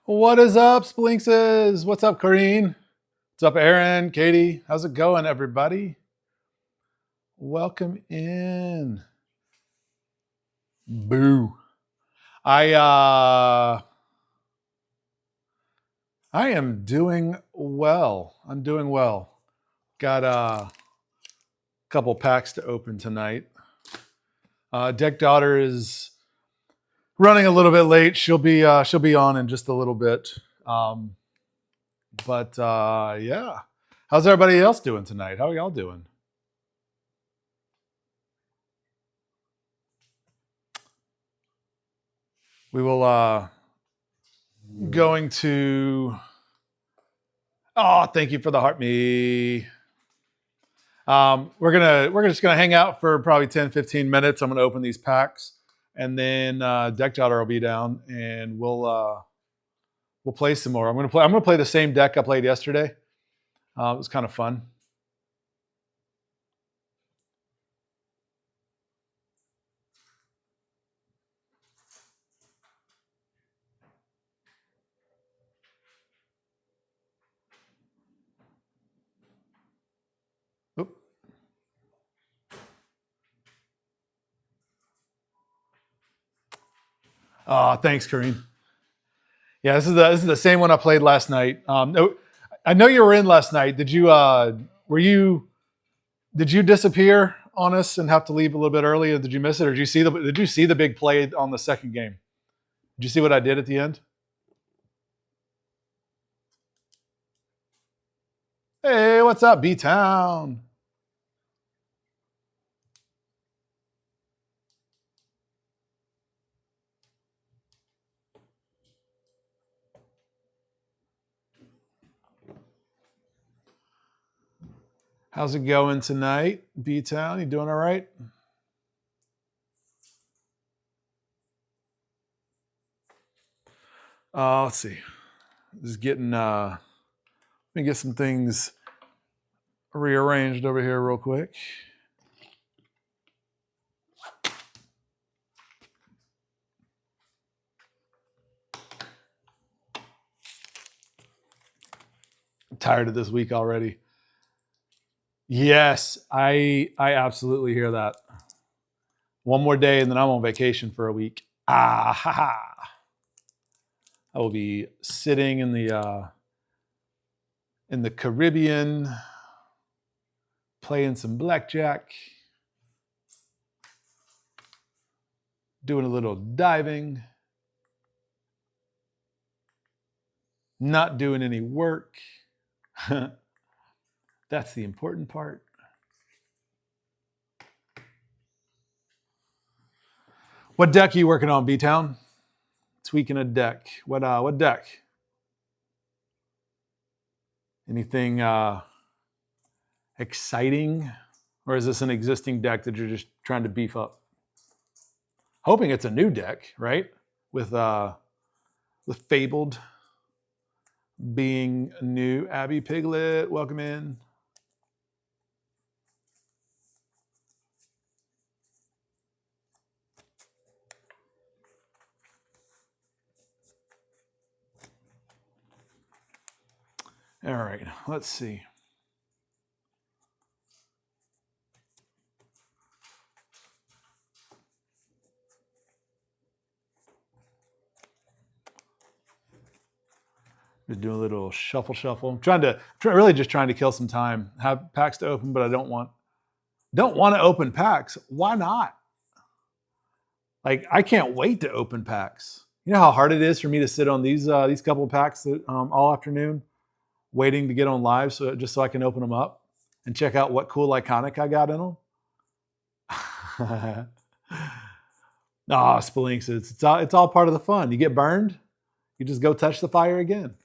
What is up, Splinkses? What's up, Corrine? What's up, Aaron, Katie? How's it going, everybody? Welcome in. Boo. I am doing well. I'm doing well. Got a couple packs to open tonight. Deck Daughter is running a little bit late. She'll be on in just a little bit. But yeah. How's everybody else doing tonight? How are y'all doing? We will going to thank you for the heart me. We're just gonna hang out for probably 10-15 minutes. I'm gonna open these packs and then Deck Daughter will be down and we'll play some more. I'm gonna play the same deck I played yesterday. It was kind of fun. Oop. Thanks, Kareem. Yeah, this is the same one I played last night. I know you were in last night. Did you disappear on us and have to leave a little bit early, or did you miss it, or did you see the big play on the second game? Did you see what I did at the end? Hey, what's up, B-Town? How's it going tonight, B-Town? You doing all right? Let's see. Just getting let me get some things rearranged over here real quick. I'm tired of this week already. Yes, I absolutely hear that. One more day and then I'm on vacation for a week. Ah ha ha. I will be sitting in the Caribbean, playing some blackjack, doing a little diving, not doing any work. That's the important part. What deck are you working on, B-Town? Tweaking a deck. What deck? Anything exciting? Or is this an existing deck that you're just trying to beef up? Hoping it's a new deck, right? With Fabled being new. Abby Piglet, welcome in. All right, let's see. Just doing a little shuffle. I'm really just trying to kill some time. Have packs to open, but I don't want to open packs. Why not? Like, I can't wait to open packs. You know how hard it is for me to sit on these couple of packs all afternoon, waiting to get on live, so I can open them up and check out what cool iconic I got in them. Splinks, it's all part of the fun. You get burned, you just go touch the fire again.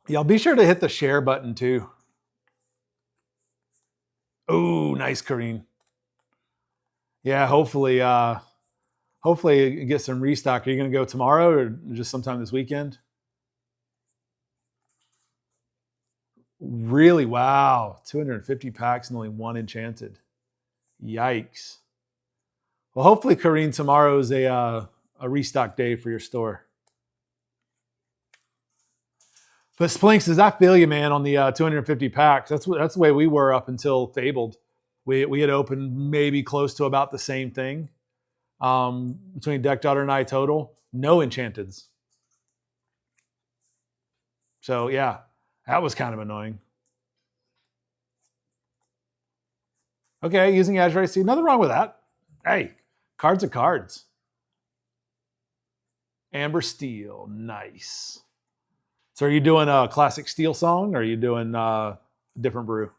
Y'all be sure to hit the share button too. Oh, nice, Kareem. Yeah, hopefully get some restock. Are you going to go tomorrow or just sometime this weekend? Really? Wow. 250 packs and only one enchanted. Yikes. Well, hopefully, Kareen, tomorrow is a restock day for your store. But Splinks, does I feel you, man, on the 250 packs. That's the way we were up until Fabled. We had opened maybe close to about the same thing between Deck Daughter and I total. No enchanteds. So yeah, that was kind of annoying. Okay, using Azure IC. Nothing wrong with that. Hey, cards are cards. Amber Steel, nice. So are you doing a classic Steel song or are you doing a different brew?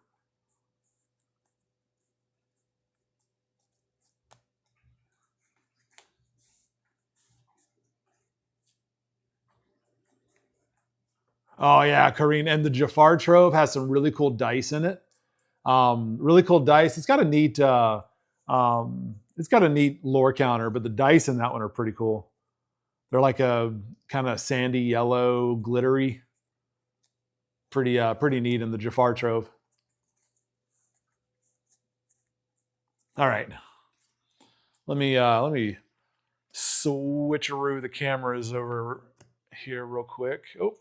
Oh yeah, Kareen. And the Jafar Trove has some really cool dice in it. Really cool dice. It's got a neat lore counter, but the dice in that one are pretty cool. They're like a kind of sandy yellow, glittery. Pretty neat in the Jafar Trove. All right. Let me switcheroo the cameras over here real quick. Oh,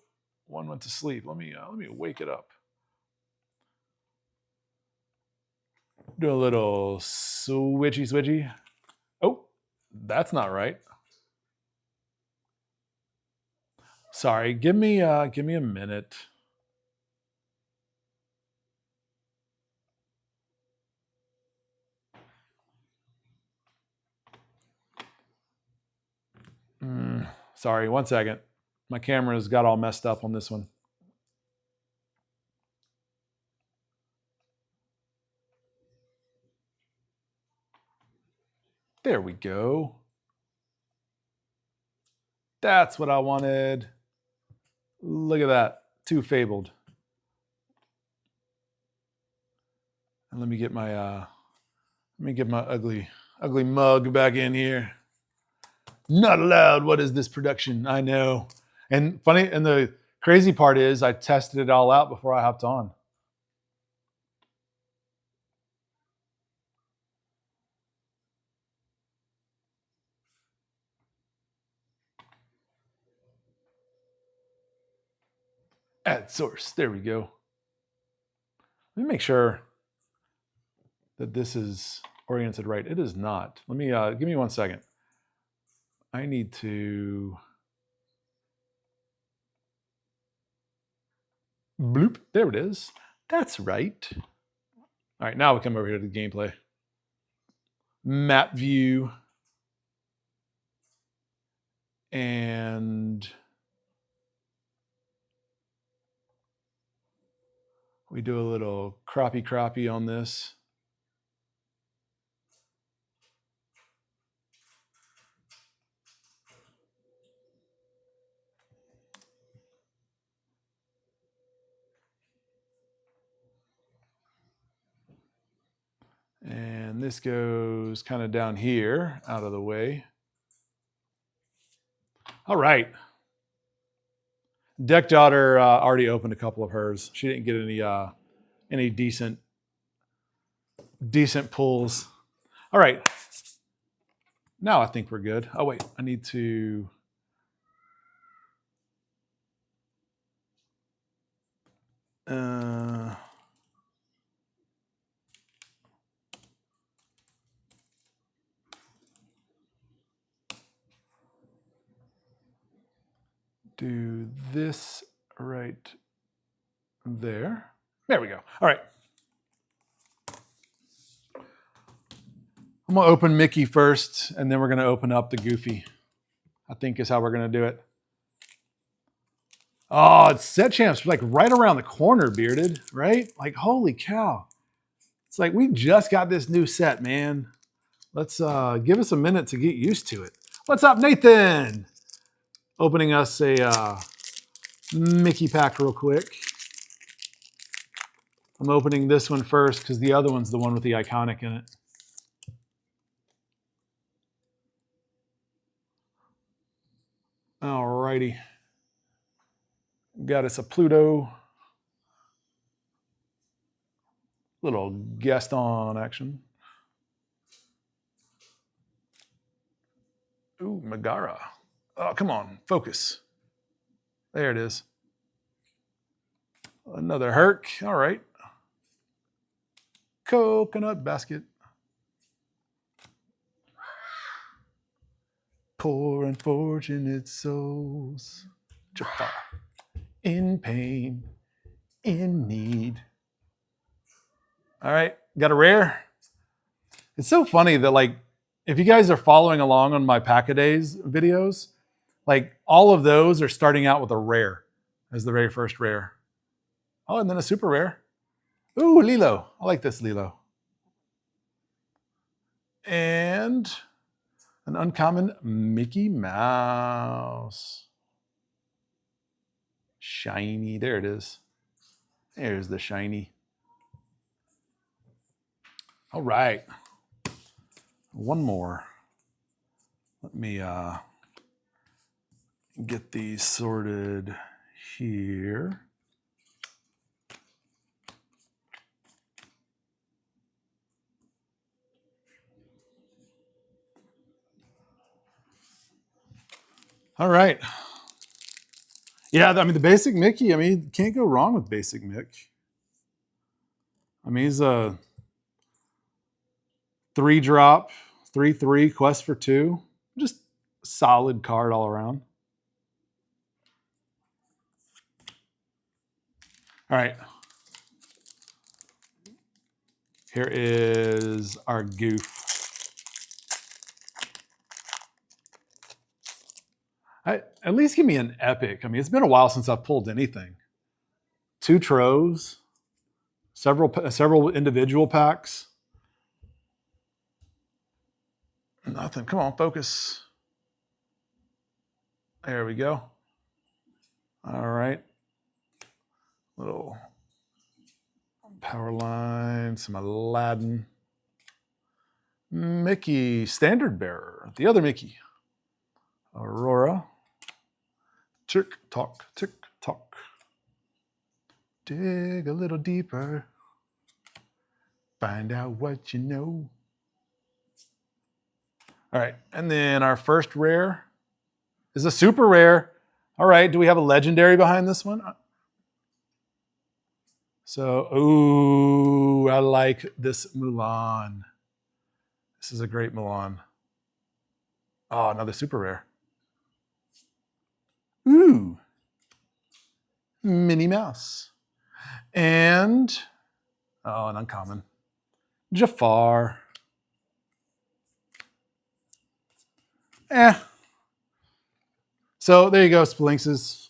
one went to sleep. Let me wake it up. Do a little switchy. Oh, that's not right. Sorry. Give me a minute. Sorry, 1 second. My camera's got all messed up on this one. There we go. That's what I wanted. Look at that. 2 Fabled. And let me get my ugly mug back in here. Not allowed. What is this production? I know. And funny, and the crazy part is I tested it all out before I hopped on. Add source. There we go. Let me make sure that this is oriented right. It is not. Let me give me 1 second. I need to bloop. There it is. That's right. All right, now we come over here to the gameplay. Map view. And we do a little croppy on this. And this goes kind of down here, out of the way. All right. Deck Daughter already opened a couple of hers. She didn't get any decent pulls. All right. Now I think we're good. Oh wait, I need to. Do this right there. There we go. All right. I'm going to open Mickey first, and then we're going to open up the Goofy. I think is how we're going to do it. Oh, it's set champs like right around the corner, Bearded, right? Like, holy cow. It's like we just got this new set, man. Let's give us a minute to get used to it. What's up, Nathan? Opening us a Mickey pack real quick. I'm opening this one first because the other one's the one with the iconic in it. All righty. Got us a Pluto. Little Gaston action. Ooh, Megara. Oh, come on, focus. There it is. Another Herc. All right. Coconut basket. Poor unfortunate souls. Jafar. In pain. In need. All right. Got a rare. It's so funny that, like, if you guys are following along on my Pack-A-Days videos, like, all of those are starting out with a rare as the very first rare. Oh, and then a super rare. Ooh, Lilo. I like this Lilo. And an uncommon Mickey Mouse. Shiny. There it is. There's the shiny. All right. One more. Let me get these sorted here. All right. Yeah, I mean, the basic Mickey, I mean, can't go wrong with basic Mick. I mean, he's a 3-drop, 3/3, quest for 2. Just solid card all around. All right. Here is our goof. At least give me an epic. I mean, it's been a while since I've pulled anything. 2 troves, several individual packs. Nothing. Come on, focus. There we go. All right. Little power line, some Aladdin. Mickey, standard bearer. The other Mickey. Aurora. Tick tock, tick tock. Dig a little deeper. Find out what you know. All right, and then our first rare is a super rare. All right, do we have a legendary behind this one? So, ooh, I like this Mulan. This is a great Mulan. Oh, another super rare. Ooh, Minnie Mouse. And, oh, an uncommon. Jafar. So there you go, Splinxes.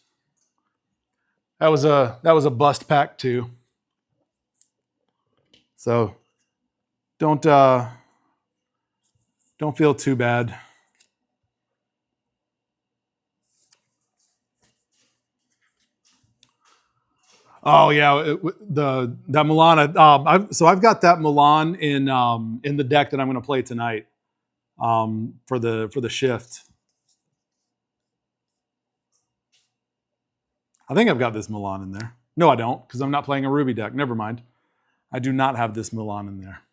That was a bust pack too. So don't feel too bad. Oh yeah, that Mulan. So I've got that Mulan in the deck that I'm going to play tonight for the shift. I think I've got this Mulan in there. No, I don't, because I'm not playing a Ruby deck. Never mind. I do not have this Mulan in there.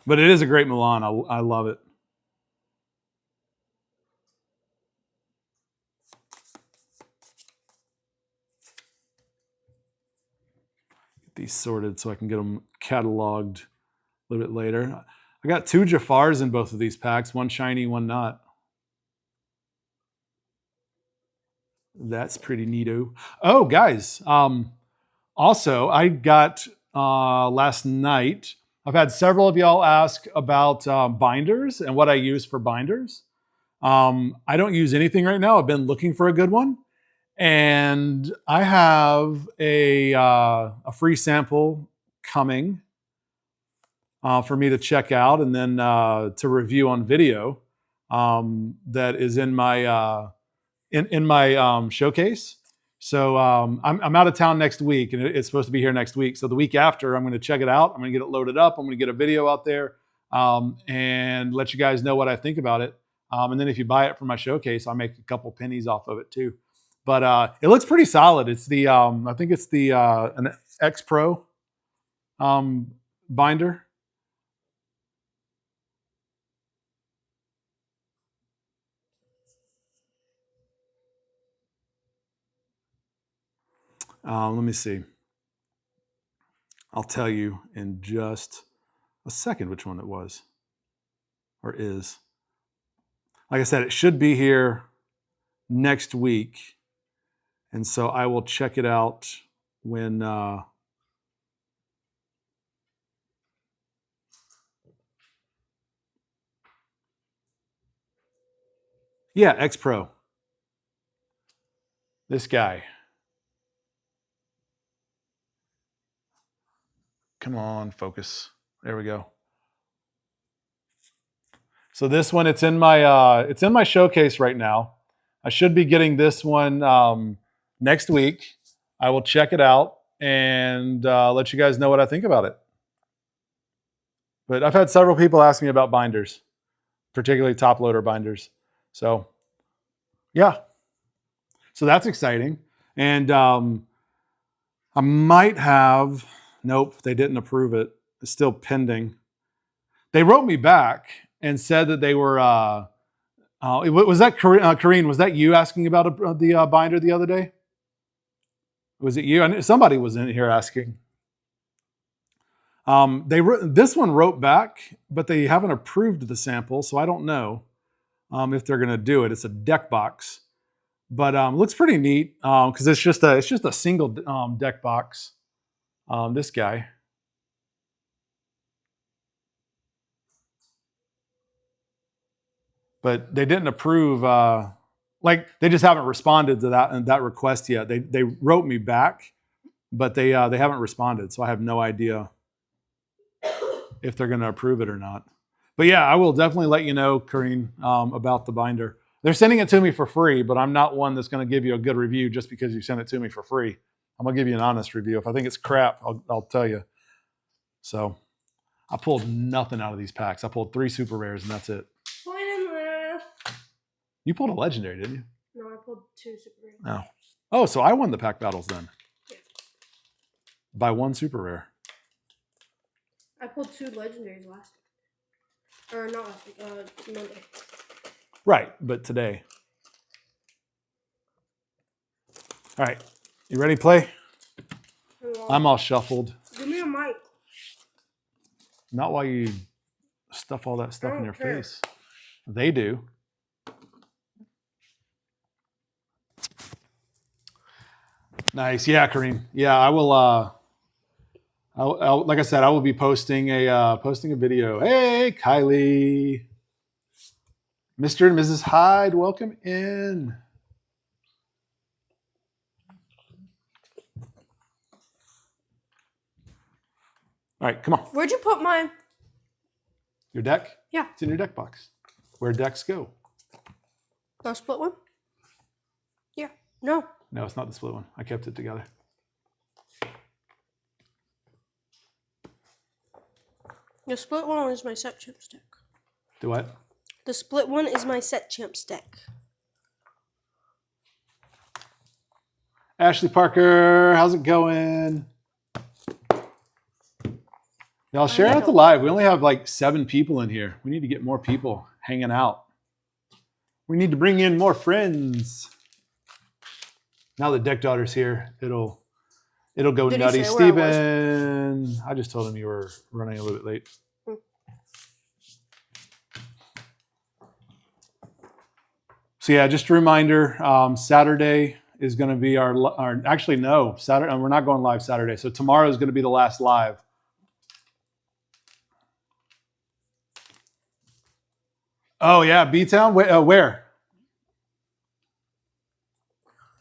But it is a great Mulan. I love it. Get these sorted so I can get them cataloged a little bit later. I got 2 Jafars in both of these packs. One shiny, one not. That's pretty neato. Oh, guys. Also, I got last night, I've had several of y'all ask about binders and what I use for binders. I don't use anything right now. I've been looking for a good one. And I have a free sample coming for me to check out and then to review on video that is in my in my showcase. So I'm out of town next week, and it's supposed to be here next week. So the week after, I'm going to check it out. I'm going to get it loaded up. I'm going to get a video out there and let you guys know what I think about it. And then if you buy it for my showcase, I'll make a couple pennies off of it too. But it looks pretty solid. It's the I think it's the an X Pro binder. Let me see. I'll tell you in just a second which one it was or is. Like I said, it should be here next week. And so I will check it out when yeah, X Pro. This guy. Come on, focus. There we go. So this one, it's in my showcase right now. I should be getting this one next week. I will check it out and let you guys know what I think about it. But I've had several people ask me about binders, particularly top loader binders. So yeah, so that's exciting. And I might have, nope, they didn't approve it. It's still pending. They wrote me back and said that they were, was that Kareen, was that you asking about the binder the other day? Was it you? I knew somebody was in here asking. This one wrote back, but they haven't approved the sample, so I don't know if they're going to do it. It's a deck box, but looks pretty neat because it's just a single deck box. This guy. But they didn't approve. Like they just haven't responded to that request yet. They wrote me back, but they haven't responded, so I have no idea if they're going to approve it or not. But yeah, I will definitely let you know, Kareen, about the binder. They're sending it to me for free, but I'm not one that's going to give you a good review just because you sent it to me for free. I'm going to give you an honest review. If I think it's crap, I'll tell you. So I pulled nothing out of these packs. I pulled 3 super rares and that's it. You pulled a legendary, didn't you? No, I pulled 2 super rares. No. Oh, so I won the pack battles then. Yeah. By 1 super rare. I pulled 2 legendaries last week. Or not last week, Monday. Right, but today. All right. You ready to play? I'm all shuffled. Give me a mic. Not while you stuff all that stuff in your face. They do. Nice. Yeah, Kareem. Yeah, I will like I said, I will be posting a video. Hey, Kylie. Mr. and Mrs. Hyde, welcome in. All right, come on. Where'd you put mine? Your deck? Yeah. It's in your deck box. Where decks go. The split one? Yeah. No. No, it's not the split one. I kept it together. The split one is my set champs deck. Do what? The split one is my set champs deck. Ashley Parker, how's it going? Y'all share out the live. We only have like 7 people in here. We need to get more people hanging out. We need to bring in more friends. Now that Deck Daughter's here, it'll go Did nutty. he say where Steven, I just told him you were running a little bit late. So yeah, just a reminder, Saturday is going to be our actually no, Saturday, we're not going live Saturday. So tomorrow is going to be the last live. Oh yeah, B-Town? Where?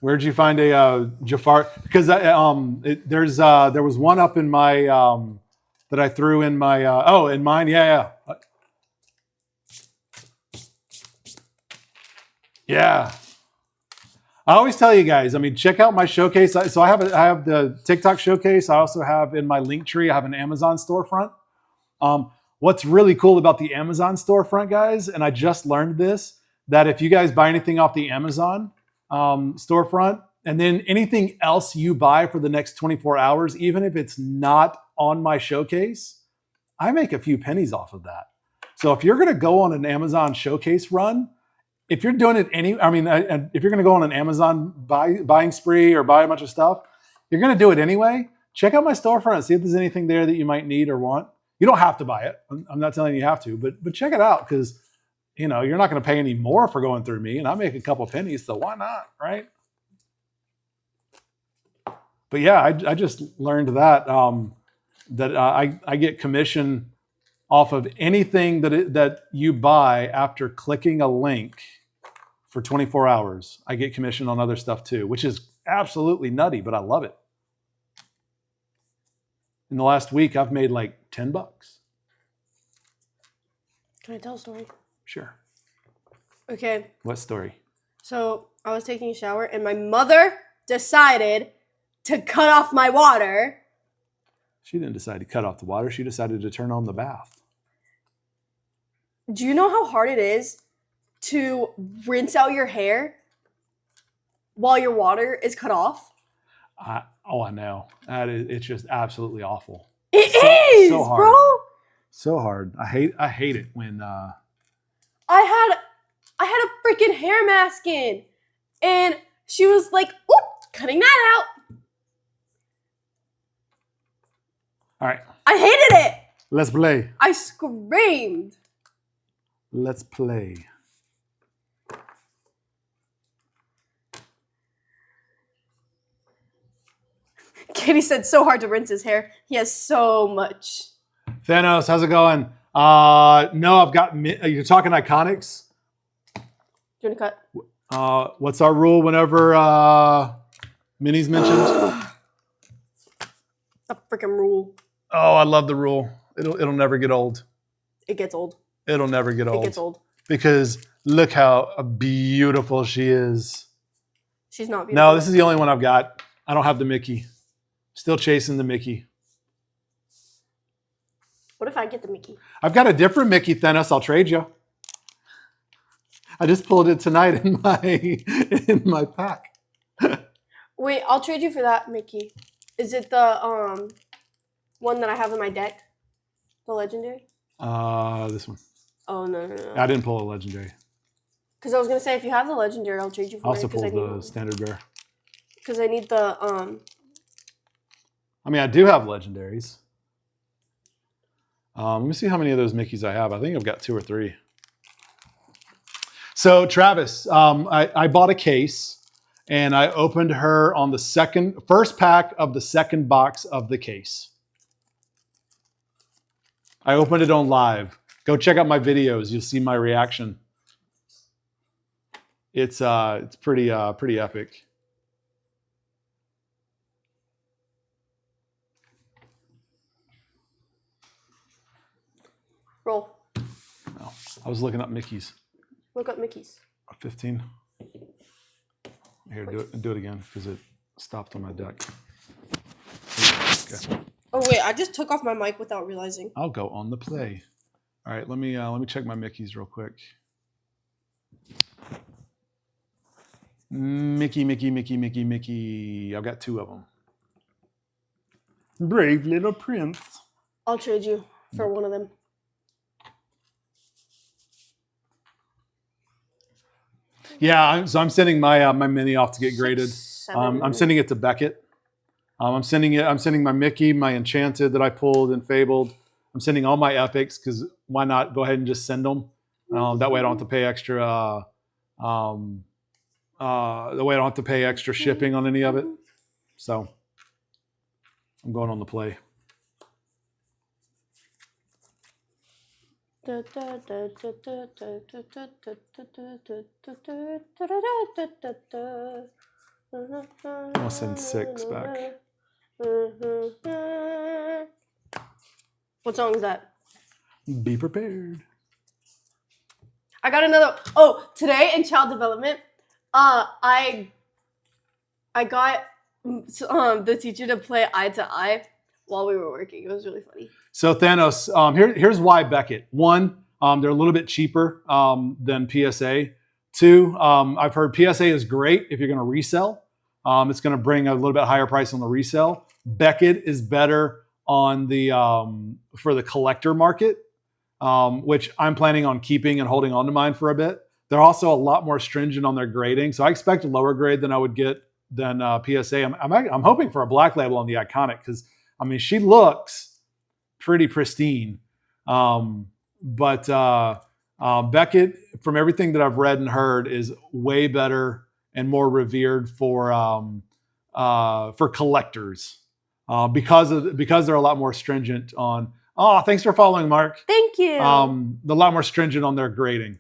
Where'd you find a Jafar? Because there was one up in my that I threw in my in mine. Yeah. I always tell you guys. I mean, check out my showcase. So I have the TikTok showcase. I also have in my link tree. I have an Amazon storefront. What's really cool about the Amazon storefront, guys, and I just learned this, that if you guys buy anything off the Amazon storefront, and then anything else you buy for the next 24 hours, even if it's not on my showcase, I make a few pennies off of that. So if you're going to go on an Amazon showcase run, if you're doing it if you're going to go on an Amazon buying spree or buy a bunch of stuff, you're going to do it anyway, check out my storefront and see if there's anything there that you might need or want. You don't have to buy it. I'm not telling you have to, but check it out because, you know, you're not going to pay any more for going through me, and I make a couple pennies, so why not, right? But yeah, I just learned that I get commission off of anything that you buy after clicking a link for 24 hours. I get commission on other stuff too, which is absolutely nutty, but I love it. In the last week, I've made like $10. Can I tell a story? Sure. Okay. What story? So I was taking a shower and my mother decided to cut off my water. She didn't decide to cut off the water. She decided to turn on the bath. Do you know how hard it is to rinse out your hair while your water is cut off? I know. It's just absolutely awful. It is, so hard. bro. So hard. I hate it when I had a freaking hair mask in, and she was like, "Oop, cutting that out." All right. I hated it. Let's play. I screamed. Let's play. Katie said so hard to rinse his hair. He has so much. Thanos, how's it going? No, I've got. You're talking iconics. Do you want to cut? What's our rule whenever Minnie's mentioned? A freaking rule. Oh, I love the rule. It'll never get old. It gets old. It'll never get old. It gets old. Because look how beautiful she is. She's not beautiful. No, this is the only one I've got. I don't have the Mickey. Still chasing the Mickey. What if I get the Mickey? I've got a different Mickey, Thanos. I'll trade you. I just pulled it tonight in my pack. Wait, I'll trade you for that Mickey. Is it the one that I have in my deck? The legendary? This one. Oh no. I didn't pull a legendary. Because I was gonna say if you have the legendary, I'll trade you for I also it. I pulled the standard bear. Because I need the I mean, I do have legendaries. Let me see how many of those Mickeys I have. I think I've got 2 or 3. So Travis, I bought a case and I opened her on the first pack of the second box of the case. I opened it on live. Go check out my videos. You'll see my reaction. It's pretty epic. roll. No, I was looking up Mickey's. Look up Mickey's. 15. Here, do it again because it stopped on my deck. Okay. Oh wait, I just took off my mic without realizing. I'll go on the play. All right, let me check my Mickey's real quick. Mickey. I've got 2 of them. Brave little prince. I'll trade you for one of them. Yeah, so I'm sending my my mini off to get graded. I'm sending it to Beckett. I'm sending my Mickey, my Enchanted that I pulled and Fabled. I'm sending all my epics because why not go ahead and just send them? That way I don't have to pay extra. The way I don't have to pay extra shipping on any of it. So I'm going on the play. I'm I'll send 6 back. What song is that? Be prepared. I got another. Oh, today in child development, I got the teacher to play Eye to Eye while we were working. It was really funny. So Thanos, here's why Beckett. 1, they're a little bit cheaper than PSA. 2, I've heard PSA is great if you're going to resell. It's going to bring a little bit higher price on the resale. Beckett is better on the for the collector market, which I'm planning on keeping and holding on to mine for a bit. They're also a lot more stringent on their grading, so I expect a lower grade than I would get than PSA. I'm hoping for a black label on the Iconic because I mean she looks pretty pristine. But Beckett, from everything that I've read and heard, is way better and more revered for collectors because they're a lot more stringent on. Oh, thanks for following, Mark. Thank you. They're a lot more stringent on their grading.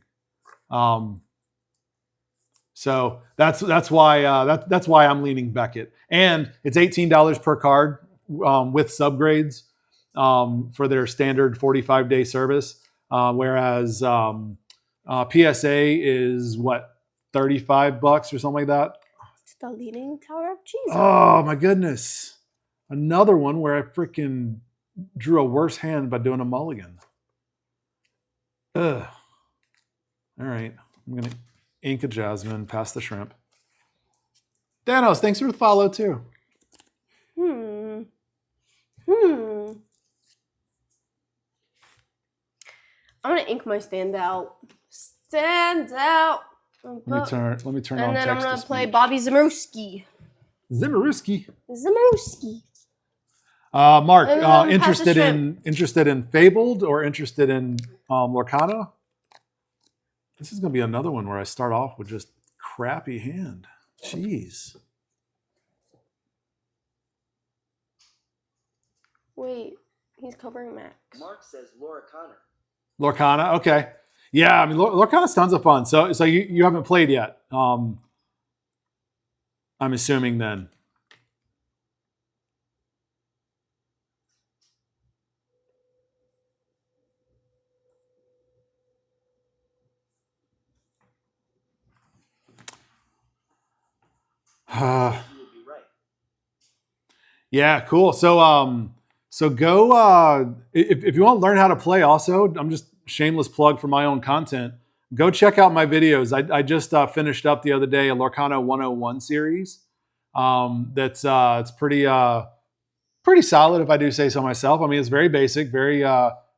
So that's why that's why I'm leaning Beckett, and it's $18 per card with subgrades for their standard 45-day service, whereas PSA is what, $35 or something like that. It's the Leaning Tower of Jesus. Oh my goodness, another one where I freaking drew a worse hand by doing a mulligan. Ugh. All right, I'm gonna ink a Jasmine, pass the shrimp. Danos, thanks for the follow too. I'm gonna ink my standout. Standout. Let me turn on and text. And then I'm gonna to play speech. Bobby Zamuski. Zimmerowski. And Mark, then pass the interested in Fabled or interested in Lorcana? This is gonna be another one where I start off with just crappy hand. Jeez. Wait, he's covering Max. Mark says Laura Connor. Lorcana, okay. Yeah, I mean Lorcana's tons of fun. So you haven't played yet. I'm assuming then. You would be right. Yeah, cool. So go if you want to learn how to play. Also, I'm just shameless plug for my own content. Go check out my videos. I just finished up the other day a Lorcana 101 series. That's it's pretty solid if I do say so myself. I mean, it's very basic, very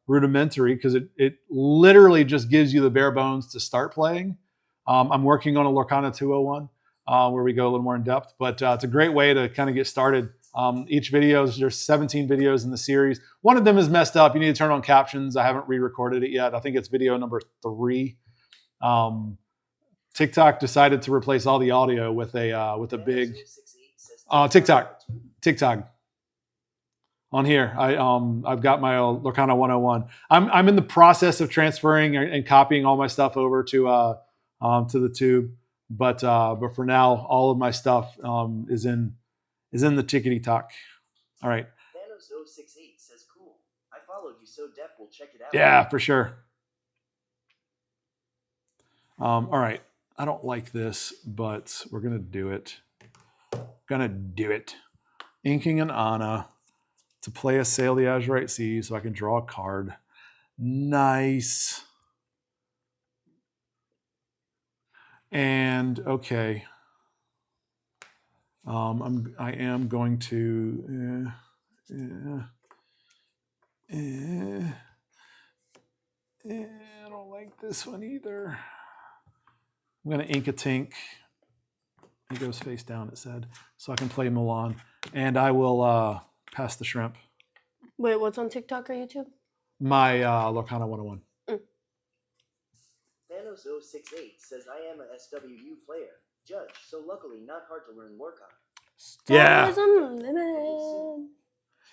rudimentary because it literally just gives you the bare bones to start playing. I'm working on a Lorcana 201 where we go a little more in depth, but it's a great way to kind of get started. Each video, there's 17 videos in the series. One of them is messed up. You need to turn on captions. I haven't re-recorded it yet. I think it's video number 3. TikTok decided to replace all the audio with a big TikTok on here. I've got my Lorcana 101. I'm in the process of transferring and copying all my stuff over to the tube, but for now, all of my stuff is in the tickety talk. All right. Thanos068 says, cool. I followed you, so Def will check it out. Yeah, for sure. All right. I don't like this, but we're going to do it. Inking an Ana to play a Sail the Azurite Sea so I can draw a card. Nice. And okay. I am going to I don't like this one either. I'm going to ink a Tink. It goes face down, it said. So I can play Milan. And I will pass the shrimp. Wait, what's on TikTok or YouTube? My Lorcana 101. Thanos068 says, I am a SWU player. Judge, so luckily not hard to learn Lorcana. Yeah. Stars Unlimited.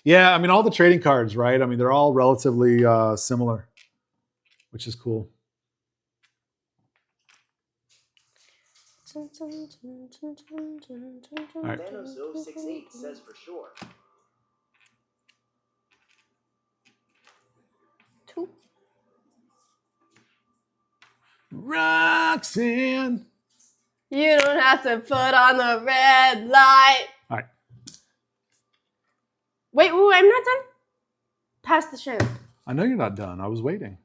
Yeah, I mean, all the trading cards, right? I mean, they're all relatively similar, which is cool. Right. Thanos068 says for sure. 2. Roxanne. You don't have to put on the red light. All right. Wait, I'm not done. Pass the shrimp. I know you're not done. I was waiting.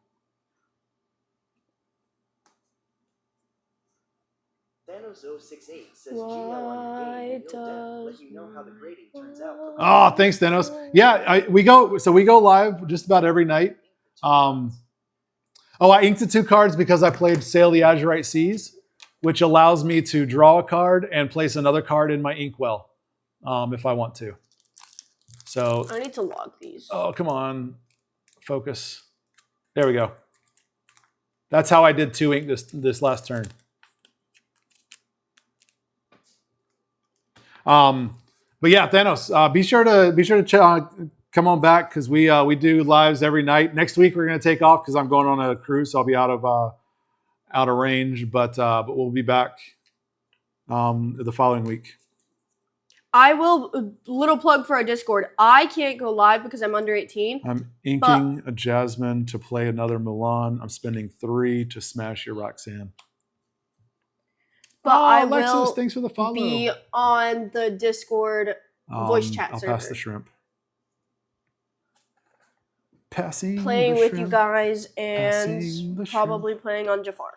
Thanos068 says Gmail on your game and you'll let you know how the grading turns out. Oh, thanks, Thanos. Yeah, we go live just about every night. I inked the 2 cards because I played Sail the Azurite Seas. which allows me to draw a card and place another card in my inkwell if I want to. So, I need to log these. oh, come on. Focus. There we go. That's how I did 2 ink this last turn. But yeah, Thanos, be sure to come on back because we do lives every night. Next week we're going to take off because I'm going on a cruise, so I'll be out of range. But we'll be back the following week. I will, little plug for our Discord. I can't go live because I'm under 18. I'm inking a Jasmine to play another Mulan. I'm spending 3 to smash your Roxanne. But I Alexis, will thanks for the follow. be on the Discord voice chat I'll server. pass the shrimp. Passing Playing the with you shrimp. guys Passing the and probably playing on Jafar.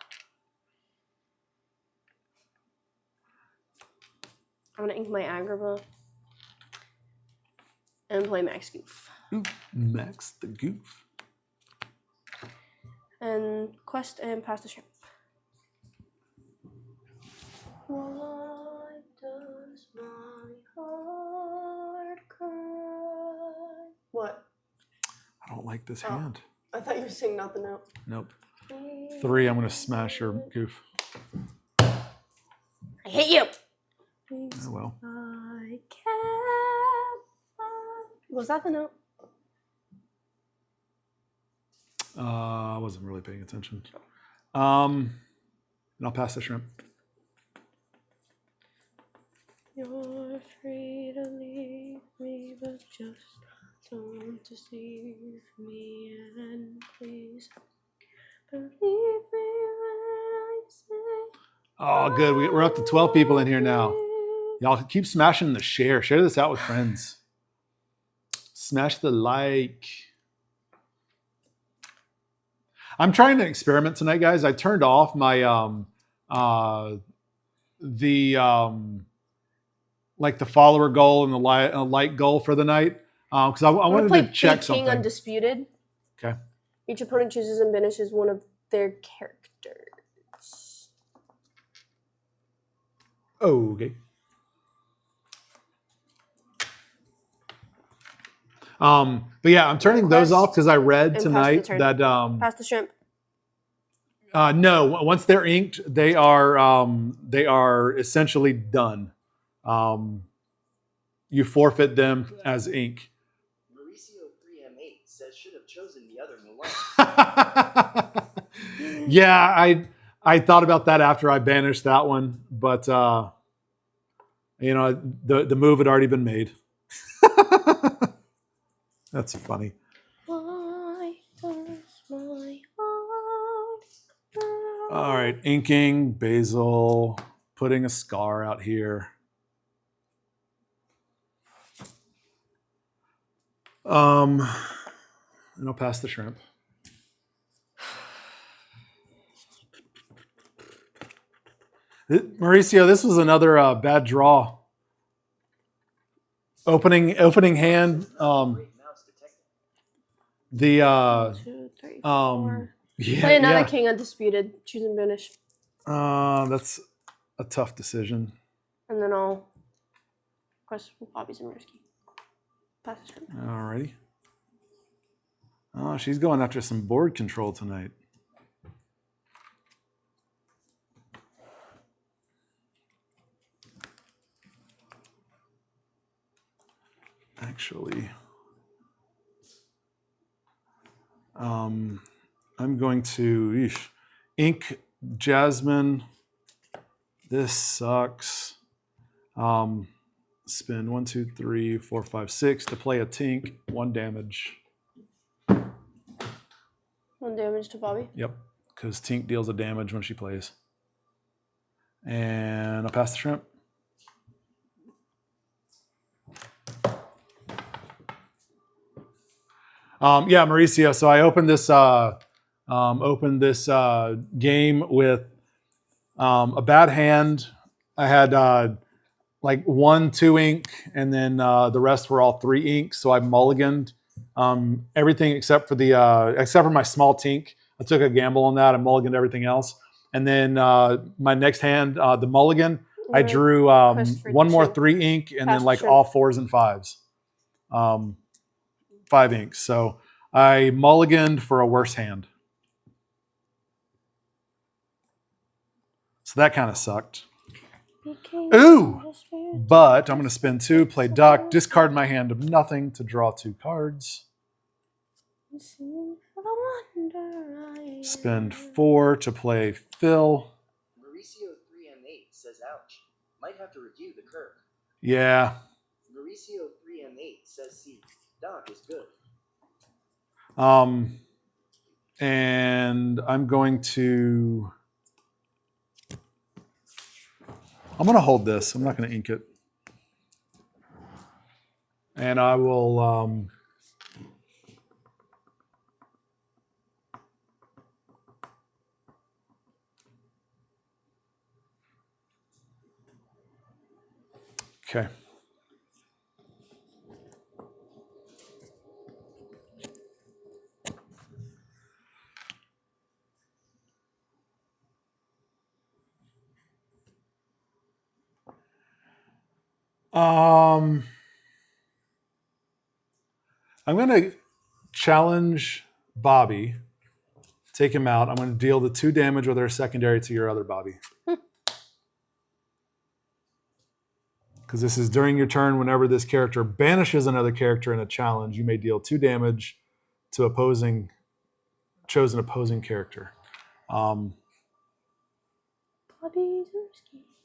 I'm going to ink my Agrabah and play Max Goof. Ooh, Max the Goof. And quest and pass the shrimp. Why does my heart cry? What? I don't like this Oh. hand. I thought you were saying not the note. Nope. 3, I'm going to smash your Goof. I hate you. Oh, well. I can't find... Was that the note? I wasn't really paying attention. And I'll pass the shrimp. You're free to leave me, but just don't deceive me, and please believe me when I say. Oh, good. We're up to 12 people in here now. Y'all keep smashing the share. Share this out with friends. Smash the like. I'm trying to experiment tonight, guys. I turned off my the follower goal and the like goal for the night because I wanted play to check King something. Undisputed. Okay. Each opponent chooses and banishes one of their characters. Okay. But yeah, I'm turning those off because I read And tonight pass the turn. that Pass the shrimp. no, once they're inked, they are essentially done. You forfeit them as ink. Mauricio 3M8 says should have chosen the other Mulan. Yeah, I thought about that after I banished that one, but the move had already been made. That's funny. Why does my heart cry? All right, inking, basil, putting a scar out here. And I'll pass the shrimp. Mauricio, this was another bad draw. Opening hand. Great mouse detected. The 2, 3, 4. yeah, Play another yeah. King Undisputed. Choose and banish. That's a tough decision. And then I'll quest Bobby Zimmerski. Pass the shrimp. Alrighty. Oh, she's going after some board control tonight. Actually, I'm going to ink Jasmine. This sucks. Spin 1, 2, 3, 4, 5, 6 to play a Tink. 1 damage. 1 damage to Bobby. Yep, because Tink deals a damage when she plays. And I'll pass the shrimp. Yeah, Mauricio. So I opened this game with a bad hand. I had like 1 2 ink, and then the rest were all 3 ink. So I mulliganed everything except for my small Tink. I took a gamble on that and mulliganed everything else. And then my next hand, the mulligan, I Alright. drew Press for one more two. 3 ink and Pass then the like shrimp. all 4s and 5s. 5 inks. So I mulliganed for a worse hand. So that kind of sucked. Ooh! But I'm going to spend 2, play duck, discard my hand of nothing to draw 2 cards. Spend 4 to play Phil. Mauricio 3M8 says, ouch. Might have to review the curve. Yeah. Mauricio 3M8 says, see, Doc is good. And I'm going to hold this. I'm not going to ink it. And I will okay. I'm going to challenge Bobby. Take him out. I'm going to deal the 2 damage with our secondary to your other Bobby. Because this is during your turn. Whenever this character banishes another character in a challenge, you may deal 2 damage to chosen opposing character. The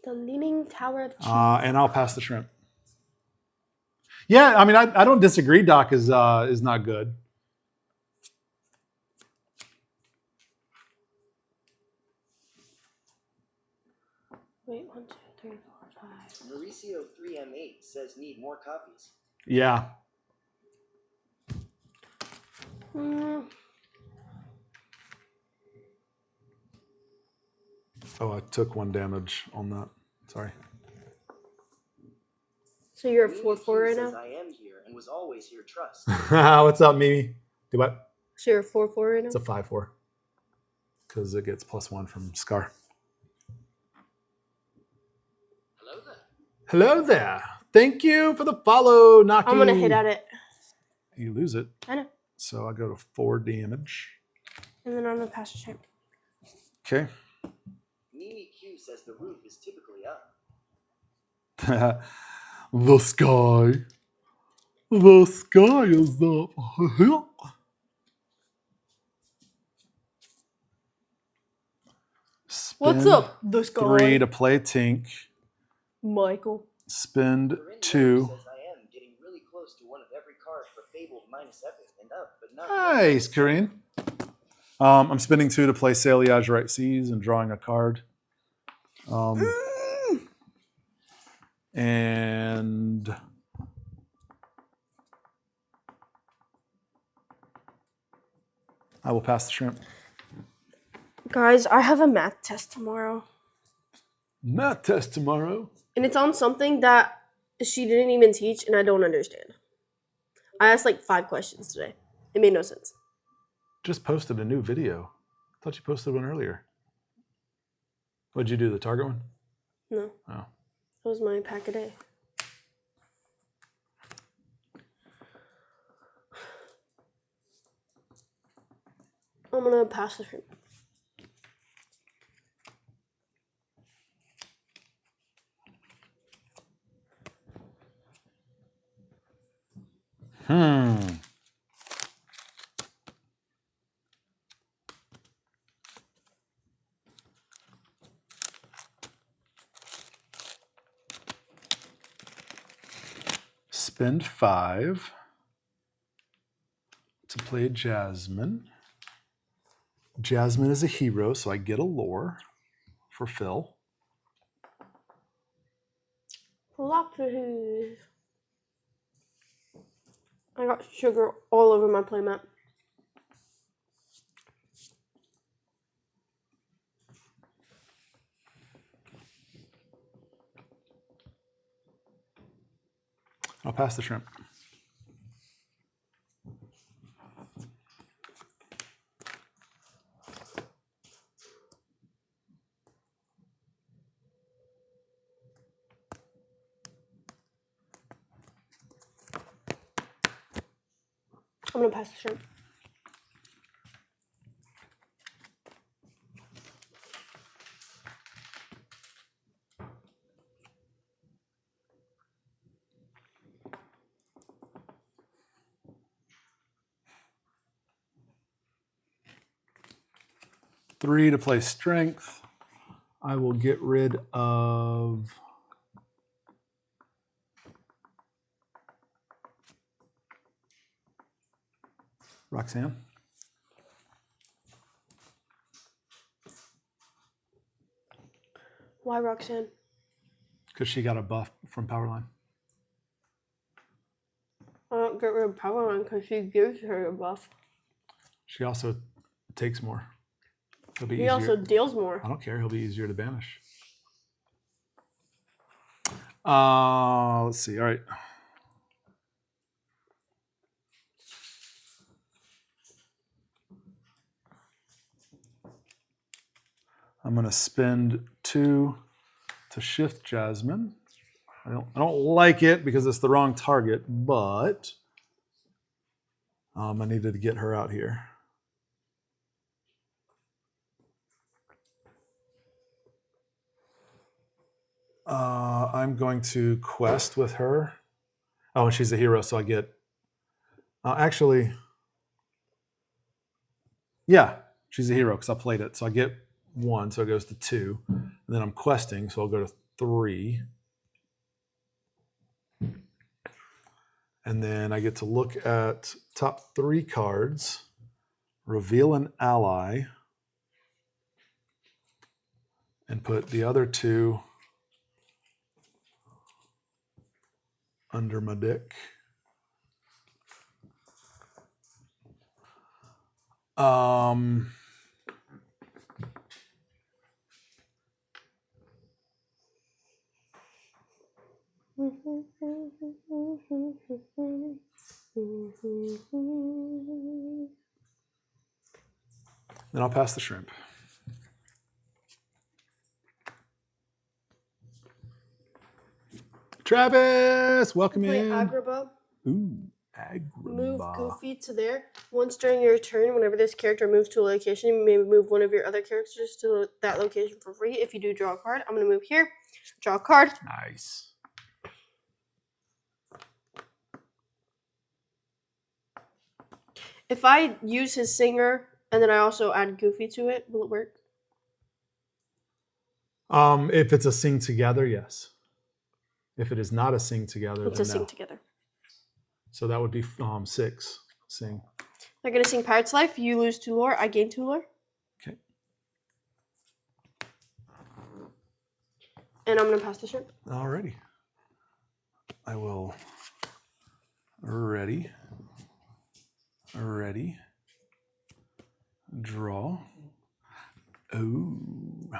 Leaning Tower of Cheese. And I'll pass the shrimp. Yeah, I mean, I don't disagree. Doc is not good. Wait, 1, 2, 3, 4, 5. Mauricio 3M8 says, need more copies. Yeah. Oh, I took 1 damage on that. Sorry. So you're a Mimi 4-4 Q right says, now? I am here and was always here, trust. What's up, Mimi? Do what? So you're a 4-4 right now? It's a 5/4 because it gets +1 from Scar. Hello there. Hello there. Thank you for the follow, Naki. I'm gonna hit at it. You lose it. I know. So I go to 4 damage. And then I'm gonna pass the shrimp. Okay. Mimi Q says the roof is typically up. The sky. The sky is up. What's Spend up, the sky? 3 to play Tink. Michael. Spend Corinne 2. says, I am getting really close to one of every card for Fabled -7 and up, but not Nice, Karine. I'm spending 2 to play Saliage Right Seas and drawing a card. And I will pass the shrimp. Guys, I have a math test tomorrow. Math test tomorrow. And it's on something that she didn't even teach and I don't understand. I asked like 5 questions today. It made no sense. Just posted a new video. I thought you posted one earlier. What'd you do, the Target one? No. Oh. That was my pack a day. I'm gonna pass the shrimp. Spend 5 to play Jasmine. Jasmine is a hero, so I get a lore for Phil. Philosophy. I got sugar all over my playmat. I'll pass the shrimp. I'm gonna pass the shrimp. Three to play strength. I will get rid of Roxanne. Why Roxanne? Because she got a buff from Powerline. I don't get rid of Powerline because she gives her a buff. She also takes more. It'll be He easier. also deals more. I don't care. He'll be easier to banish. Let's see. All right. I'm going to spend 2 to shift Jasmine. I don't like it because it's the wrong target, but I needed to get her out here. I'm going to quest with her. Oh, and she's a hero, so I get... actually, yeah, she's a hero because I played it. So I get 1, so it goes to 2. And then I'm questing, so I'll go to 3. And then I get to look at top 3 cards, reveal an ally, and put the other 2 under my deck. Then I'll pass the shrimp. Travis, welcome Play in. Agrabah. Ooh, Agrabah. Move Goofy to there. Once during your turn, whenever this character moves to a location, you may move one of your other characters to that location for free. If you do draw a card, I'm going to move here. Draw a card. Nice. If I use his singer and then I also add Goofy to it, will it work? If it's a sing together, yes. If it is not a sing together, It's then a sing no. together. So that would be 6 sing. They're going to sing Pirate's Life. You lose 2 lore. I gain 2 lore. Okay. And I'm going to pass the shrimp. Alrighty. I will ready. Draw. Ooh.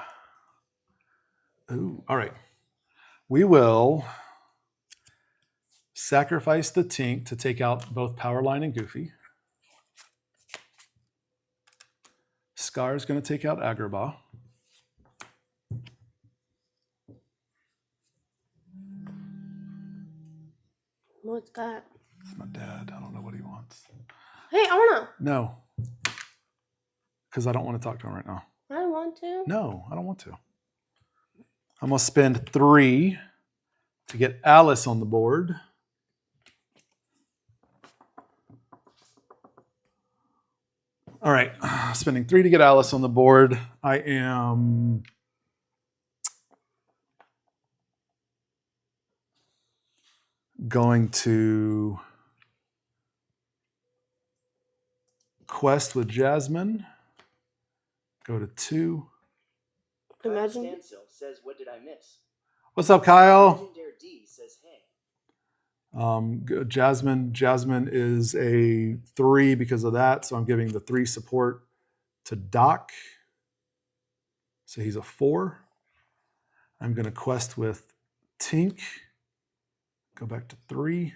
All right. We will sacrifice the Tink to take out both Powerline and Goofy. Scar is going to take out Agrabah. What's that? It's my dad. I don't know what he wants. Hey, I want to. No. Because I don't want to talk to him right now. I want to. No, I don't want to. I'm going to spend 3 to get Alice on the board. All right, spending 3 to get Alice on the board. I am going to quest with Jasmine. Go to 2. Imagine. Standstill says, "What did I miss?" What's up, Kyle? Legendary D says, "Hey." Jasmine is a 3 because of that, so I'm giving the 3 support to Doc. So he's a 4. I'm going to quest with Tink. Go back to 3.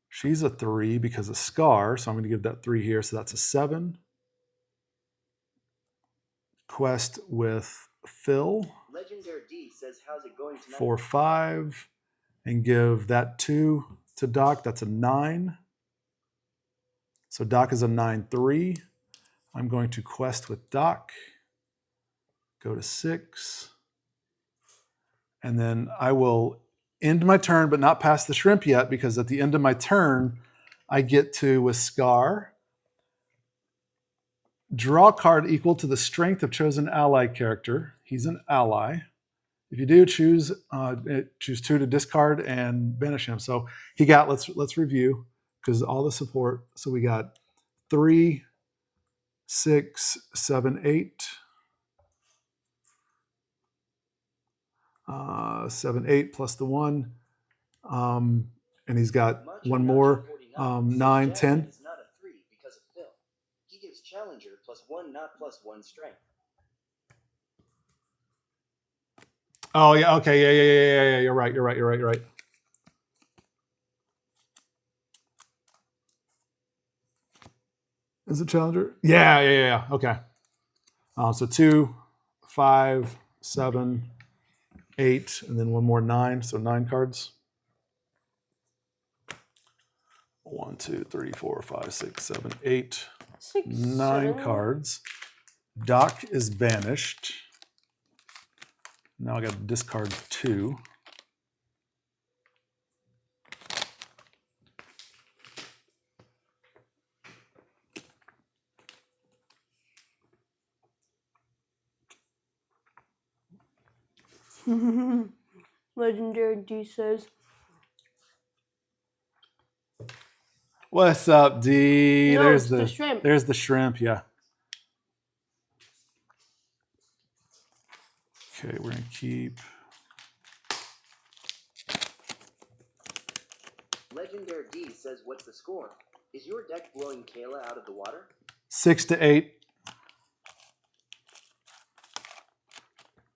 She's a 3 because of Scar, so I'm going to give that 3 here, so that's a 7. Quest with Phil. Legendary D says, "How's it going tonight?" 4, 5. And give that 2 to Doc. That's a 9. So Doc is a 9-3. I'm going to quest with Doc. Go to 6. And then I will end my turn, but not pass the shrimp yet, because at the end of my turn, I get to, with Scar, draw a card equal to the strength of chosen ally character. He's an ally. If you do, choose 2 to discard and banish him. So he got, let's review, because all the support. So we got 3, 6, 7, 8. 7, 8 plus the 1. And he's got one more. 9, 10. Is not a 3 because of Phil. He gives Challenger +1 not +1 strength. Oh yeah, okay, yeah. You're right. Is it Challenger? Yeah. Okay. So 2, 5, 7, 8, and then one more 9. So 9 cards. 1, 2, 3, 4, 5, 6, 7, 8. 6, 9 7. cards. Doc is banished. Now I got to discard 2. Legendary D says, What's up, D? No, there's it's the shrimp. There's the shrimp, yeah. Okay, we're gonna keep. Legendary D says, what's the score? Is your deck blowing Kayla out of the water? 6 to 8.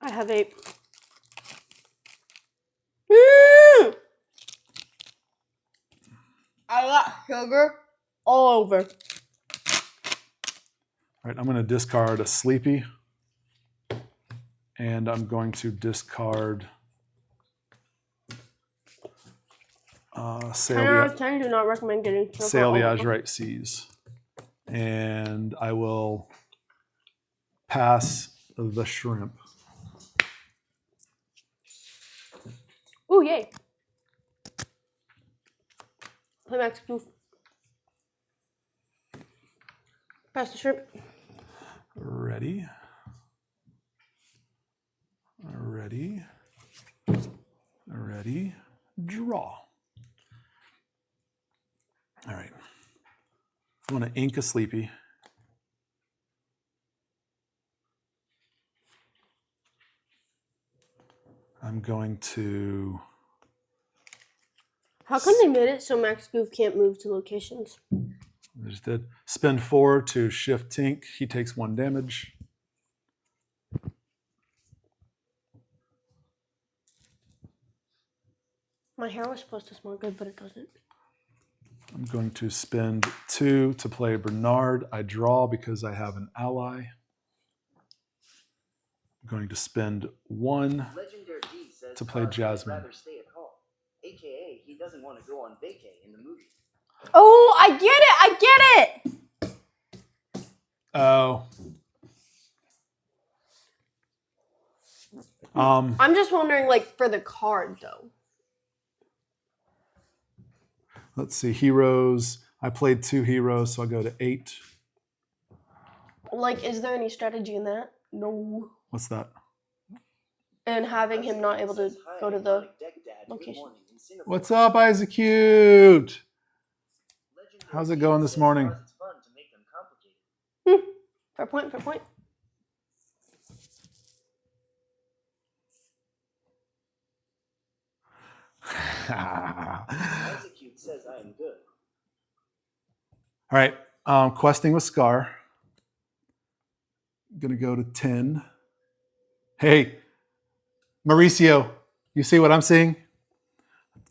I have 8. I got sugar all over. All right, I'm gonna discard a Sleepy. And I'm going to discard 10 out of Sail 10 do not recommend getting sugar the all over. Azurite Seas. And I will pass the shrimp. Ooh, yay. Play Max Goof. Pass the shrimp. Ready. Draw. All right. I want to ink a Sleepy. I'm going to. How come they made it so Max Goof can't move to locations? I just did. Spend 4 to shift Tink. He takes 1 damage. My hair was supposed to smell good, but it doesn't. I'm going to spend 2 to play Bernard. I draw because I have an ally. I'm going to spend 1 Legendary D says, to play Cosmo would Jasmine. rather stay at home. AKA, he doesn't want to go on vacay in the movie. Oh, I get it! Oh. I'm just wondering, like, for the card, though. Let's see. Heroes. I played 2 heroes, so I go to 8. Like, is there any strategy in that? No. What's that? And having him not able to Says, "Hi, go to the iconic deck dad. Good location. morning in Singapore." What's up, Isaac Cute? Legendary How's it D going this says, morning? "It's fun to make them complicated." Fair point, fair point. Isaac says, I am good. All right. Questing with Scar. Gonna go to 10. Hey, Mauricio, you see what I'm seeing?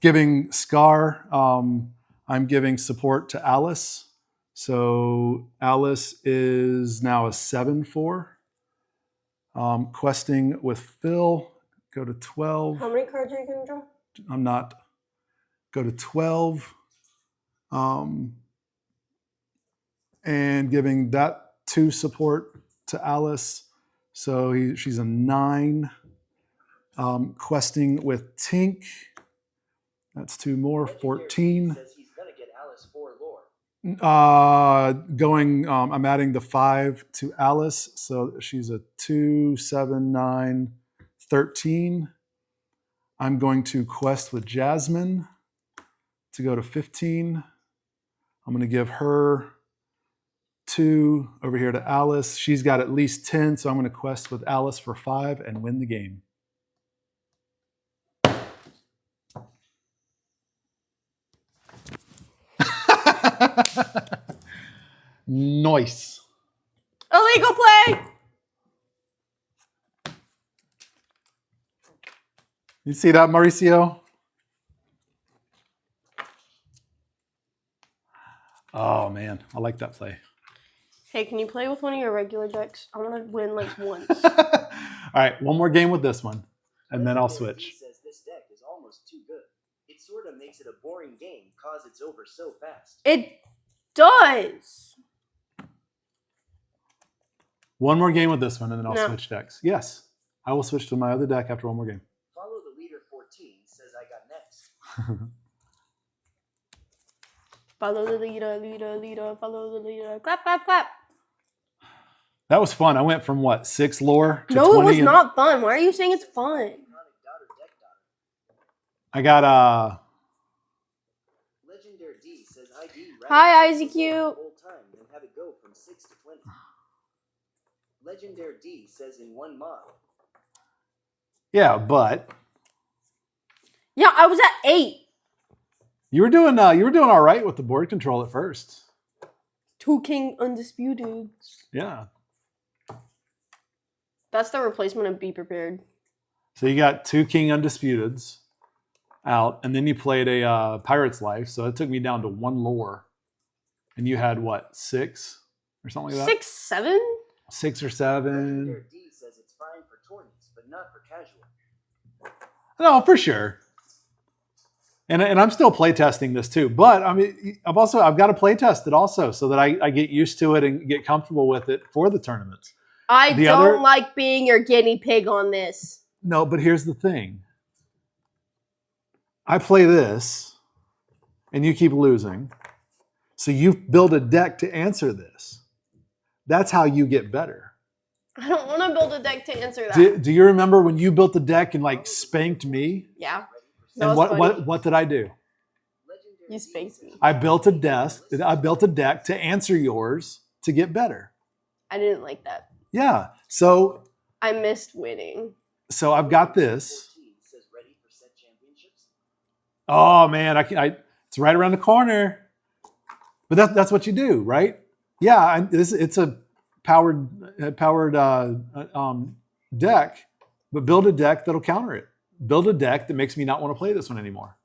Giving Scar, I'm giving support to Alice. So Alice is now a 7-4. Questing with Phil, go to 12. How many cards are you going to draw? I'm not. Go to 12. and giving that 2 support to Alice. So she's a 9. Questing with Tink. That's 2 more, Legendary 14. says he's gonna get Alice 4 lore. I'm adding the 5 to Alice. So she's a 2, 7, 9, 13. I'm going to quest with Jasmine to go to 15. I'm going to give her 2 over here to Alice. She's got at least 10, so I'm going to quest with Alice for 5 and win the game. Nice. Illegal play. You see that, Mauricio? Oh, man. I like that play. Hey, can you play with one of your regular decks? I want to win like once. All right, one more game with this one, and then I'll Legendary D switch. says this deck is almost too good. It sort of makes it a boring game cause it's over so fast. It does. One more game with this one, and then I'll No. switch decks. Yes, I will switch to my other deck after one more game. Follow the leader 14 says I got next. Follow the leader, follow the leader. Clap, clap, clap. That was fun. I went from what, 6 lore to No, 20. it was and not fun. Why are you saying it's fun? Iconic daughter deck daughter. I got Legendary D says ID Hi, rather Isaac the Q. whole time than have it go from 6 to 20. Legendary D says in one mod. yeah, but Yeah, I was at 8. you were doing all right with the board control at first. 2 King Undisputed. Yeah. That's the replacement of Be Prepared. So you got 2 King Undisputeds out, and then you played a Pirate's Life. So it took me down to 1 lore, and you had what, 6 or something like that? 6, 7? 6 or 7. Legendary D says it's fine for tourneys, but not for casual. No, for sure. And I'm still playtesting this too. But I mean, I've got to playtest it also so that I get used to it and get comfortable with it for the tournaments. I The don't other- like being your guinea pig on this. No, but here's the thing. I play this and you keep losing. So you build a deck to answer this. That's how you get better. I don't want to build a deck to answer that. Do you remember when you built the deck and like spanked me? Yeah. That And was funny. what did I do? Legendary You D spanked says me. I built a deck to answer yours to get better. I didn't like that. Yeah. So I missed winning. I've got this. 14 says ready for set championships. Oh man, it's right around the corner. But that's what you do, right? Yeah, it's a powered deck, but build a deck that'll counter it. Build a deck that makes me not want to play this one anymore.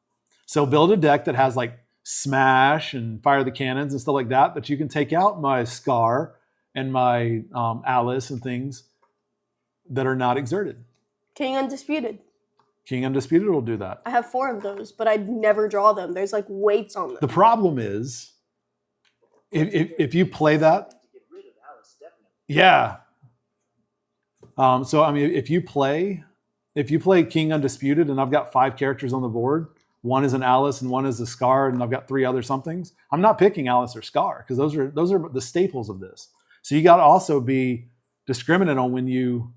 So build a deck that has like Smash and Fire the Cannons and stuff like that, but you can take out my Scar and my Alice and things that are not exerted. King Undisputed. King Undisputed will do that. I have 4 of those, but I'd never draw them. There's like weights on them. The problem is, if you play that, To get rid of Alice, definitely. yeah. So I mean, if you play King Undisputed, and I've got 5 characters on the board, one is an Alice and one is a Scar, and I've got 3 other somethings. I'm not picking Alice or Scar because those are the staples of this. So you got to also be discriminate on when you.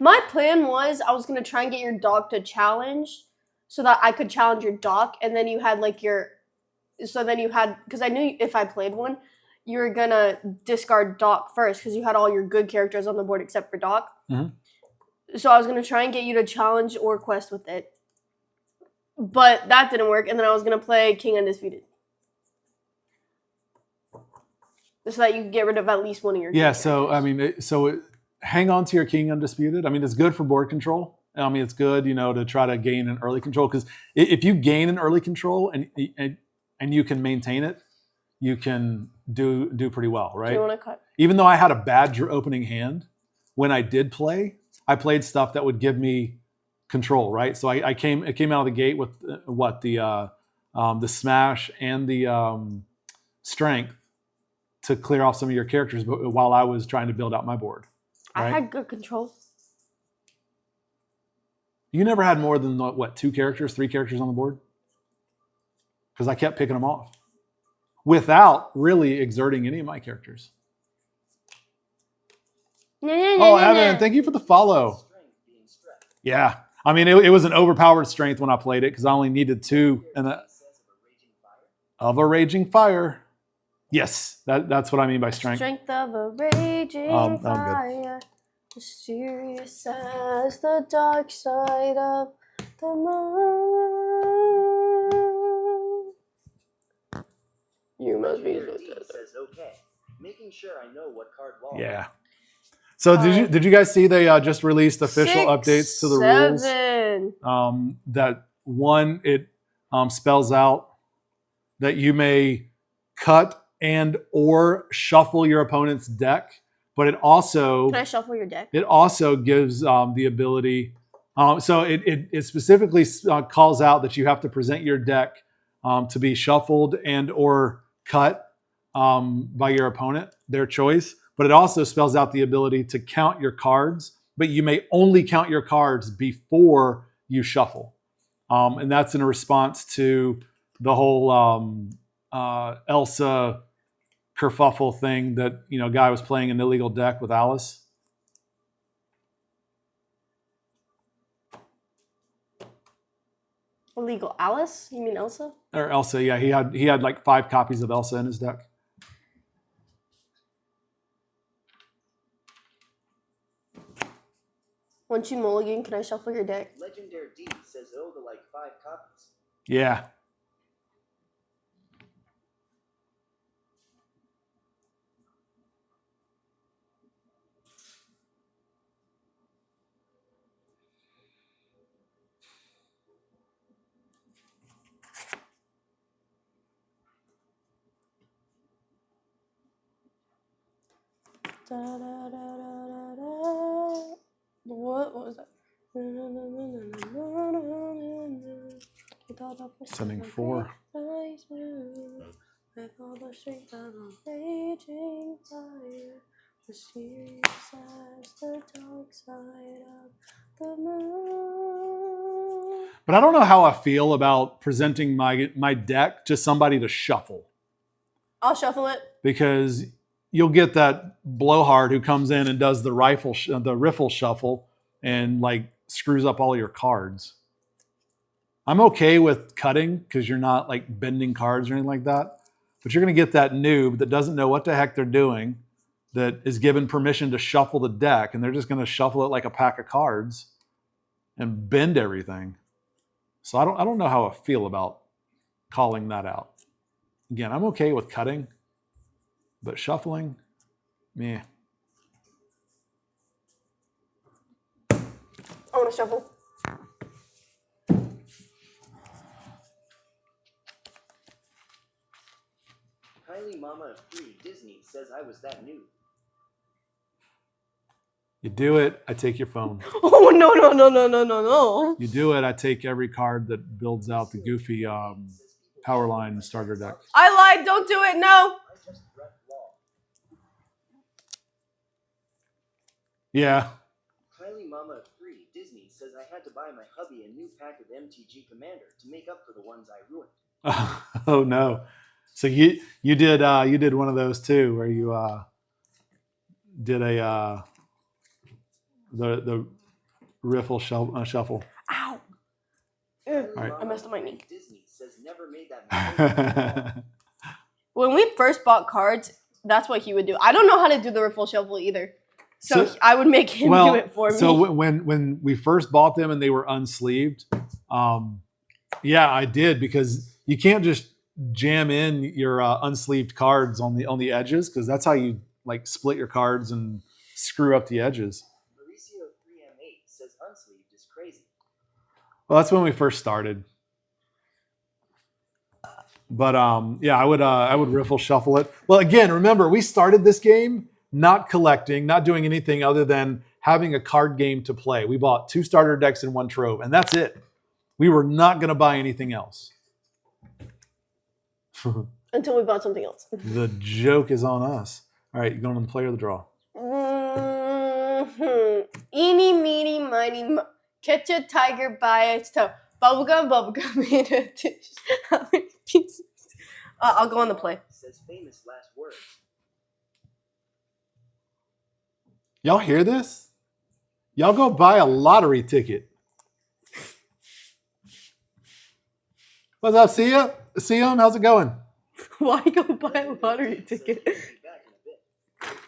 My plan was I was going to try and get your dog to challenge so that I could challenge your dog. And then you had like because I knew if I played one, you were going to discard Doc first because you had all your good characters on the board except for Doc. Mhm. So I was going to try and get you to challenge or quest with it. But that didn't work. And then I was going to play King Undisputed. So that you could get rid of at least one of your good Yeah. So I characters. mean, hang on to your King Undisputed. I mean, it's good for board control. I mean, it's good, to try to gain an early control because if you gain an early control and you can maintain it, you can do pretty well, Do right? you want to cut? Even though I had a bad opening hand, when I did play, I played stuff that would give me control, right? So it came out of the gate with the Smash and the Strength to clear off some of your characters while I was trying to build out my board. I Right? had good control. You never had more than what, 3 characters on the board? Because I kept picking them off without really exerting any of my characters. Oh, Evan, thank you for the follow. Strength being strength. Yeah. I mean, it was an overpowered strength when I played it because I only needed 2 and Says of a raging fire. of a raging fire. Yes, that's what I mean by strength. Strength of a raging I'm good. fire, mysterious as the dark side of the moon. You must be Legendary D says okay. Making sure I know what card wall. Yeah. So did you guys see they just released official updates to the rules? 7. That one, it spells out that you may cut and or shuffle your opponent's deck, but it also Can I shuffle your deck? gives the ability. So it specifically calls out that you have to present your deck to be shuffled and or cut by your opponent, their choice. But it also spells out the ability to count your cards, but you may only count your cards before you shuffle. And that's in response to the whole Elsa kerfuffle thing that, guy was playing an illegal deck with Alice. Illegal Alice? You mean Elsa? Or Elsa, yeah. He had like 5 copies of Elsa in his deck. Once you mulligan, can I shuffle your deck? Legendary D says oh to like 5 copies. Yeah. Da, da, da, da, da, da. What was that? Sending 4. With all the strength of a raging fire, mysterious as the dark side of the moon. But I don't know how I feel about presenting my deck to somebody to shuffle, I'll shuffle it. because you'll get that blowhard who comes in and does the riffle shuffle and like screws up all your cards. I'm okay with cutting because you're not like bending cards or anything like that. But you're going to get that noob that doesn't know what the heck they're doing, that is given permission to shuffle the deck, and they're just going to shuffle it like a pack of cards and bend everything. So I don't know how I feel about calling that out. Again, I'm okay with cutting, but shuffling, meh. I want to shuffle. Kylie Mama of 3 Disney says I was that new. You do it, I take your phone. Oh, no. You do it, I take every card that builds out the goofy power line starter deck. I lied. Don't do it. No. I just read law. Yeah. Kylie Mama of 3 Disney says I had to buy my hubby a new pack of MTG Commander to make up for the ones I ruined. Oh no. So you did one of those too, where you did a the riffle shuffle. Ow. Kylie right. Mama I messed up my of knee. 3 Disney says never made that mistake. When we first bought cards, that's what he would do. I don't know how to do the riffle shuffle either. So I would make him do it for me. So when we first bought them and they were unsleeved, yeah, I did, because you can't just jam in your unsleeved cards on the edges, because that's how you like split your cards and screw up the edges. Mauricio 3M8 says unsleeved is crazy. Well, that's when we first started. But yeah, I would riffle shuffle it. Well, again, remember, we started this game not collecting, not doing anything other than having a card game to play. We bought 2 starter decks and 1 trove, and that's it. We were not going to buy anything else. until we bought something else. The joke is on us. All right, you going on the play or the draw? Eeny, meeny, miny, catch a tiger by its toe. Bubblegum in a dish. How many pieces? I'll go on the play. Says famous last words. Y'all hear this? Y'all go buy a lottery ticket. What's up, see ya? See him? How's it going? Why go buy a lottery ticket? Be back in a bit.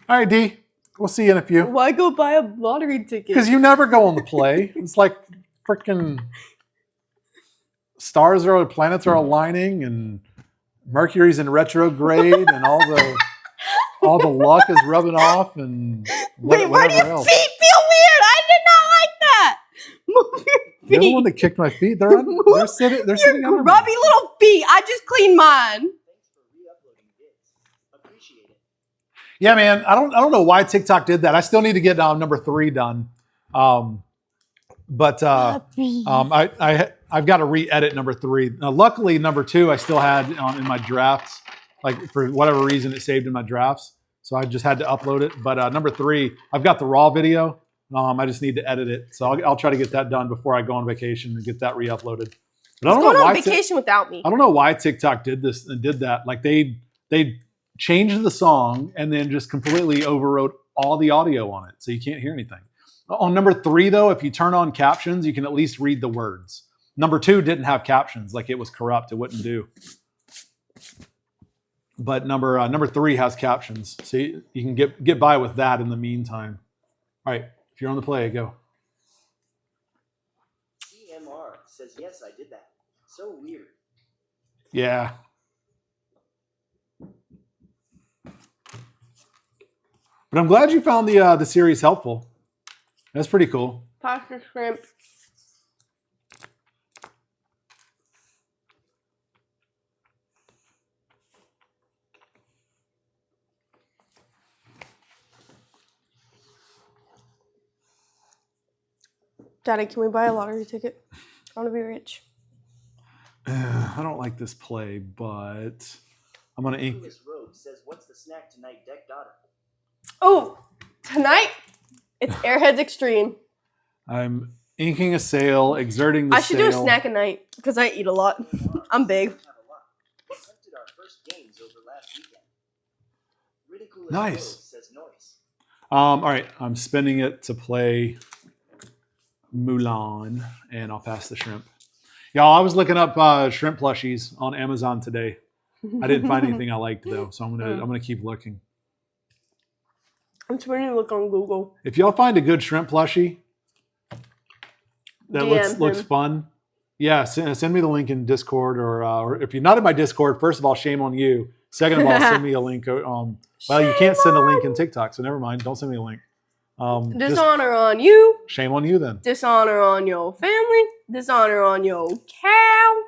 All right, D. We'll see you in a few. Why go buy a lottery ticket? Because you never go on the play. It's like freaking planets are aligning, and Mercury's in retrograde, and all the luck is rubbing off, and Wait, why do whatever your else. feet feel weird? I did not like that. Move your You're the feet. one that kicked my feet. They're sitting Your under me. grubby little feet. I just cleaned mine. Thanks for re-uploading vids. Appreciate it. Yeah, man. I don't know why TikTok did that. I still need to get number 3 done. I've got to re-edit number 3. Now, luckily, number 2 I still had in my drafts. Like for whatever reason, it saved in my drafts, so I just had to upload it. But number 3, I've got the raw video. I just need to edit it, so I'll try to get that done before I go on vacation and get that re-uploaded. But I don't Going know on why vacation without me. I don't know why TikTok did this and did that. Like they changed the song and then just completely overwrote all the audio on it, so you can't hear anything. On number 3, though, if you turn on captions, you can at least read the words. Number 2 didn't have captions, like it was corrupt; it wouldn't do. But number 3 has captions, so you can get by with that in the meantime. All right, if you're on the play, go. CMR says yes, I did that. So weird. Yeah. But I'm glad you found the series helpful. That's pretty cool. Pasta shrimp. Daddy, can we buy a lottery ticket? I want to be rich. I don't like this play, but I'm gonna ink. Clueless Rogue says, "What's the snack tonight, Deck Daughter?" Oh, tonight it's Airheads Extreme. I'm inking a sail, exerting the I should do a sail. snack a night because I eat a lot. I'm big. Have a lot. We attempted our first games over last weekend. Ridiculous Nice. Rogue says noise. All right, I'm spending it to play Mulan, and I'll pass the shrimp. Y'all, I was looking up shrimp plushies on Amazon today. I didn't find anything I liked though, so I'm gonna keep looking. I'm trying to look on Google. If y'all find a good shrimp plushie that DM looks him. fun, yeah, send me the link in Discord, or if you're not in my Discord, first of all, shame on you. Second of all, send me a link. Well, you can't send a link in TikTok, so never mind. Don't send me a link. Just Dishonor on you. shame on you then. Dishonor on your family. Dishonor on your cow.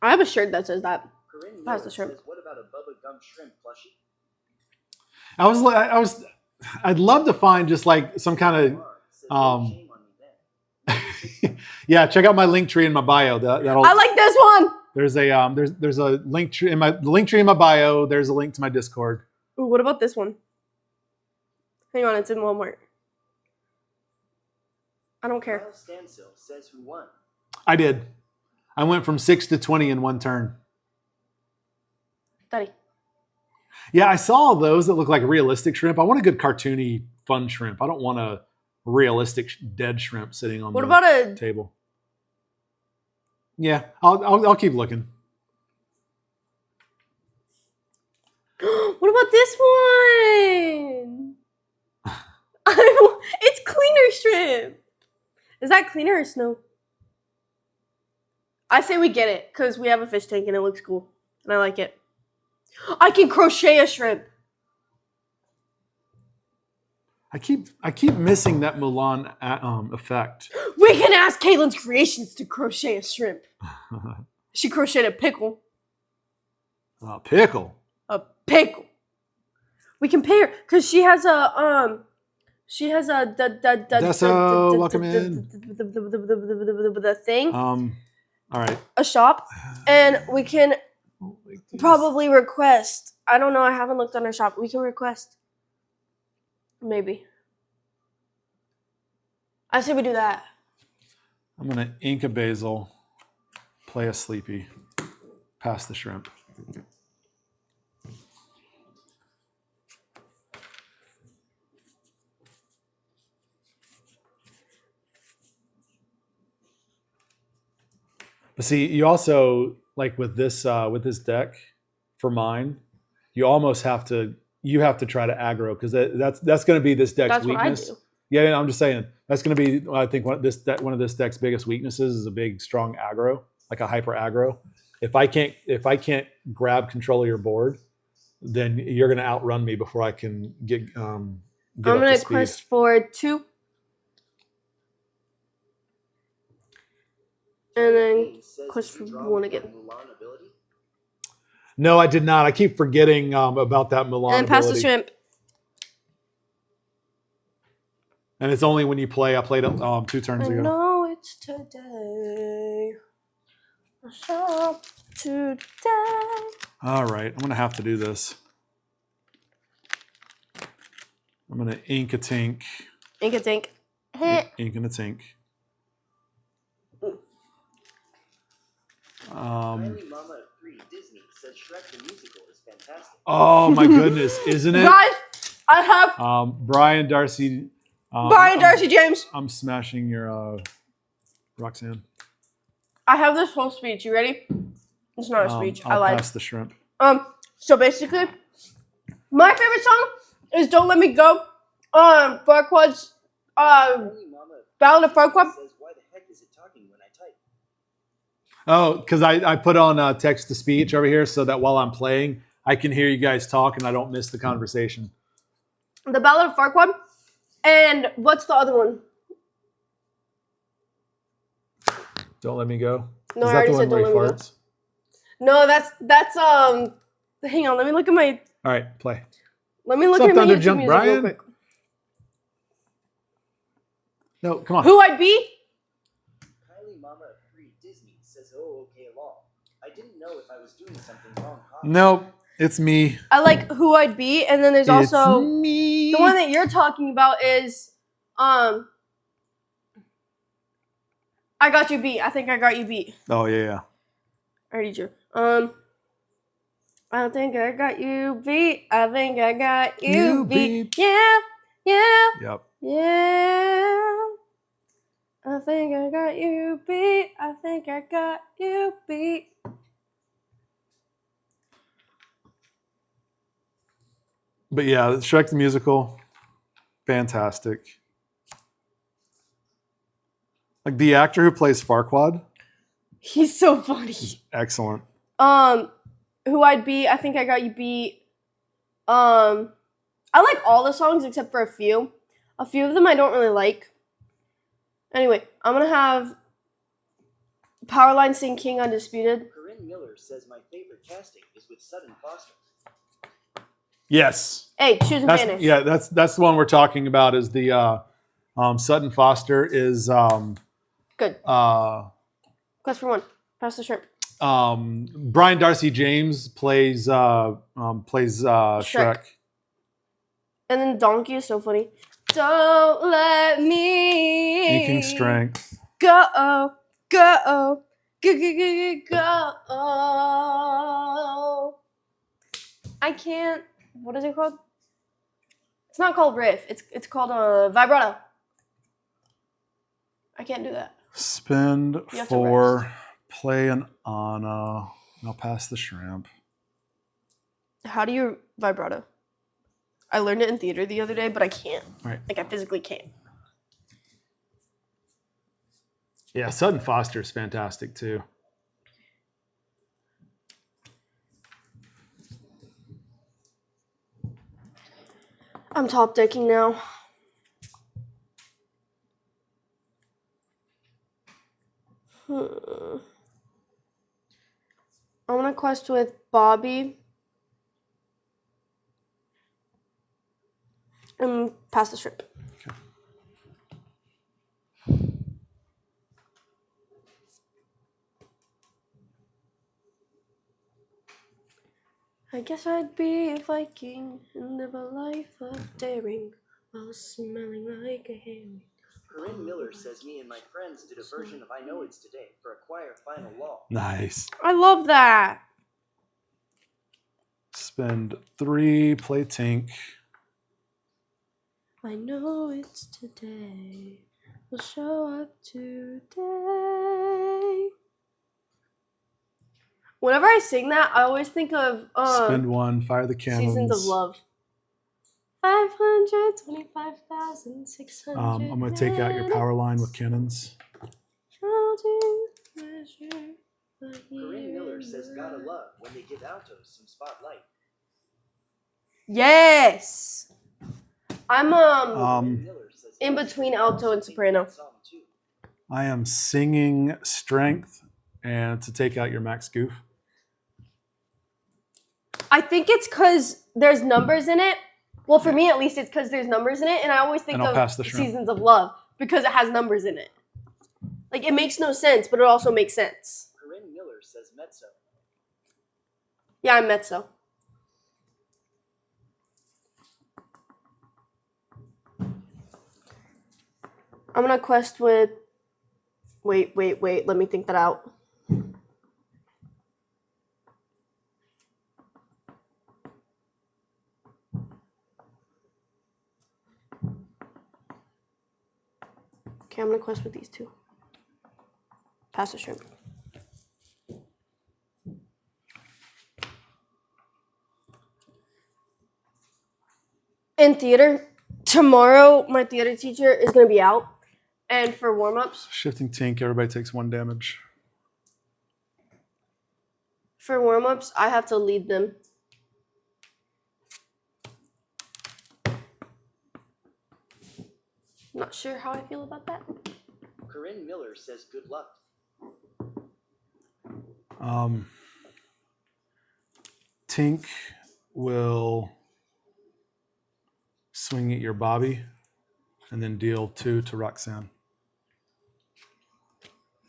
I have a shirt that says that. Corinne Pass the Miller shrimp. says, "What about a Bubba Gum shrimp plushie?" I'd love to find just like some kind CMR says, "No shame on me then." of yeah. Check out my link tree in my bio. That'll I like this one. there's a link tree in my bio. There's a link to my Discord. Ooh, what about this one? Hang on, it's in Walmart. I don't care. Kyle Stansel says, "Who won?" I did. I went from 6 to 20 in one turn. Daddy. Yeah, I saw those that look like realistic shrimp. I want a good cartoony, fun shrimp. I don't want a realistic dead shrimp sitting on What the about a table. Yeah, I'll keep looking. what about this one? It's cleaner shrimp. Is that cleaner or snow? I say we get it because we have a fish tank and it looks cool and I like it. I can crochet a shrimp. I keep missing that Mulan effect. We can ask Caitlin's Creations to crochet a shrimp. She crocheted a pickle. Pickle. A pickle. We can pay her because she has a Deso, welcome in. the thing. All right. a shop, and we can probably request. I don't know. I haven't looked on our shop. We can request. Maybe. I say we do that. I'm gonna ink a basil, play a sleepy, pass the shrimp. But see, you also like with this deck for mine, you almost have to try to aggro because that's going to be this deck's That's what I weakness. do. Yeah, I'm just saying that's going to be I think one of this deck's biggest weaknesses is a big strong aggro, like a hyper aggro. If I can't grab control of your board, then you're going to outrun me before I can get I'm up gonna to speed. quest for 2. And then quest for 1 again. Mulan ability? No, I did not. I keep forgetting about that Mulan And pass the ability. shrimp. And it's only when you play. I played it 2 turns I ago. know it's today. A shop today. All right, I'm gonna have to do this. I'm gonna ink a tink. Ink a tink. Ink and a tink. Kylie Mama of 3 Disney says Shrek the Musical is fantastic. Oh my goodness, isn't it? Guys, I have Brian Darcy. Brian Darcy James. I'm smashing your Roxanne. I have this whole speech. You ready? It's not a speech. I I'll lied. pass the shrimp. So basically, my favorite song is "Don't Let Me Go." Farquaad's Kylie Mama of Ballad of Farquaad. says, why the heck is it talking when I type? Oh, because I put on text to speech over here so that while I'm playing, I can hear you guys talk and I don't miss the conversation. The Ballad of Farquaad. And what's the other one? Don't let me go. No, Is I that already the one said where "Don't he Let Me Go." farts? No, that's Hang on, let me look at my. All right, play. Let me look What's at up, my Thunder YouTube Jump music real Brian? quick. No, come on. Who I'd be? Kylie Mama of 3 Disney says, oh, okay, lol. I didn't know if I was doing something wrong. Huh? Nope, it's me. I like Who I'd Be, and then there's It's also me. the one that you're talking about is I Got You Beat. I think I got you beat. Oh yeah. I already drew. I think I got you beat. I think I got you, You beat. beat. Yeah, yeah, Yep. yeah. I think I got you beat. I think I got you beat. But yeah, Shrek the Musical, fantastic. Like the actor who plays Farquaad, He's so funny. excellent. Who I'd Be. I think I got you beat. I like all the songs except for a few. A few of them I don't really like. Anyway, I'm gonna have Powerline sing King Undisputed. Corinne Miller says, my favorite casting is with Sutton Foster. Yes. Hey, choose in Spanish. Yeah, that's the one we're talking about. Is the Sutton Foster is Good. Quest for 1. Pass the shrimp. Brian Darcy James plays Shrek. And then Donkey is so funny. Don't let me Inking strength. go, go, go. I can't. What is it called? It's not called riff. It's called vibrato. I can't do that. Spend You have to 4. Play an Anna. I'll pass the shrimp. How do you vibrato? I learned it in theater the other day, but I can't. Right. Like I physically can't. Yeah, Sutton Foster is fantastic too. I'm top decking now. I'm gonna quest with Bobby. And pass the shrimp. I guess I'd be a Viking and live a life of daring while smelling like a herring. Corinne Miller says me and my friends did a version of I Know It's Today for a choir final law. Nice. I love that. Spend 3, play Tink. I know it's today. We'll show up today. Whenever I sing that, I always think of Spend 1, fire the cannons. Seasons of Love. 525,600. I'm going to take out your power line with cannons. Corinne Miller says gotta love when they give altos some spotlight. Yes. I'm Corinne Miller says in between alto and soprano. Song 2. I am singing strength and to take out your max goof. I think it's because there's numbers in it. Well, for me at least, it's because there's numbers in it, and I always think And I'll of pass the shrimp. Seasons of Love because it has numbers in it. Like, it makes no sense, but it also makes sense. Corinne Miller says mezzo. Yeah, I'm mezzo. I'm gonna quest with... Wait. Let me think that out. Okay, I'm gonna quest with these two. Pass the shrimp. In theater, tomorrow my theater teacher is gonna be out. And for warm-ups, Shifting Tink, everybody takes 1 damage. I have to lead them. Not sure how I feel about that. Corinne Miller says good luck. Tink will swing at your Bobby and then deal 2 to Roxanne.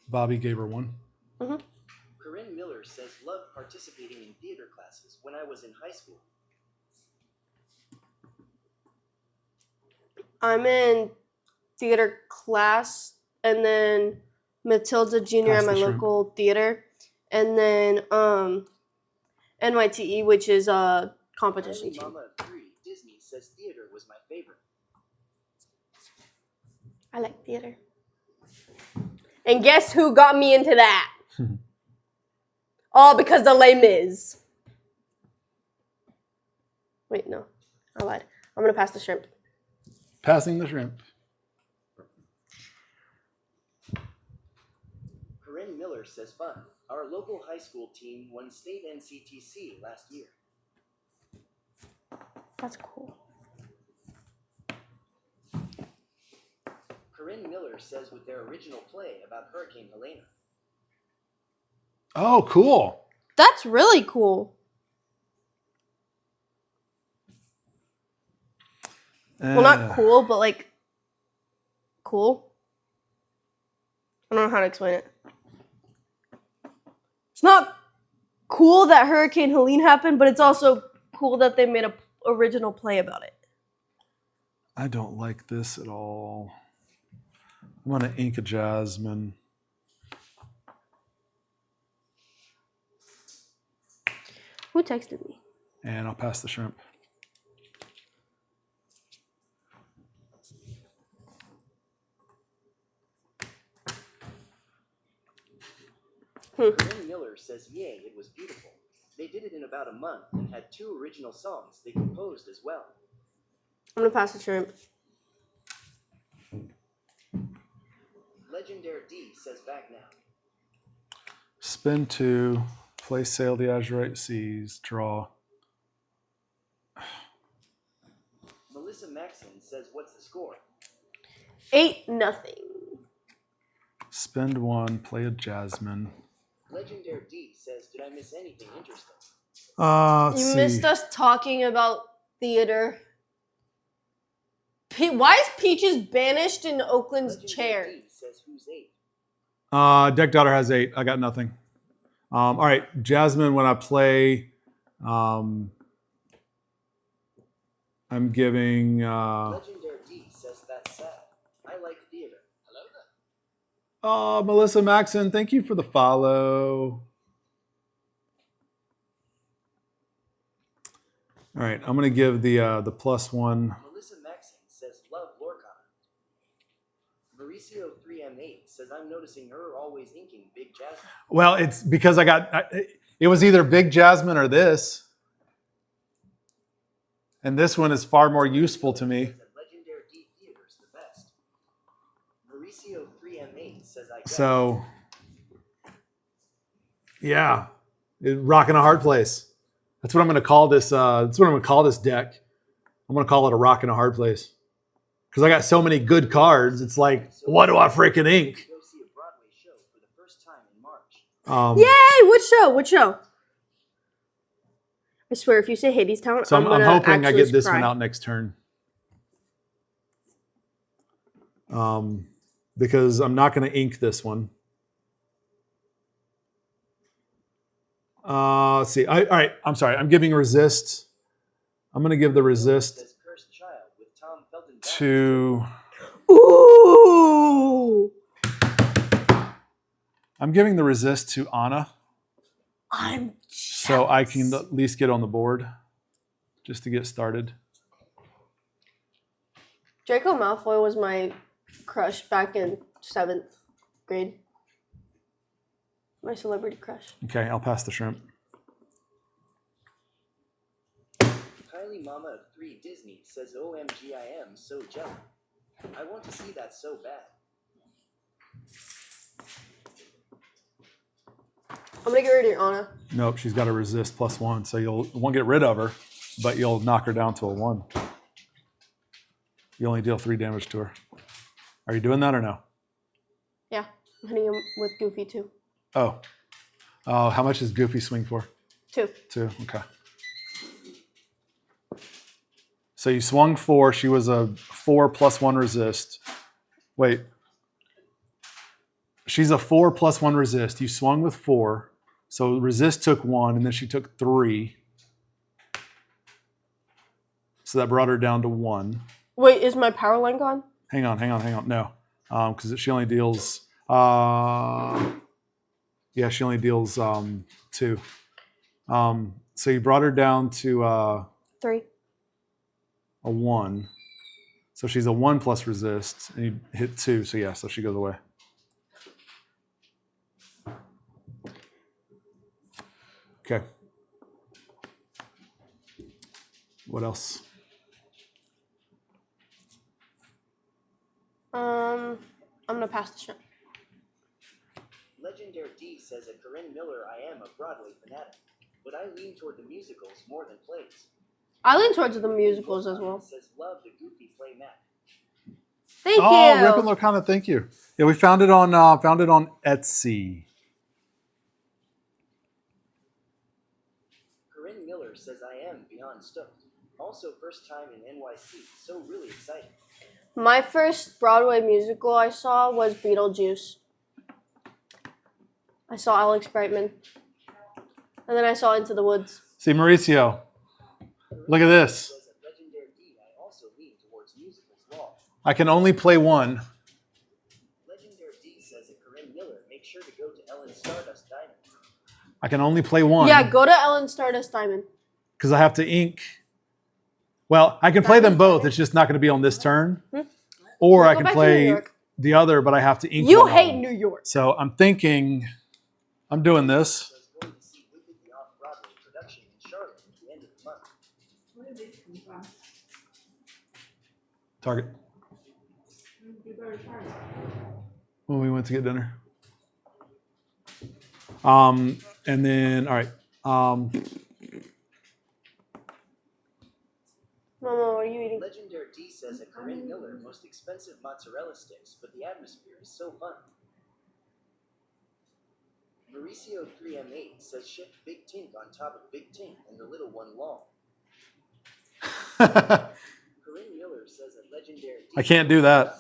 Bobby gave her 1. Corinne Miller says love participating in theater classes when I was in high school. I'm in theater class, and then Matilda Junior Pass at my the shrimp. local theater, and then NYTE, which is a competition Only team. Mama of 3, Disney says theater was my favorite. I like theater. And guess who got me into that? All because of Les Mis. Wait, no. I lied. I'm going to pass the shrimp. Passing the shrimp. Corinne Miller says fun. Our local high school team won state NCTC last year. That's cool. Corinne Miller says with their original play about Hurricane Helena. Oh, cool. That's really cool. Well, not cool, but like cool. I don't know how to explain it. It's not cool that Hurricane Helene happened, but it's also cool that they made a original play about it. I don't like this at all. I'm going to ink a Jasmine. Who texted me? And I'll pass the shrimp. Corinne Miller says, yay, it was beautiful. They did it in about a month and had 2 original songs they composed as well. I'm gonna pass the shrimp. Legendary D says back now. Spin 2. Play Sail the Azurite Seas. Draw. Melissa Maxon says, what's the score? 8-0. Spend 1. Play a Jasmine. Legendary D says, did I miss anything interesting? Let's You see. missed us talking about theater. Why is Peaches banished in Oakland's Legendary chair? D says, who's 8? Deck Daughter has 8. I got nothing. All right, Jasmine, when I play I'm giving. Legendary D says that's sad. I like theater. Hello there. Oh, Melissa Maxon, thank you for the follow. All right, I'm gonna give the +1. Melissa Maxon says love Lorca. Mauricio 3M8 says I'm noticing her always inking Big Jasmine. Well, it's because it was either Big Jasmine or this. And this one is far more useful to me. Says that Legendary D Theater's the best. Mauricio 3M8 says I guess. So, yeah, rocking a hard place. That's what I'm going to call this. That's what I'm going to call this deck. I'm going to call it a rock and a hard place because I got so many good cards. It's like, what do I freaking ink? Go see a Broadway show for the first time in March. Yay! Which show? Which show? I swear, if you say Hades Town, So I'm gonna hoping I actually get this cry. one out next turn. Because I'm not going to ink this one. Let's see. All right. I'm sorry. I'm giving resist. I'm going to give the resist Says Cursed Child with Tom Felton to. Ooh! I'm giving the resist to Anna, I'm so I can at least get on the board, just to get started. Draco Malfoy was my crush back in 7th grade. My celebrity crush. Okay, I'll pass the shrimp. Kylie Mama of 3 Disney says OMG I am so jealous. I want to see that so bad. I'm gonna get rid of Anna. Nope, she's got a resist +1, so you won't get rid of her, but you'll knock her down to a 1. You only deal 3 damage to her. Are you doing that or no? Yeah, I'm hitting him with Goofy too. Oh. How much does Goofy swing for? 2. 2. Okay. So you swung 4. She was a 4 +1 resist. Wait. She's a 4 +1 resist. You swung with 4. So resist took 1, and then she took 3. So that brought her down to 1. Wait, is my power line gone? Hang on. No. Because she only deals... yeah, she only deals 2. So you brought her down to 3. a 1. So she's a 1 plus resist, and you hit 2. So yeah, so she goes away. Okay. What else? I'm gonna pass the shit. Legendary D says at Corinne Miller I am a Broadway fanatic, but I lean toward the musicals more than plays. I lean towards the musicals as well. Says love the Goofy play Matt. Thank Oh, you. Rip and Lorcana, thank you. Yeah, we found it on Etsy. Corinne Miller says I am beyond stoked. Also first time in NYC, so really excited. My first Broadway musical I saw was Beetlejuice. I saw Alex Brightman. And then I saw Into the Woods. See, Mauricio, look at this. Says at Legendary D I also lean towards musicals law. I can only play 1. Legendary D says at Corinne Miller make sure to go to Ellen Stardust Diamond. I can only play 1. Yeah, go to Ellen Stardust Diamond. Because I have to ink. Well, I can play them both. It's just not going to be on this turn. Or Go I back can to New play York. the other, but I have to ink You one of hate them. New York. So I'm thinking, I'm doing this. Was going to see Wicked the Off-Broadway production in Charlotte at the end of the month. Target. When we went to get dinner. And then, all right. Mama, what are you eating? Legendary D says at Corinne Miller most expensive mozzarella sticks, but the atmosphere is so fun. Mauricio 3M8 says shift Big Tink on top of Big Tink and the little one long. Corinne Miller says at Legendary D I can't do that.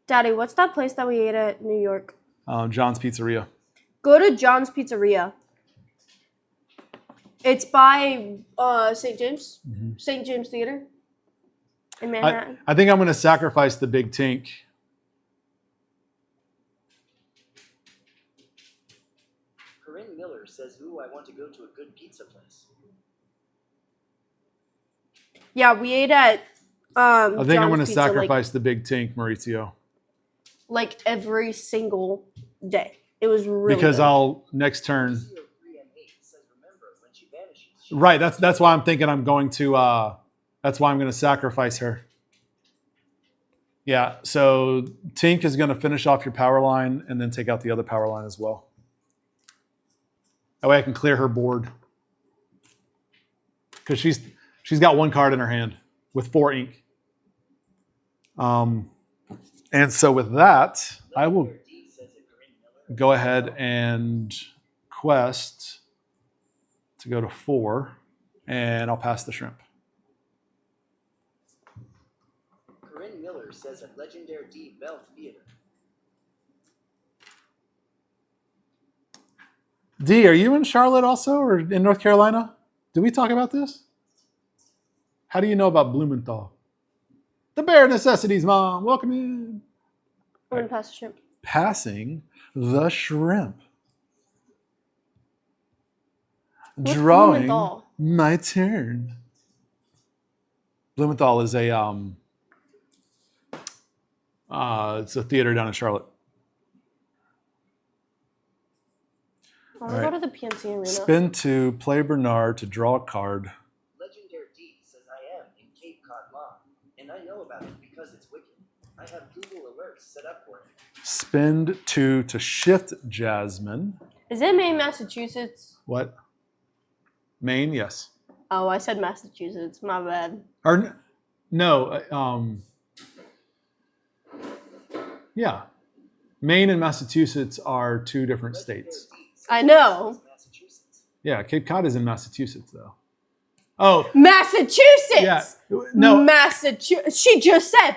Daddy, what's that place that we ate at New York? John's Pizzeria. Go to John's Pizzeria. It's by St. James. Mhm. St. James Theater in Manhattan. I think I'm going to sacrifice the big tink. Corinne Miller says, "Ooh, I want to go to a good pizza place." Yeah, we ate at I think I'm John's going to Pizza, sacrifice the big tink, Maurizio, like every single day. It was really because good. I'll next turn. CO3M8 says, "Remember when she vanishes." She Right. That's why I'm thinking I'm going to. That's why I'm going to sacrifice her. Yeah. So Tink is going to finish off your power line and then take out the other power line as well. That way I can clear her board because she's got one card in her hand with 4 ink. And so with that, I will Legendary D says that Corinne Miller. go ahead and quest to go to 4, and I'll pass the shrimp. Corinne Miller says at Legendary D Bell Theater. D, are you in Charlotte also, or in North Carolina? Did we talk about this? How do you know about Blumenthal? The Bare Necessities, Mom. Welcome in. I'm gonna pass the shrimp. Passing the shrimp. What's Drawing Blumenthal? my turn. Blumenthal is a it's a theater down in Charlotte. I want to All go right. to the PNC Arena. Spin 2, play Bernard to draw a card. Legendary D says I am in Cape Cod Law, and I know about it because it's wicked. I have Google alerts set up for it. Spend 2 to shift Jasmine. Is it Maine, Massachusetts? What? Maine, yes. Oh, I said Massachusetts. My bad. Or no, yeah. Maine and Massachusetts are 2 different Legendary states. D says I know. it's Massachusetts. Yeah, Cape Cod is in Massachusetts though. Oh, Massachusetts. yeah. No, Massachusetts. She just said.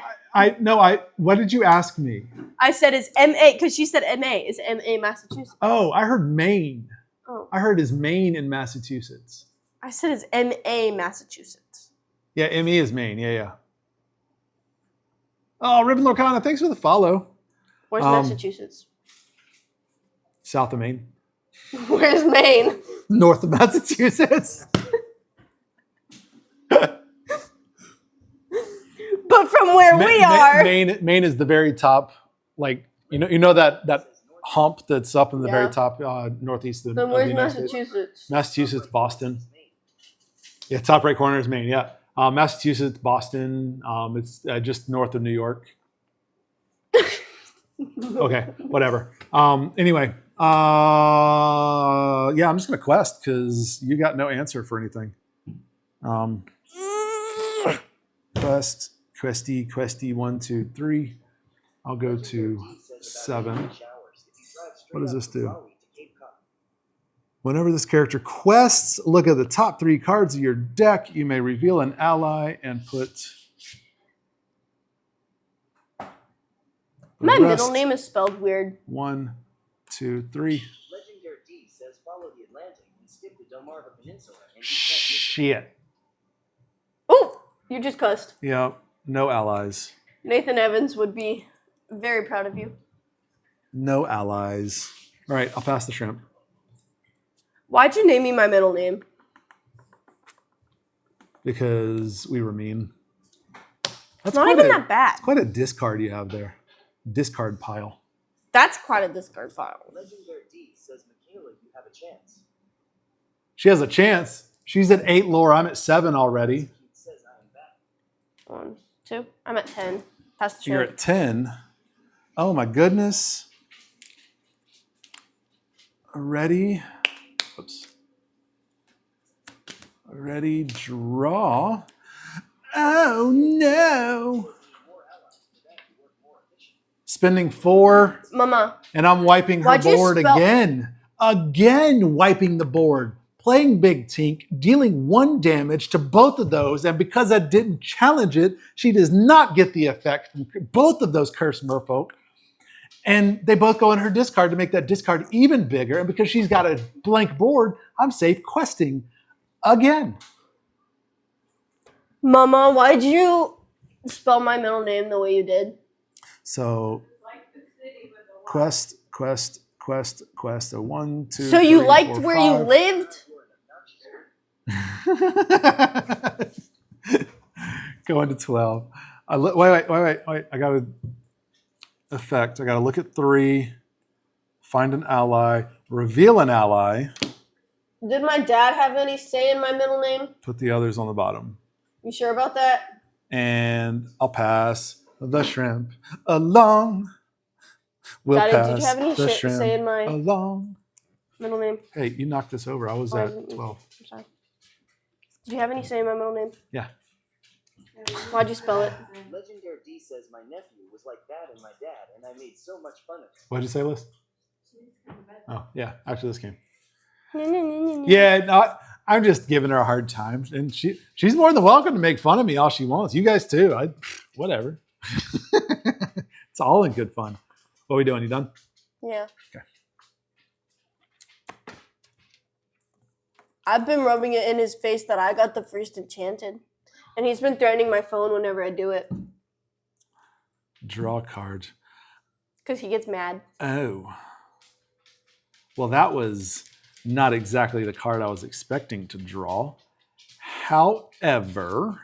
what did you ask me? I said it's MA because she said MA. It's MA Massachusetts. Oh, I heard Maine. Oh, I heard is Maine in Massachusetts. I said it's MA Massachusetts. Yeah, ME is Maine. Yeah. Oh, Ribbon Lorcana, thanks for the follow. Where's Um, Massachusetts? South of Maine. Where's Maine? North of Massachusetts. But from where we are. Maine is the very top, like you know that hump that's up in the Yeah. very top northeast of, Then of the where's United States. Massachusetts? Massachusetts, Boston. Yeah, top right corner is Maine. Yeah, Massachusetts, Boston. It's just north of New York. Okay, whatever. Anyway, yeah, I'm just gonna quest because you got no answer for anything. Questy, 1, 2, 3. I'll go to 7. What does this do? Whenever this character quests, look at the top 3 cards of your deck. You may reveal an ally and put. My the rest. middle name is spelled weird. 1, 2, 3. Legendary D says follow the Atlantic and skip the Delmarva Peninsula and you can't miss it. Shit. Oh, you just cussed. Yeah, no allies. Nathan Evans would be very proud of you. No allies. All right, I'll pass the shrimp. Why'd you name me my middle name? Because we were mean. It's not even that bad. It's quite a discard you have there. Discard pile. That's quite a discard file. Legendary D says Michaela, you have a chance. She has a chance. She's at 8 lore. I'm at 7 already. Keith says I am back. 1, 2. I'm at 10. Pass the You're shrimp. at 10. Oh my goodness. Ready. Oops. Ready, draw. Oh no. Spending 4, Mama, and I'm wiping her Why'd you board spell- again. Again, wiping the board. Playing Big Tink, dealing 1 damage to both of those, and because I didn't challenge it, she does not get the effect from both of those cursed merfolk. And they both go in her discard to make that discard even bigger. And because she's got a blank board, I'm safe questing again. Mama, why'd you spell my middle name the way you did? So quest. A 1, 2. So you 3, liked 4, where you 5. lived? Going to 12. Wait. I got to effect. I got to look at 3, find an ally, reveal an ally, Did my dad have any say in my middle name? put the others on the bottom. You sure about that? And I'll pass the shrimp along. We'll Daddy, pass did you have any the say shrimp in my along. middle name? Hey, you knocked this over. I was Oh, I at didn't- 12. I'm sorry. Did you have any say in my middle name? Yeah. Why'd you spell it? Legendary D says my nephew was like that and my dad, and I made so much fun of him. What'd you say, Liz? Oh, yeah. After this game. Yeah. Yeah, no, I'm just giving her a hard time, and she's more than welcome to make fun of me all she wants. You guys too. Whatever. It's all in good fun. What are we doing? You done? Yeah. Okay. I've been rubbing it in his face that I got the first enchanted. And he's been threatening my phone whenever I do it. Draw a card. Because he gets mad. Oh. Well, that was not exactly the card I was expecting to draw. However,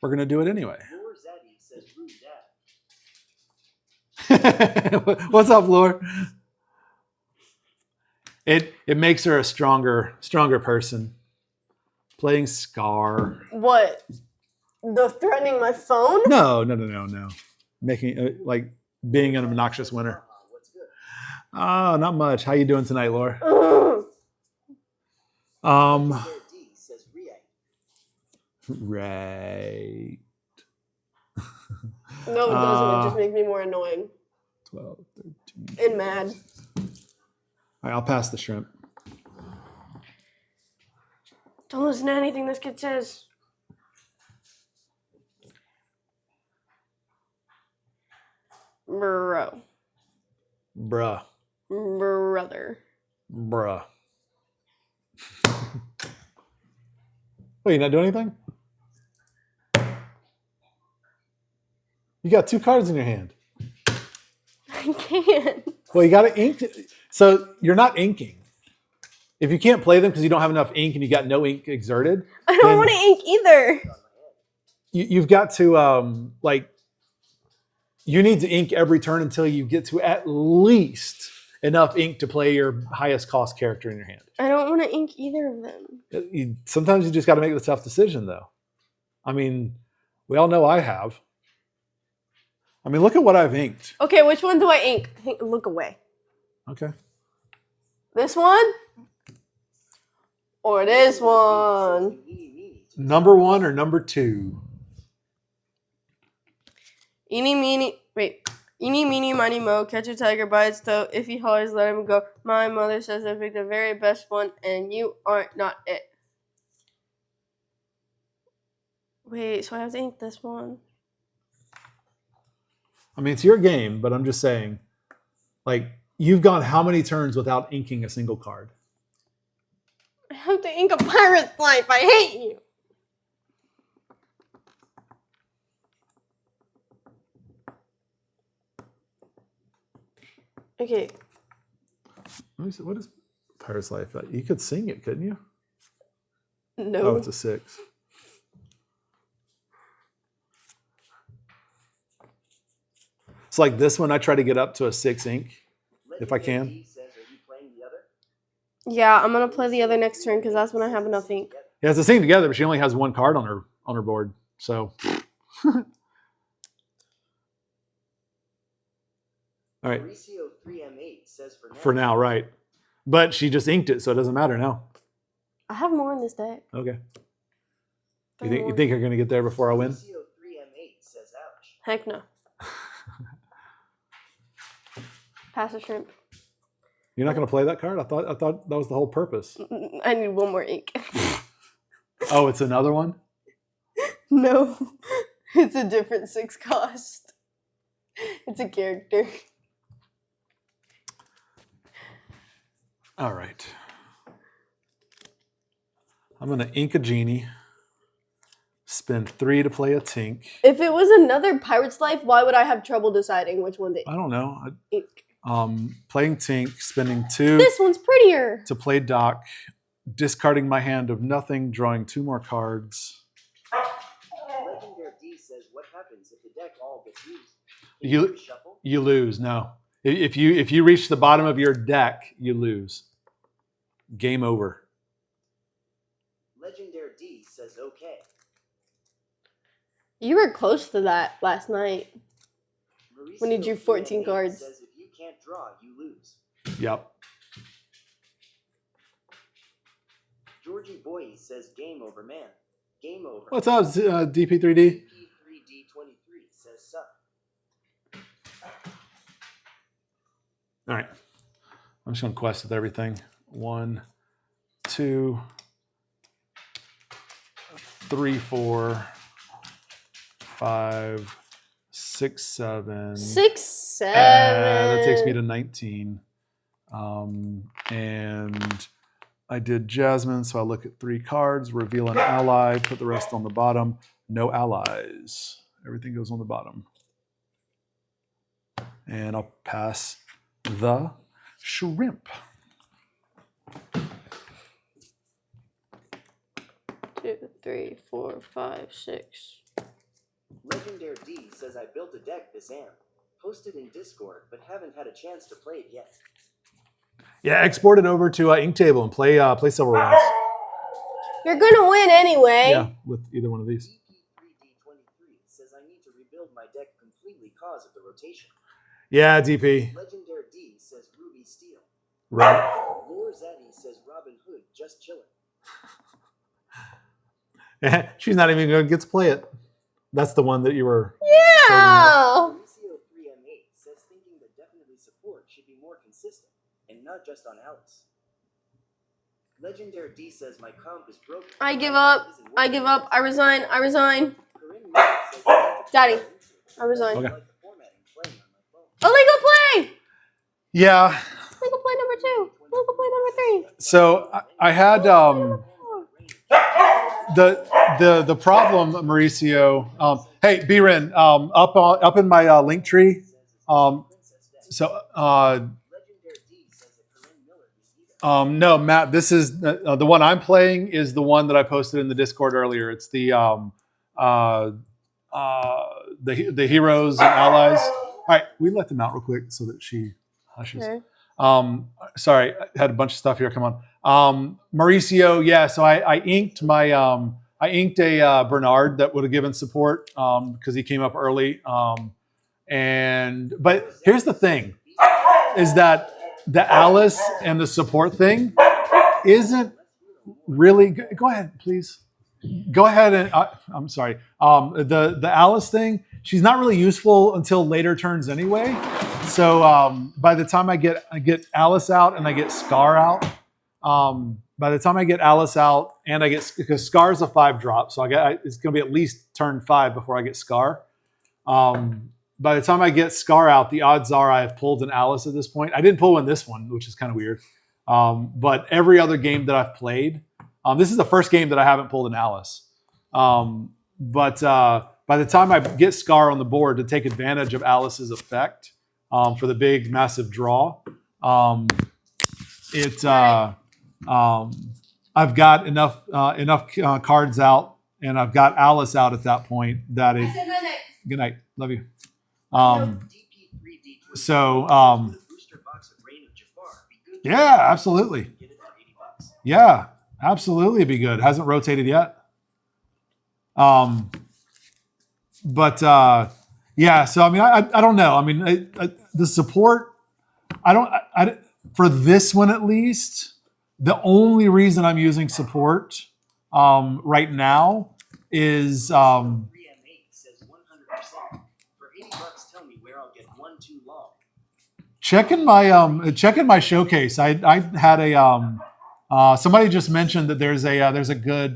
we're going to do it anyway. Lure Zaddy says rude dad. What's up, Lore? It makes her a stronger person. Playing Scar. What? The threatening my phone? No. Making like being an obnoxious winner. What's good? Oh, not much. How you doing tonight, Laura? Ugh. Legendary D says react. Right. No, it doesn't. It just makes me more annoying 12, 13. and mad. All right, I'll pass the shrimp. Don't listen to anything this kid says. Bro. Bruh. Brother. Bruh. Wait, you not doing anything? You got 2 cards in your hand. I can't. Well, you got to ink. So you're not inking. If you can't play them because you don't have enough ink and you got no ink exerted, I don't then want to ink either. you've got to you need to ink every turn until you get to at least enough ink to play your highest cost character in your hand. I don't want to ink either of them. Sometimes you just got to make the tough decision, though. I mean, we all know I have. I mean, look at what I've inked. Okay, which one do I ink? Look away. Okay. This one? Or this one? Number 1 or number 2? Eeny, meeny, miny, mo, catch a tiger by its toe. If he hollers, let him go. My mother says I picked the very best one, and you are not it. Wait, so I have to ink this one? I mean, it's your game, but I'm just saying, like, you've gone how many turns without inking a single card? I have to ink a pirate's life. I hate you. Okay. Let me see, what is Pirate's Life? You could sing it, couldn't you? No. Oh, it's a 6. It's like this one, I try to get up to a 6 ink if I can. D says, are you playing the other? Yeah, I'm gonna play the other next turn because that's when I have enough ink. Yeah, it's a sing together, but she only has 1 card on her board. So, all right, Mauricio 3M8 says for now, right? But she just inked it, so it doesn't matter now. I have more in this deck. Okay. You 3 think more. you're going to get there before I win? Mauricio 3M8 says ouch. Heck no. Pass a shrimp. You're not going to play that card? I thought that was the whole purpose. I need 1 more ink. Oh, it's another one? No, it's a different 6 cost. It's a character. All right. I'm going to ink a genie. Spend 3 to play a Tink. If it was another Pirate's Life, why would I have trouble deciding which one to I don't know. ink? Playing Tink, spending 2 This one's prettier. to play Doc, discarding my hand of nothing, drawing 2 more cards. Legendary D says, what happens if the deck all gets used? Can You- reshuffle? You lose. No, if you reach the bottom of your deck, you lose. Game over. Legendary D says, okay. You were close to that last night. When you Mauricio drew 14 3M8 cards. Says, if you can't draw, you lose. Yep. Georgie Boy says, game over, man. Game over. What's up, DP3D? P3D23 says, suck. All right. I'm just going to quest with everything. 1, 2, 3, 4, 5, 6, 7. 6, 7. That takes me to 19. And I did Jasmine, so I look at 3 cards, reveal an ally, put the rest on the bottom. No allies. Everything goes on the bottom. And I'll pass the shrimp. 2, 3, 4, 5, 6. Legendary D says, I built a deck this amp. Posted in Discord, but haven't had a chance to play it yet. Yeah, export it over to Inktable and play several rounds. You're gonna win anyway. Yeah, with either one of these. DP3D23 says, I need to rebuild my deck completely cause of the rotation. Yeah, DP. Legendary D says, Ruby Steel. Right. Lore Zaddy says, Robin Hood just chilling. She's not even going to get to play it. That's the one that you were. Yeah. Mauricio 3M8 says, thinking that definitely support should be more consistent and not just on Alex. Legendary D says, my comp is broken. I give up. I give up. I resign. I resign. Corinne Miller says, I need to Daddy, try I resign. Okay. I like the formatting playing on my phone. Illegal play. Yeah. Illegal play number 2. Illegal play number 3. So I had the problem, Mauricio. Hey, B-Ren, up in my link tree. No, Matt, this is the one I'm playing is the one that I posted in the Discord earlier. It's the heroes and allies. All right, we let them out real quick so that she hushes. Okay. Sorry, I had a bunch of stuff here. Come on, Mauricio. Yeah, so I inked my I inked a Bernard that would have given support because he came up early. But here's the thing: is that the Alice and the support thing isn't really good. Go ahead, please. Go ahead and I'm sorry. The Alice thing, she's not really useful until later turns anyway. So by the time I get Alice out and I get Scar out, by the time I get Alice out and I get, because Scar's a 5-drop, so it's going to be at least turn 5 before I get Scar. By the time I get Scar out, the odds are I have pulled an Alice at this point. I didn't pull in this one, which is kind of weird. But every other game that I've played, this is the first game that I haven't pulled an Alice. But by the time I get Scar on the board to take advantage of Alice's effect for the big, massive draw, I've got enough cards out, and I've got Alice out at that point. That is good night. Love you. Yeah, absolutely. Yeah, absolutely, it'd be good. Hasn't rotated yet. Yeah. So I mean, I don't know. I mean, the support. I for this one at least. The only reason I'm using support right now is checking my showcase. I had a somebody just mentioned that there's a good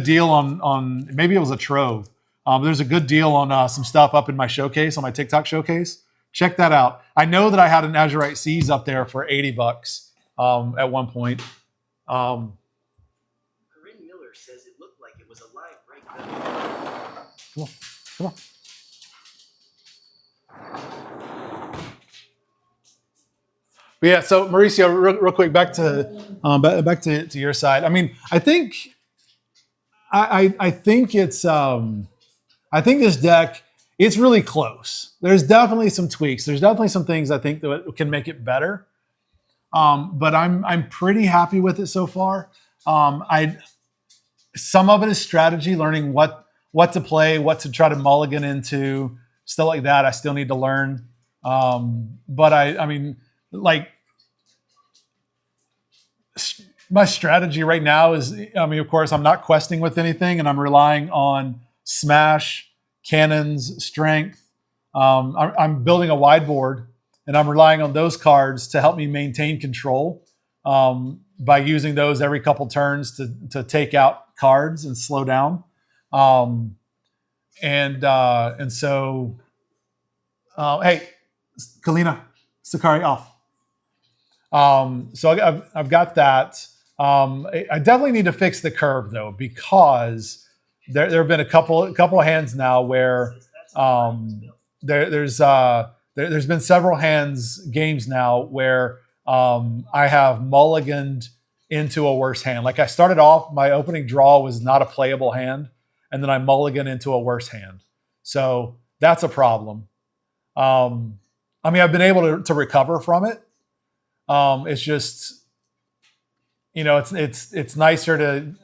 deal on maybe it was a Trove. There's a good deal on some stuff up in my showcase, on my TikTok showcase. Check that out. I know that I had an Azurite Seas up there for $80 at one point. Um, Corinne Miller says it looked like it was a live break. come on, come on. But yeah, so Mauricio, real quick, back to your side. I mean, I think it's I think this deck, it's really close. There's definitely some tweaks. There's definitely some things I think that can make it better. But I'm pretty happy with it so far. Some of it is strategy, learning what to play, what to try to mulligan into, stuff like that. I still need to learn. But I mean, like, my strategy right now is, I mean, of course, I'm not questing with anything, and I'm relying on smash, cannons, strength. I'm building a wide board, and I'm relying on those cards to help me maintain control by using those every couple turns to take out cards and slow down. And so, hey, Kalina, Sakari off. So I've got that. I definitely need to fix the curve though, because there have been a couple of hands now where there's been several games now where I have mulliganed into a worse hand. Like, I started off, my opening draw was not a playable hand, and then I mulligan into a worse hand. So that's a problem. I mean, I've been able to recover from it. It's just, you know, it's nicer to,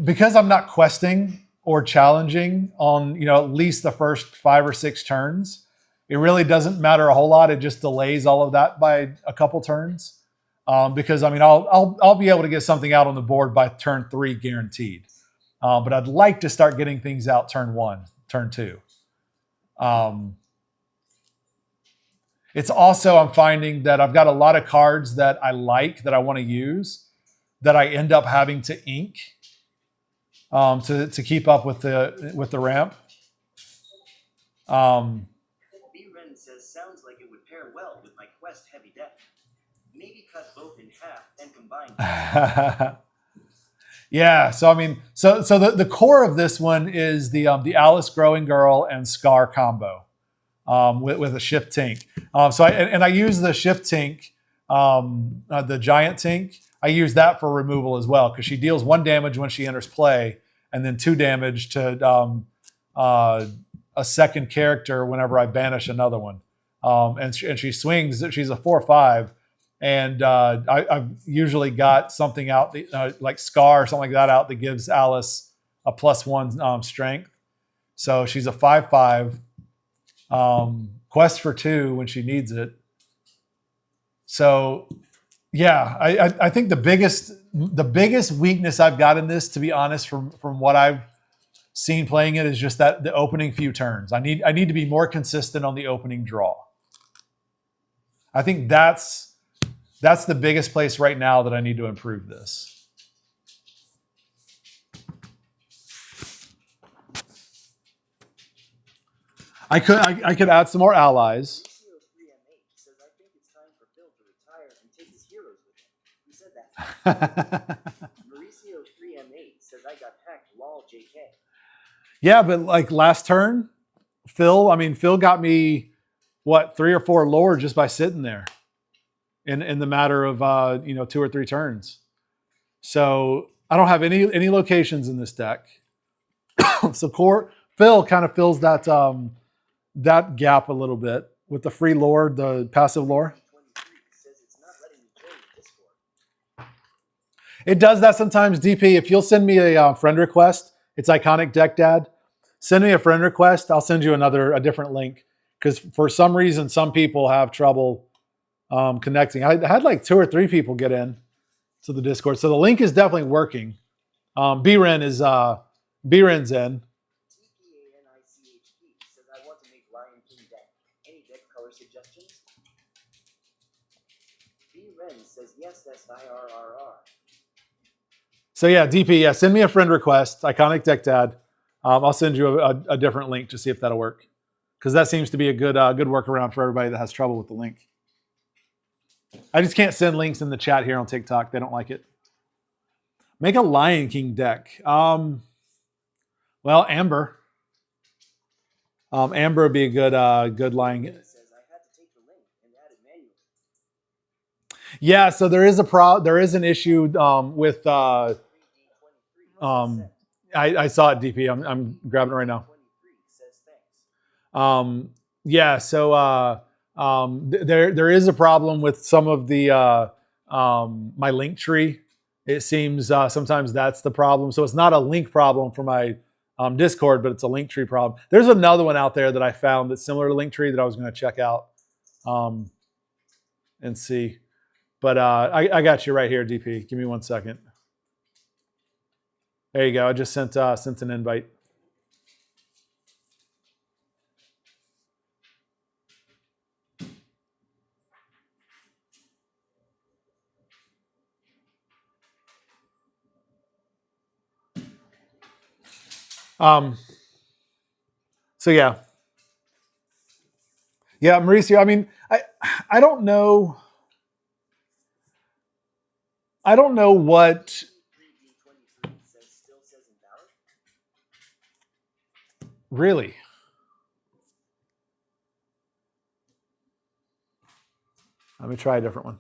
because I'm not questing or challenging on, you know, at least the first 5 or 6 turns. It really doesn't matter a whole lot. It just delays all of that by a couple turns. Because I mean, I'll be able to get something out on the board by turn 3 guaranteed. But I'd like to start getting things out turn 1, turn 2. It's also, I'm finding that I've got a lot of cards that I like, that I want to use, that I end up having to ink to keep up with the ramp. B-Ren says, sounds like it would pair well with my quest heavy deck. Maybe cut both in half and combine. Yeah, so I mean, so the core of this one is the Alice Growing Girl and Scar combo. With a Shift Tink. So I use the Shift Tink, the Giant Tink. I use that for removal as well, because she deals 1 damage when she enters play, and then 2 damage to a second character whenever I banish another one. And she swings. She's a 4/5, and I've usually got something out like Scar or something like that out that gives Alice a +1 strength. So she's a 5/5. Quest for 2 when she needs it. So yeah, I think the biggest weakness I've got in this, to be honest, from what I've seen playing it, is just that the opening few turns. I need to be more consistent on the opening draw. I think that's the biggest place right now that I need to improve this. I could add some more allies. Mauricio3M8 says, I think it's time for Phil to retire and take his heroes with him. Who said that? Mauricio3M8 says, I got hacked, lol, JK. Yeah, but like last turn, Phil got me, what, 3 or 4 lore just by sitting there in the matter of 2 or 3 turns. So I don't have any locations in this deck. So Phil kind of fills that gap a little bit with the free lore, the passive lore. It does that sometimes, DP. If you'll send me a friend request, it's Iconic Deck Dad. Send me a friend request. I'll send you a different link, because for some reason, some people have trouble connecting. I had like 2 or 3 people get in to the Discord. So the link is definitely working. B-Ren's in. Says, I want to make Lion King deck. Any deck color suggestions? B-Ren says, yes, that's IRRR. So yeah, DP, yeah, send me a friend request, Iconic Deck Dad. I'll send you a different link to see if that'll work, because that seems to be a good workaround for everybody that has trouble with the link. I just can't send links in the chat here on TikTok. They don't like it. Make a Lion King deck. Well, Amber. Amber would be a good Lion. Says I had to take the link and add it manually. Yeah, so there is there is an issue with 3D23 I saw it, DP. I'm grabbing it right now. 23 says thanks. Yeah, so there is a problem with some of the my link tree. It seems sometimes that's the problem. So it's not a link problem for my Discord, but it's a link tree problem. There's another one out there that I found that's similar to Linktree that I was going to check out and see. But I got you right here, DP. Give me 1 second. There you go. I just sent an invite. So yeah. Yeah, Mauricio, I mean, I don't know. I don't know what 3D23 still says invalid. really. Let me try a different one.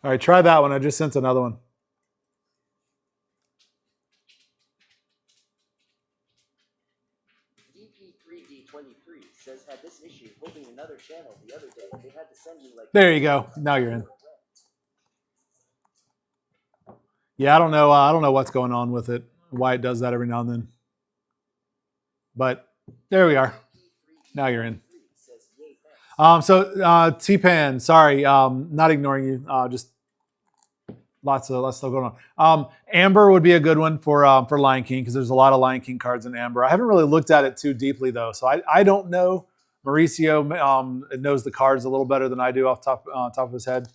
All right, try that one. I just sent another one. DP3D23 says had this issue holding another channel the other day. They had to send me like. There you go. Now you're in. Yeah, I don't know. I don't know what's going on with it. Why it does that every now and then. But there we are. Now you're in. So T-Pan, sorry, not ignoring you. Just lots stuff going on. Amber would be a good one for Lion King because there's a lot of Lion King cards in Amber. I haven't really looked at it too deeply though, so I don't know. Mauricio knows the cards a little better than I do off top of his head,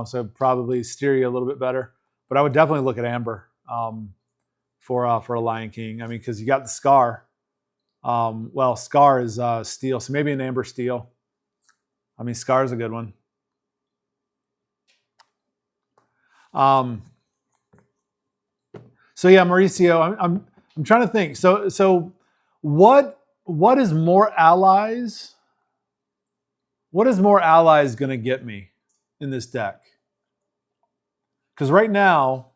so probably steer you a little bit better. But I would definitely look at Amber for a Lion King. I mean, because you got the Scar. Well, Scar is steel, so maybe an Amber steel. I mean, Scar is a good one. So yeah, Mauricio, I'm trying to think. So what is more allies? What is more allies going to get me in this deck? Because right now,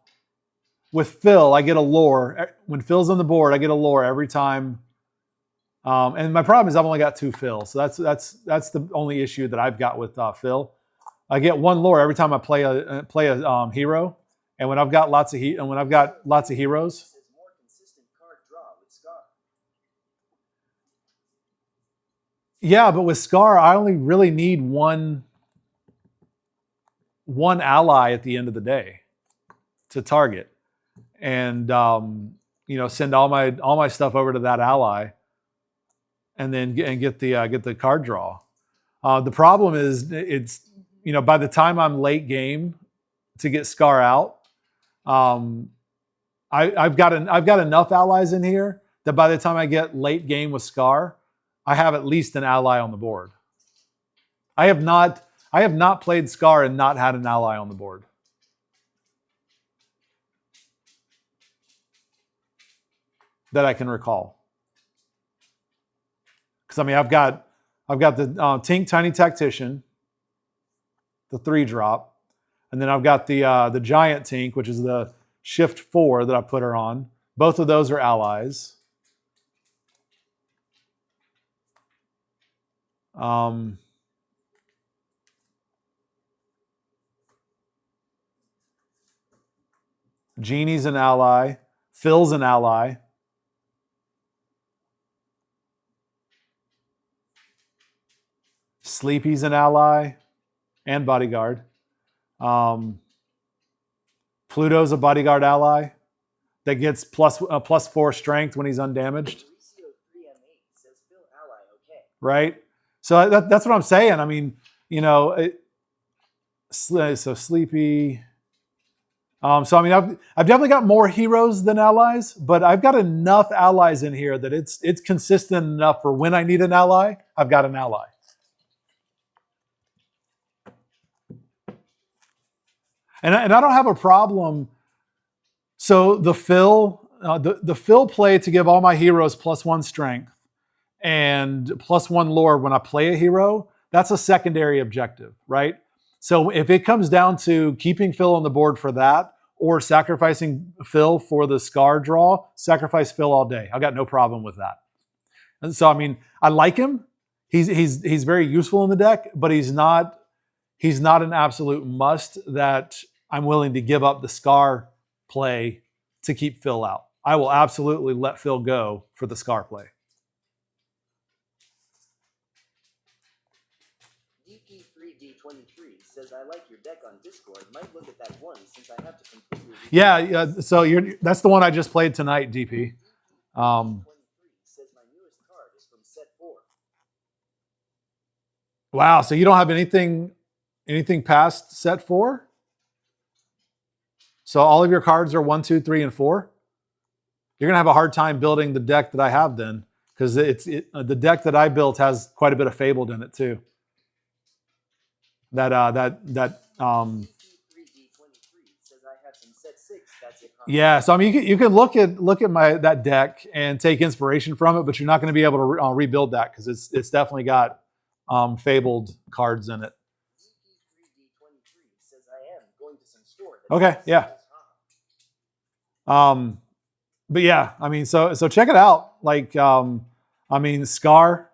with Phil, I get a lore. When Phil's on the board, I get a lore every time. And my problem is I've only got 2 Phil, so that's the only issue that I've got with Phil. I get 1 lore every time I play a hero, and when I've got lots of heroes. More consistent card draw with Scar. Yeah, but with Scar, I only really need one ally at the end of the day to target, and send all my stuff over to that ally, and then get the card draw. The problem is it's by the time I'm late game to get Scar out, I've got enough allies in here that by the time I get late game with Scar, I have at least an ally on the board. I have not played Scar and not had an ally on the board. That I can recall. Because I mean, I've got the Tink Tiny Tactician, the 3-drop, and then I've got the Giant Tink, which is the Shift 4 that I put her on. Both of those are allies. Genie's an ally. Phil's an ally. Sleepy's an ally and bodyguard. Pluto's a bodyguard ally. that gets +4 strength when he's undamaged. Mauricio 3M8 says Phil ally okay. Right? So that's what I'm saying. I mean, you know, so sleepy. So I mean, I've definitely got more heroes than allies, but I've got enough allies in here that it's consistent enough for when I need an ally, I've got an ally. And I don't have a problem. So the fill play to give all my heroes +1 strength and +1 lore when I play a hero, that's a secondary objective, right? So if it comes down to keeping Phil on the board for that or sacrificing Phil for the Scar draw, sacrifice Phil all day. I got no problem with that. And so I mean, I like him. He's very useful in the deck, but he's not an absolute must that I'm willing to give up the Scar play to keep Phil out. I will absolutely let Phil go for the Scar play. DP3D23 says I like your deck on Discord. Might look at that one since I have to completely. Yeah. So that's the one I just played tonight, DP. 23 says my newest card is from set 4. Wow. So you don't have anything past set 4? So all of your cards are 1, 2, 3, and 4. You're gonna have a hard time building the deck that I have then, because the deck that I built has quite a bit of Fabled in it too. DP3D23 says I have some set 6. That's it. Yeah, so I mean, you can look at that deck and take inspiration from it, but you're not going to be able to rebuild that because it's definitely got Fabled cards in it. DP3D23 says I am going to some store. Okay, yeah. But yeah, I mean, so check it out. Like, I mean, Scar.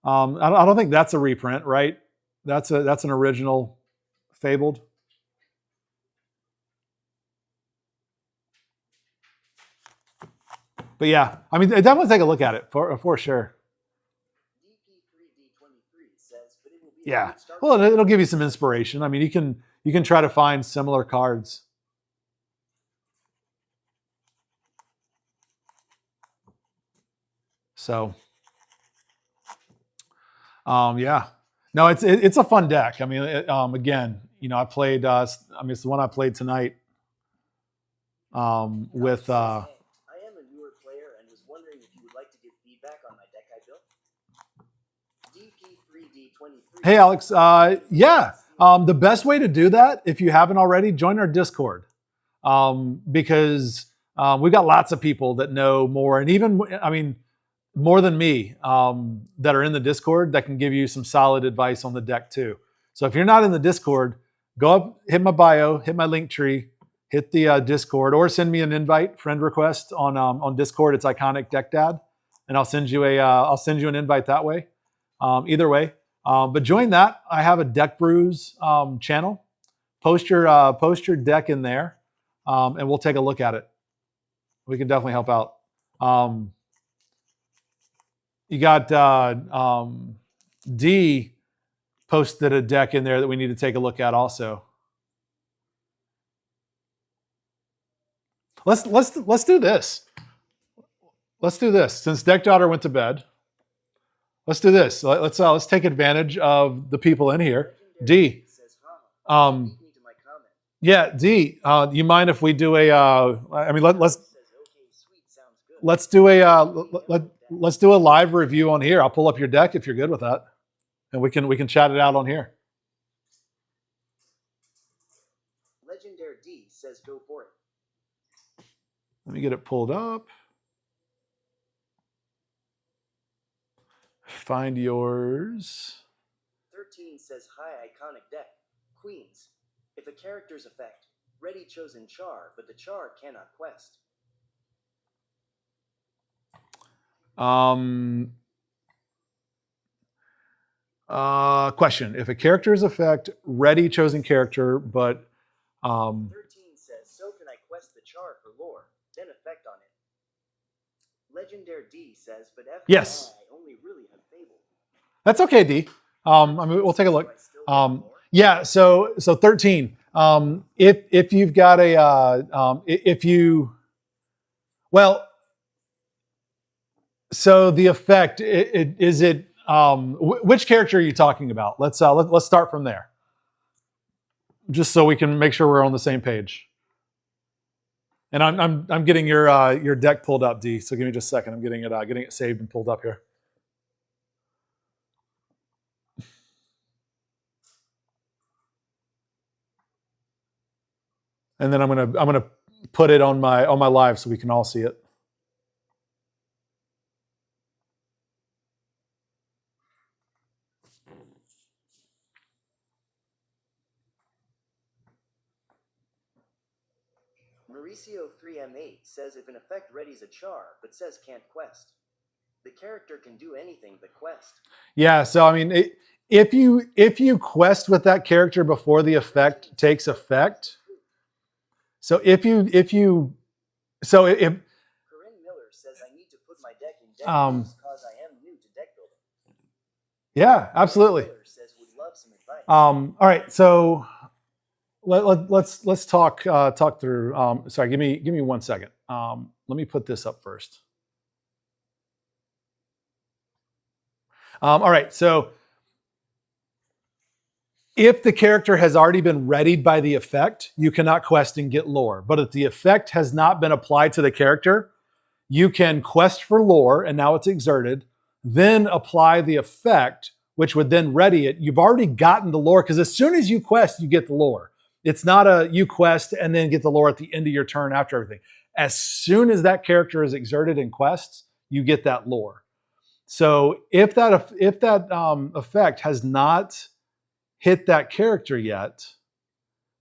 I don't think that's a reprint, right? That's an original Fabled. But yeah, I mean, definitely take a look at it for sure. DP3D23 says, but it will be a Yeah, good start. well, it'll give you some inspiration. I mean, you can try to find similar cards. So, yeah, no, it's a fun deck. I mean, again, you know, I played. I mean, it's the one I played tonight. With. I am a newer player and was wondering if you would like to give feedback on my deck I built. DP3D23. Hey, Alex. Yeah. The best way to do that, if you haven't already, join our Discord, because we've got lots of people that know more, and even, I mean, more than me, that are in the Discord that can give you some solid advice on the deck too. So if you're not in the Discord, go up, hit my bio, hit my link tree, hit the Discord, or send me an invite, friend request on Discord. It's Iconic Deck Dad, and I'll send you an invite that way. Either way, but join that. I have a Deck Brews channel. Post your deck in there, and we'll take a look at it. We can definitely help out. You got D posted a deck in there that we need to take a look at also. Let's do this. Let's do this. Since Deck Daughter went to bed, let's do this. Let's take advantage of the people in here. D. Yeah, D. You mind if we do a? I mean, let's do a live review on here. I'll pull up your deck if you're good with that, and we can chat it out on here. Legendary D says go for it. Let me get it pulled up. Find yours. 13 says hi, iconic deck. Queens. If a character's effect, ready chosen char, but the char cannot quest. Question. If a character's effect, ready chosen character, but 13 says, so can I quest the char for lore, then effect on it. Legendary D says, but FYI, Yes. I only really have Fable. That's okay, D. I mean, we'll take a look. Do I still have lore? Yeah, so 13. If you've got a if you Well, so the effect is it. Which character are you talking about? Let's start from there, just so we can make sure we're on the same page. And I'm getting your deck pulled up, D. So give me just a second. I'm getting it saved and pulled up here. And then I'm gonna put it on my live so we can all see it. Mauricio 3M8 says if an effect readies a char, but says can't quest. The character can do anything but quest. Yeah, so I mean, if you quest with that character before the effect takes effect, so if Corinne Miller says I need to put my deck in deck because I am new to deck building. Yeah, absolutely. Miller says would love some advice. All right, so let's talk through. Sorry, give me 1 second. Let me put this up first. All right, so if the character has already been readied by the effect, you cannot quest and get lore. But if the effect has not been applied to the character, you can quest for lore, and now it's exerted, then apply the effect, which would then ready it. You've already gotten the lore, because as soon as you quest, you get the lore. It's not a you quest and then get the lore at the end of your turn after everything. As soon as that character is exerted in quests, you get that lore. So if that effect has not hit that character yet,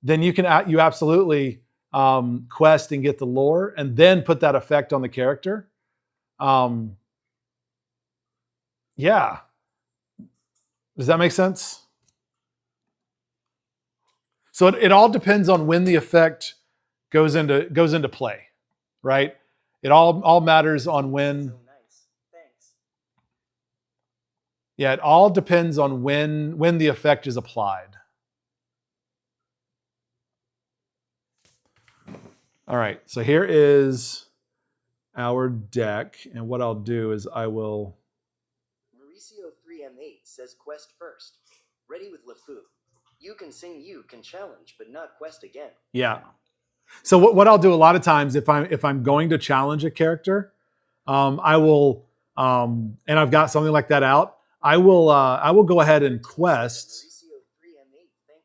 then you absolutely quest and get the lore, and then put that effect on the character. Yeah, does that make sense? So it all depends on when the effect goes into play, right? It all matters on when. So nice. Thanks. Yeah, it all depends on when the effect is applied. All right, so here is our deck, and what I'll do is I will. Mauricio 3M8 says quest first. Ready with LeFou. You can sing, you can challenge, but not quest again. Yeah. So what I'll do a lot of times if I'm going to challenge a character, I will, and I've got something like that out. I will go ahead and quest. Mauricio 3M8, thank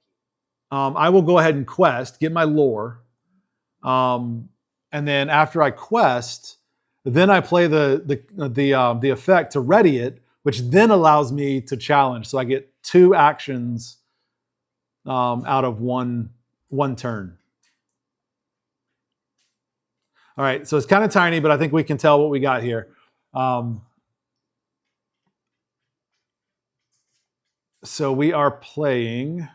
you. I will go ahead and quest, get my lore, and then after I quest, then I play the effect to ready it, which then allows me to challenge. So I get 2 actions out of one turn. All right, so it's kind of tiny, but I think we can tell what we got here. So we are playing.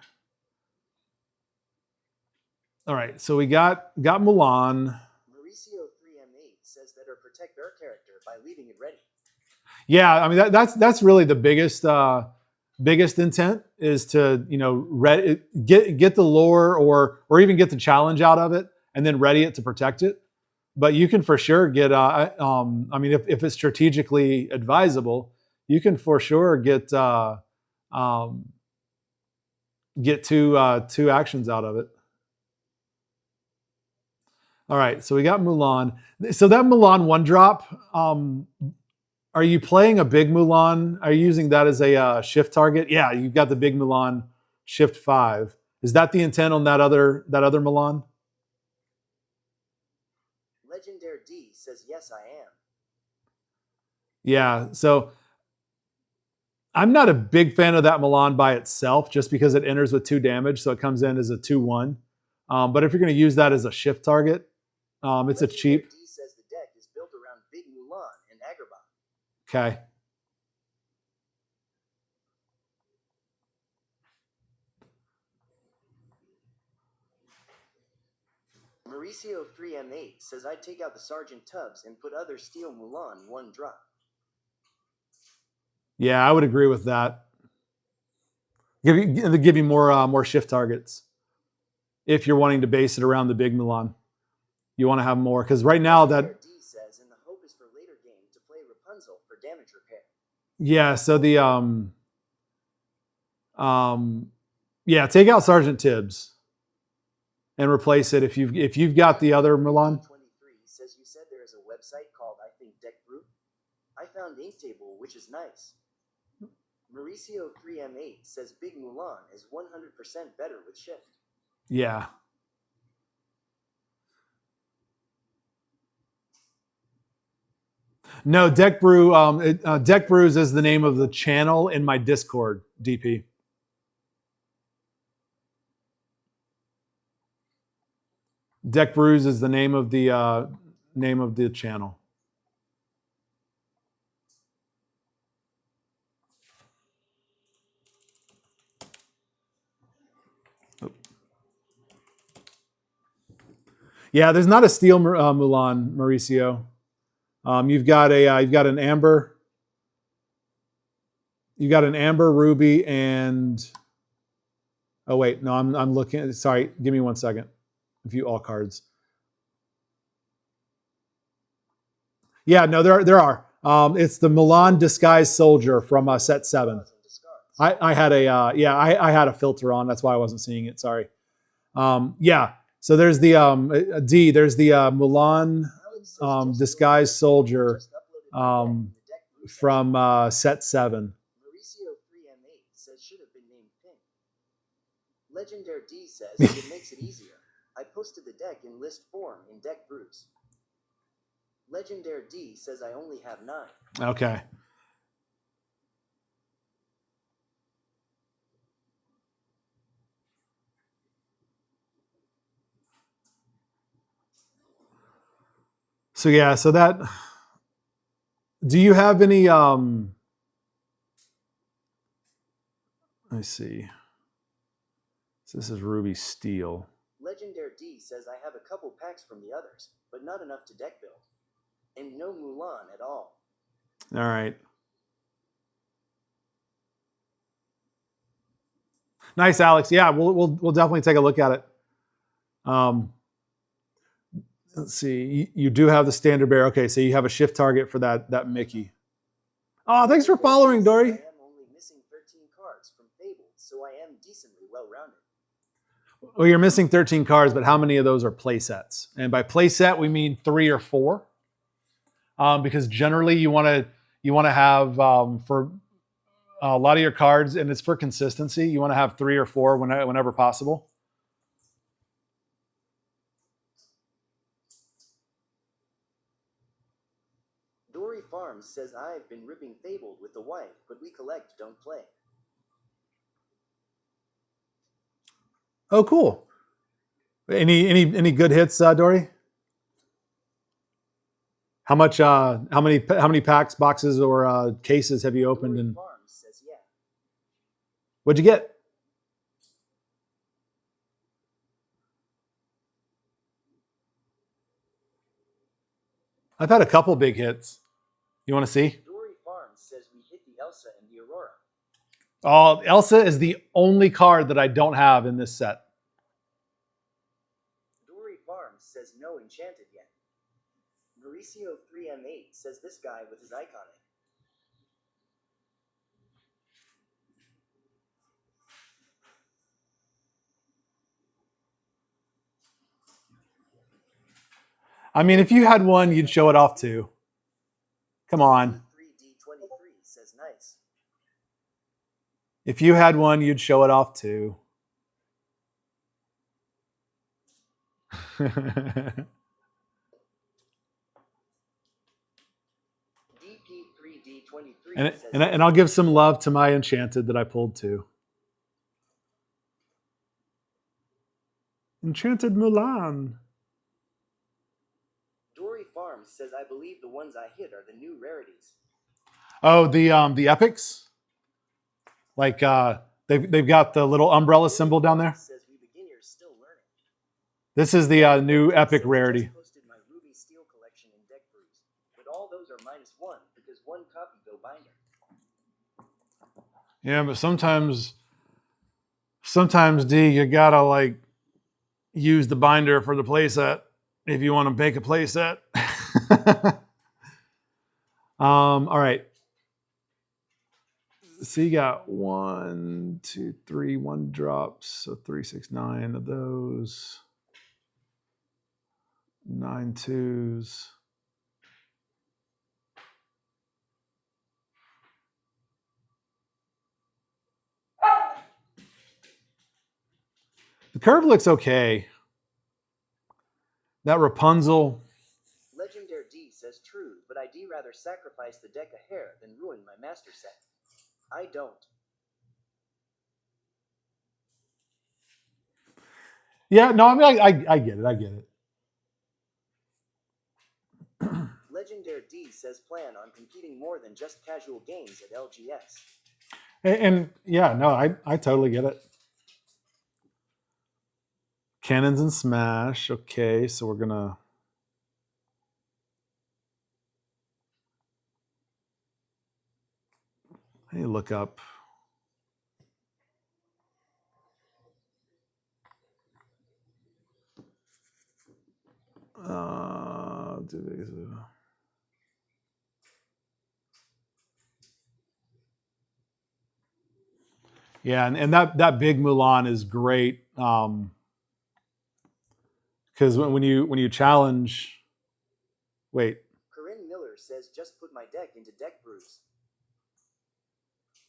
All right, so we got Mulan. Mauricio 3M8 says that or protect our character by leaving it ready. Yeah, I mean that's really the biggest intent is to get the lore or even get the challenge out of it and then ready it to protect it. But you can for sure get I mean if it's strategically advisable, you can for sure get 2 actions out of it. All right, so we got Mulan. So that Mulan 1-drop. Are you playing a big Mulan? Are you using that as a shift target? Yeah, you've got the big Mulan shift 5. Is that the intent on that other Mulan? Legendary D says yes, I am. Yeah, so I'm not a big fan of that Mulan by itself, just because it enters with 2 damage, so it comes in as a 2/1. But if you're going to use that as a shift target, it's a cheap. D says the deck is built around Big Mulan and Agrabah. Okay. Mauricio 3M8 says I'd take out the Sergeant Tubbs and put other Steel Mulan 1-drop. Yeah, I would agree with that. Give you more shift targets if you're wanting to base it around the big Mulan. You want to have more because right now that. D says Yeah, so the yeah, take out Sergeant Tibbs and replace it if you've got the other Mulan. 23 says you said there is a website called I Think Deck Brew. I found Inktable, which is nice. Mauricio 3M8 says Big Mulan is 100% better with shift. Yeah. No, Deck Brew. Deck Brews is the name of the channel in my Discord, DP. Deck Brews is the name of the channel. Yeah, there's not a steel Mulan, Mauricio. You've got an amber. You got an amber, ruby, and oh wait, no, I'm looking. Sorry, give me 1 second. View all cards. Yeah, no, there are. It's the Mulan Disguised Soldier from set 7. I had a filter on. That's why I wasn't seeing it. Sorry. Yeah. So there's the D. There's the Mulan Disguised Soldier from set 7. Mauricio 3M8 says should have been named Pink. Legendary D says it makes it easier. I posted the deck in list form in Deck Brews. Legendary D says I only have 9. Okay. So yeah, so that. Do you have any? Let me see. So this is Ruby Steel. Legendary D says I have a couple packs from the others, but not enough to deck build. And no Mulan at all. All right. Nice, Alex. Yeah, we'll definitely take a look at it. Let's see. You do have the standard bear. Okay, so you have a shift target for that Mickey. Oh, thanks for following, Dory. I am only missing 13 cards from Fable, so I am decently well-rounded. Well, you're missing 13 cards, but how many of those are play sets? And by play set, we mean 3 or 4. Because generally you want to have for a lot of your cards, and it's for consistency, you want to have 3 or 4 whenever possible. Dory Farms says I've been ripping Fable with the wife, but we collect, don't play. Oh, cool. Any good hits, Dory? How many packs, boxes, or cases have you opened? And Farms says yeah. What'd you get? I've had a couple big hits. You want to see? Dory Farms says we hit the Elsa and the Aurora. Oh, Elsa is the only card that I don't have in this set. Dory Farms says no enchanted yet. Mauricio 3M8 says this guy with his iconic. I mean, if you had one, you'd show it off too. Come on. 3D23 says nice. If you had one, you'd show it off too. DP3D23 says and I'll give some love to my Enchanted that I pulled too. Enchanted Mulan. Dory Farms says I believe the ones I hit are the new rarities. Oh, the epics? Like they've got the little umbrella symbol down there. Says we beginners still learning. This is the new epic rarity. I posted my Ruby Steel collection in Deck Brews, but all those are -1 because one copy go binder. Yeah, but sometimes D, you gotta like use the binder for the playset if you want to make a playset. All right. So you got 1, 2, 3, 1 drops. So 3, 6, 9 of those. 9 twos. The curve looks okay. That Rapunzel. Legendary D says true, but I'd rather sacrifice the deck a hair than ruin my master set. I don't. Yeah, no, I mean, I get it. I get it. Legendary D says plan on competing more than just casual games at LGS. And yeah, no, I totally get it. Cannons and Smash. Okay, so we're gonna. Hey, look up. Yeah, and that big Mulan is great. Because when you challenge, wait. Corinne Miller says just put my deck into Deck Brews.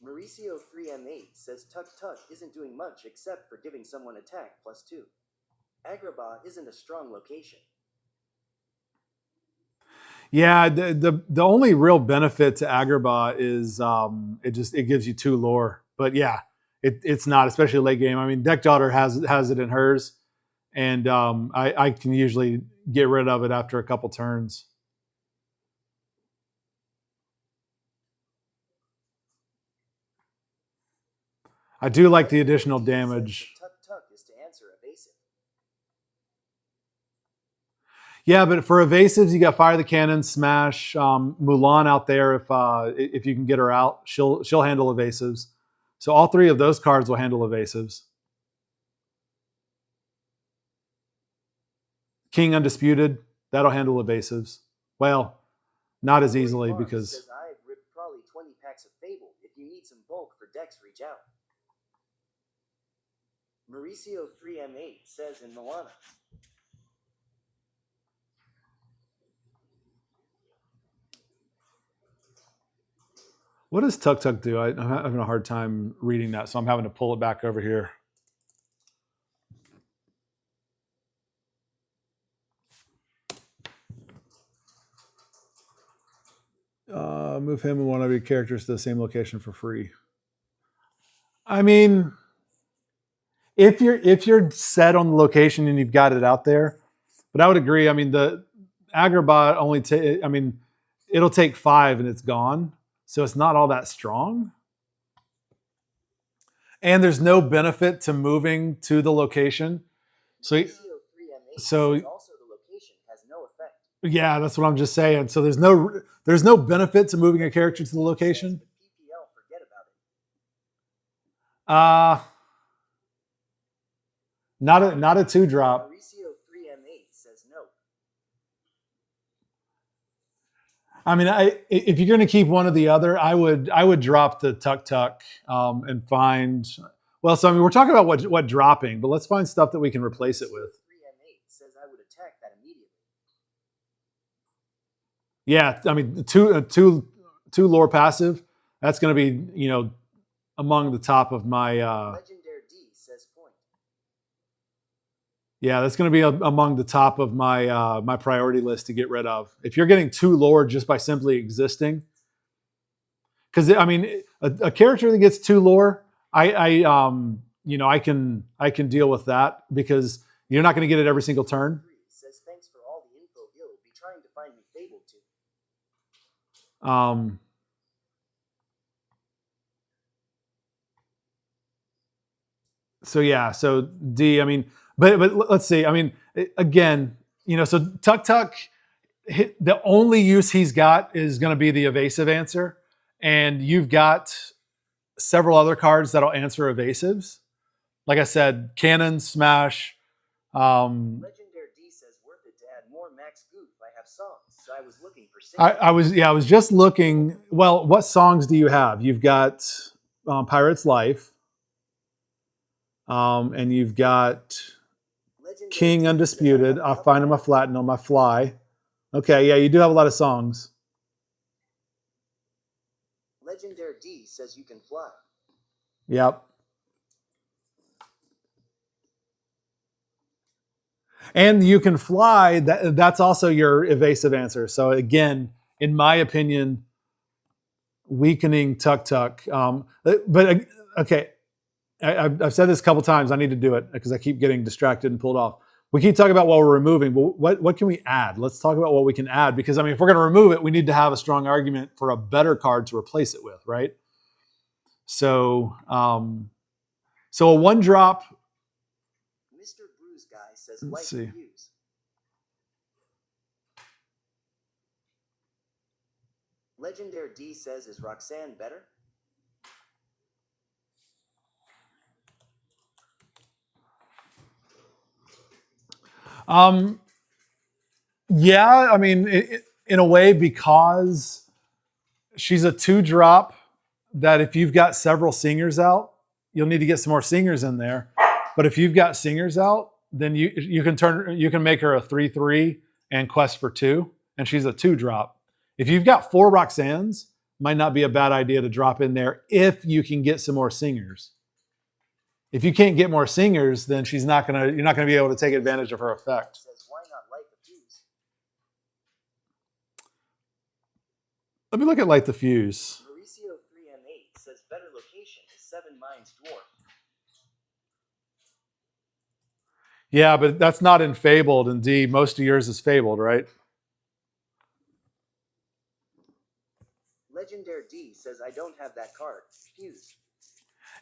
Mauricio 3M8 says Tuk Tuk isn't doing much except for giving someone attack +2. Agrabah isn't a strong location. Yeah, the only real benefit to Agrabah is it gives you 2 lore. But yeah, it's not, especially late game. I mean, Deck Daughter has it in hers, and I can usually get rid of it after a couple turns. I do like the additional damage. Tuk Tuk is to answer evasive. Yeah, but for evasives, you got Fire the Cannon, Smash, Mulan out there. If you can get her out, she'll handle evasives. So all 3 of those cards will handle evasives. King Undisputed, that'll handle evasives. Well, not as easily because. Says I've ripped probably 20 packs of Fable. If you need some bulk for decks, reach out. Mauricio 3M8 says in Moana. What does Tuk Tuk do? I'm having a hard time reading that, so I'm having to pull it back over here. Move him and one of your characters to the same location for free. I mean, if you're set on the location and you've got it out there, but I would agree. I mean, the Agrabah only it'll take 5 and it's gone. So it's not all that strong. And there's no benefit to moving to the location. So also the location has no effect. Yeah, that's what I'm just saying. So there's no benefit to moving a character to the location. PPL, forget about it. Not a 2-drop. Mauricio 3M8 says no. I mean, if you're going to keep one or the other, I would drop the Tuk Tuk and find. Well, so I mean, we're talking about what dropping, but let's find stuff that we can replace it with. 3M8 says I would attack that immediately. Yeah, I mean, two lore passive. That's going to be among the top of my. Legendary D says point. Yeah, that's going to be among the top of my my priority list to get rid of. If you're getting 2 lore just by simply existing, because I mean, a character that gets 2 lore, I can deal with that because you're not going to get it every single turn. Says thanks for all the info. You'll be trying to find me Fable too. So yeah, so D. I mean. But let's see. I mean, again, so Tuk Tuk, the only use he's got is going to be the evasive answer, and you've got several other cards that'll answer evasives. Like I said, Cannon, Smash. Legendary D says worth it to add more max goof. I have songs, so I was looking for. I was just looking. Well, what songs do you have? You've got Pirate's Life. And you've got Legendary King D says, Undisputed. I Find Him, I Flatten Him, I Fly. Okay, yeah, you do have a lot of songs. Legendary D says you can fly. Yep. And you can fly. That's also your evasive answer. So again, in my opinion, weakening Tuk Tuk. But okay, I've said this a couple times. I need to do it because I keep getting distracted and pulled off. We keep talking about what we're removing, but what can we add? Let's talk about what we can add, because I mean, if we're going to remove it, we need to have a strong argument for a better card to replace it with, right? So, so a 1-drop. Mr. Bruise Guy says Let's light see. the fuse. Legendary D says, is Roxanne better? Yeah, I mean, in a way, because she's a 2-drop, that if you've got several singers out, you'll need to get some more singers in there. But if you've got singers out, then you can make her a 3/3 and quest for 2, and she's a 2-drop. If you've got 4 Roxannes, might not be a bad idea to drop in there if you can get some more singers. If you can't get more singers, then you're not gonna be able to take advantage of her effect. Says, why not light the fuse? Let me look at Light the Fuse. Mauricio 3M8 says better location is 7 Mines Dwarf. Yeah, but that's not in Fabled. Indeed, most of yours is Fabled, right? Legendary D says, I don't have that card. Fuse.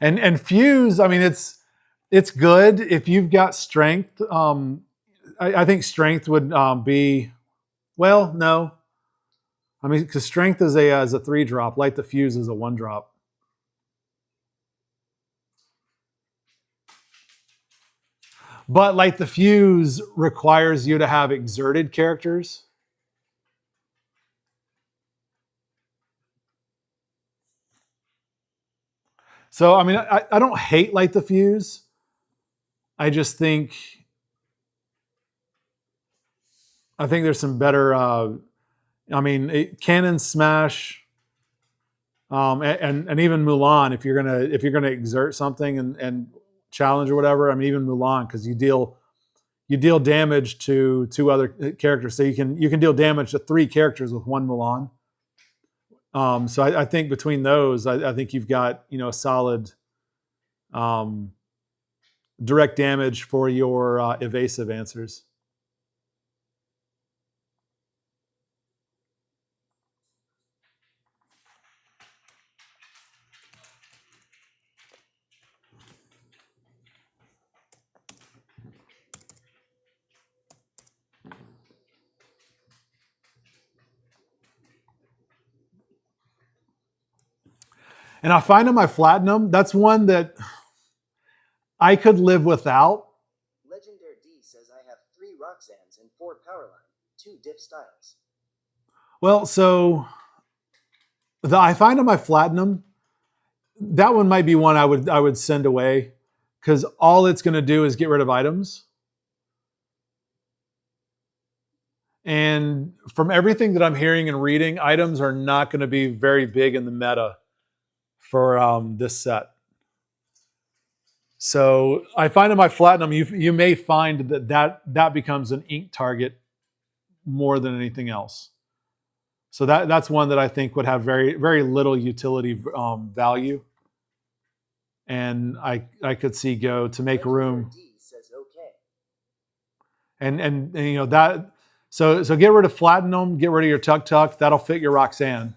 And Fuse, I mean, it's good if you've got Strength. I think Strength would be, well, no. I mean, because Strength is a 3-drop. Light the Fuse is a 1-drop. But Light the Fuse requires you to have exerted characters. So, I mean, I don't hate Light the Fuse. I just think, there's some better, Cannon Smash, and even Mulan, if you're gonna exert something and challenge or whatever. I mean, even Mulan, because you deal damage to 2 other characters, so you can deal damage to 3 characters with 1 Mulan. So I think between those, I think you've got a solid direct damage for your evasive answers. And I find in my Platinum, that's one that I could live without. Legendary D says, I have 3 Roxannes and 4 Powerline, 2 diff styles. Well, so I find in my Platinum, that one might be one I would send away, because all it's going to do is get rid of items. And from everything that I'm hearing and reading, items are not going to be very big in the meta for this set. So I find in my Platinum, you may find that becomes an ink target more than anything else. So that's one that I think would have very, very little utility value. And I could see go to make room. D says, okay. And that, so get rid of Platinum, get rid of your Tuk Tuk. That'll fit your Roxanne.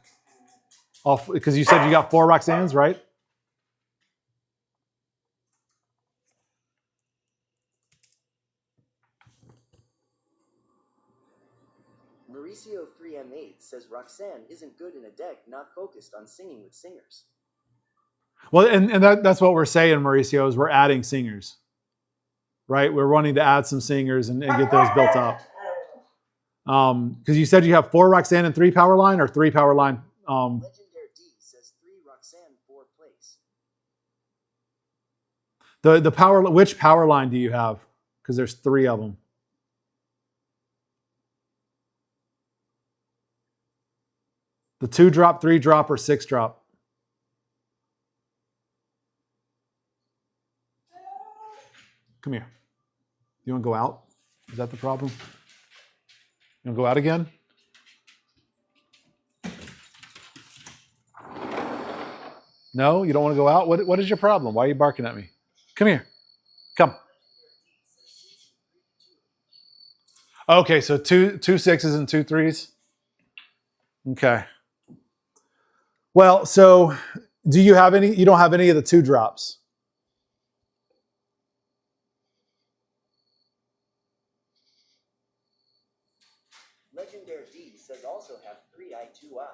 Because you said you got 4 Roxannes, right? Mauricio 3M8 says Roxanne isn't good in a deck not focused on singing with singers. Well, and that's what we're saying, Mauricio, is we're adding singers. Right? We're wanting to add some singers and get those built up. Because you said you have 4 Roxanne and 3 Powerline, or 3 Powerline. Legendary D says 3 Roxanne, 4 place. The power. Which power line do you have? Because there's 3 of them. The 2 drop, 3 drop, or 6 drop. Come here. You want to go out? Is that the problem? You want to go out again? No, you don't want to go out? What is your problem? Why are you barking at me? Come here. Come. Okay, so two 6s and 2 3s. Okay. Well, so do you have any? You don't have any of the 2 drops. Legendary D says also have 3 I2I.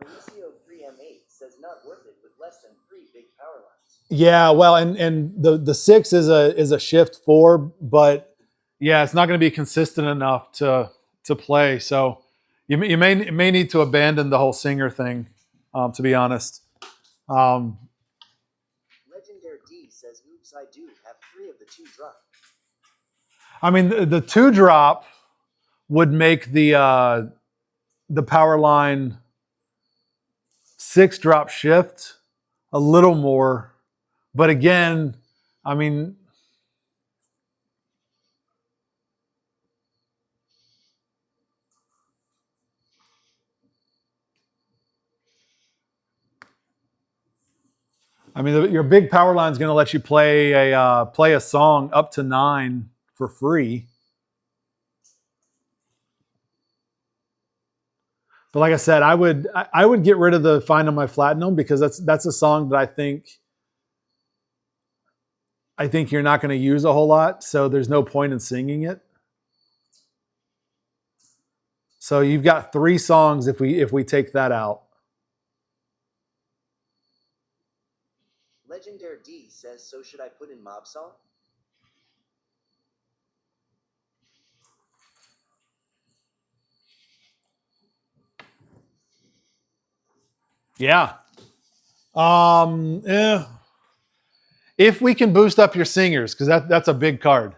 Mauricio 3M8 says not worth it with less than 3 big power lines. Yeah, well, and the 6 is a shift 4, but yeah, it's not going to be consistent enough to play. So you may need to abandon the whole singer thing, to be honest. Legendary D says oops, I do have 3 of the 2 drop. I mean, the 2 drop would make the power line 6 drop shift a little more, but again, I mean, your big power line is going to let you play a song up to 9 for free. But like I said, I would get rid of the Find on My Platinum because that's a song that I think you're not going to use a whole lot, so there's no point in singing it. So you've got 3 songs if we take that out. Legendary D says, so should I put in Mob Song? Yeah. If we can boost up your singers, because that's a big card.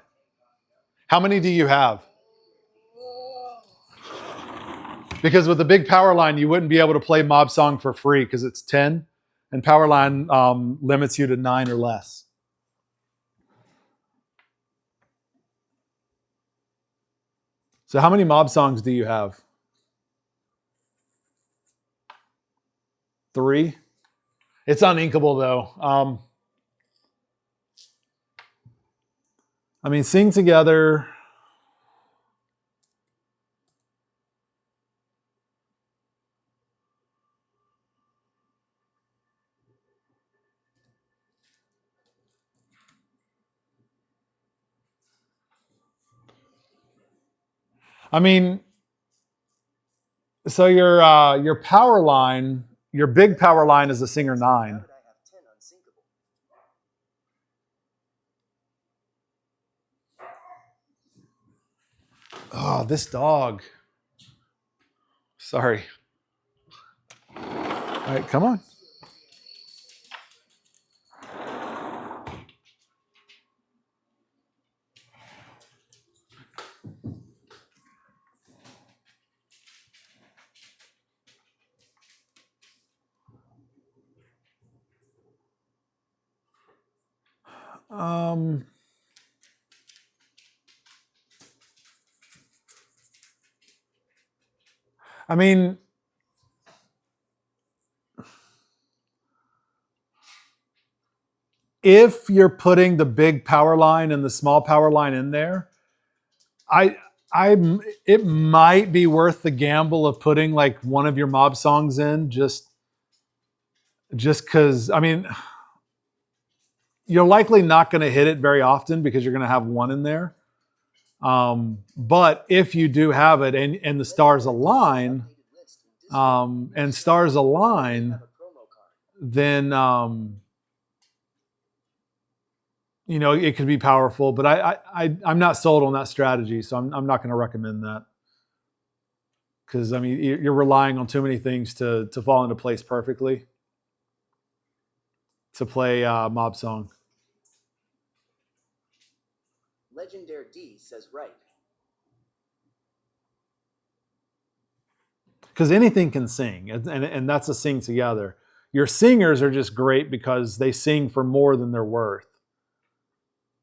How many do you have? Because with the big power line, you wouldn't be able to play Mob Song for free because it's 10, and power line limits you to 9 or less. So how many Mob Songs do you have? 3? It's uninkable though. I mean, Sing Together. I mean, so your power line, your big power line is a singer 9. How did I have 10 unsinkable? Oh, this dog. Sorry. All right, come on. I mean, if you're putting the big power line and the small power line in there, it might be worth the gamble of putting like one of your Mob Songs in just because, I mean, you're likely not going to hit it very often because you're going to have one in there. But if you do have it and the stars align, then it could be powerful. But I'm not sold on that strategy, so I'm not going to recommend that. Because I mean, you're relying on too many things to fall into place perfectly. to play Mob Song. Legendary D says right. Because anything can sing, and that's a sing together. Your singers are just great because they sing for more than they're worth.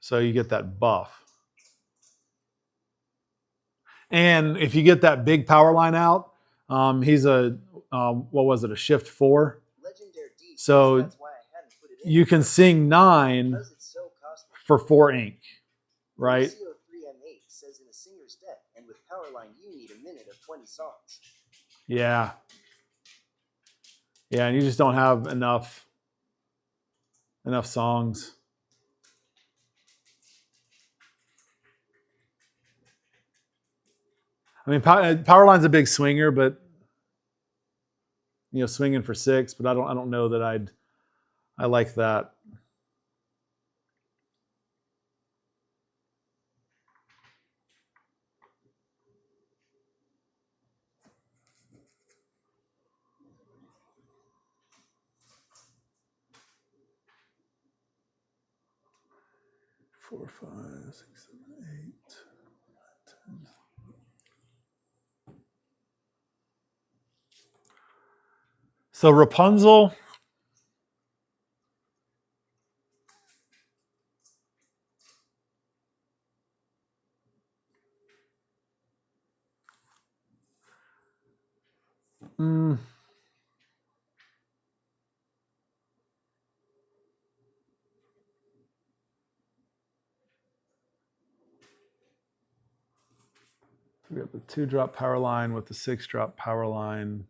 So you get that buff. And if you get that big power line out, he's a, what was it, a shift 4? Legendary D says So that's why I hadn't put it in. you can sing 9 Because it's so costly. for 4 ink, right? CO3M8 says in a singer's deck, and with Powerline you need a minute of 20 songs. Yeah. Yeah, and you just don't have enough songs. I mean, Powerline's a big swinger, but swinging for 6. But I don't know that I like that. Four, 5, 6, 7, 8, 10. So Rapunzel. We got the 2-drop power line with the 6-drop power line.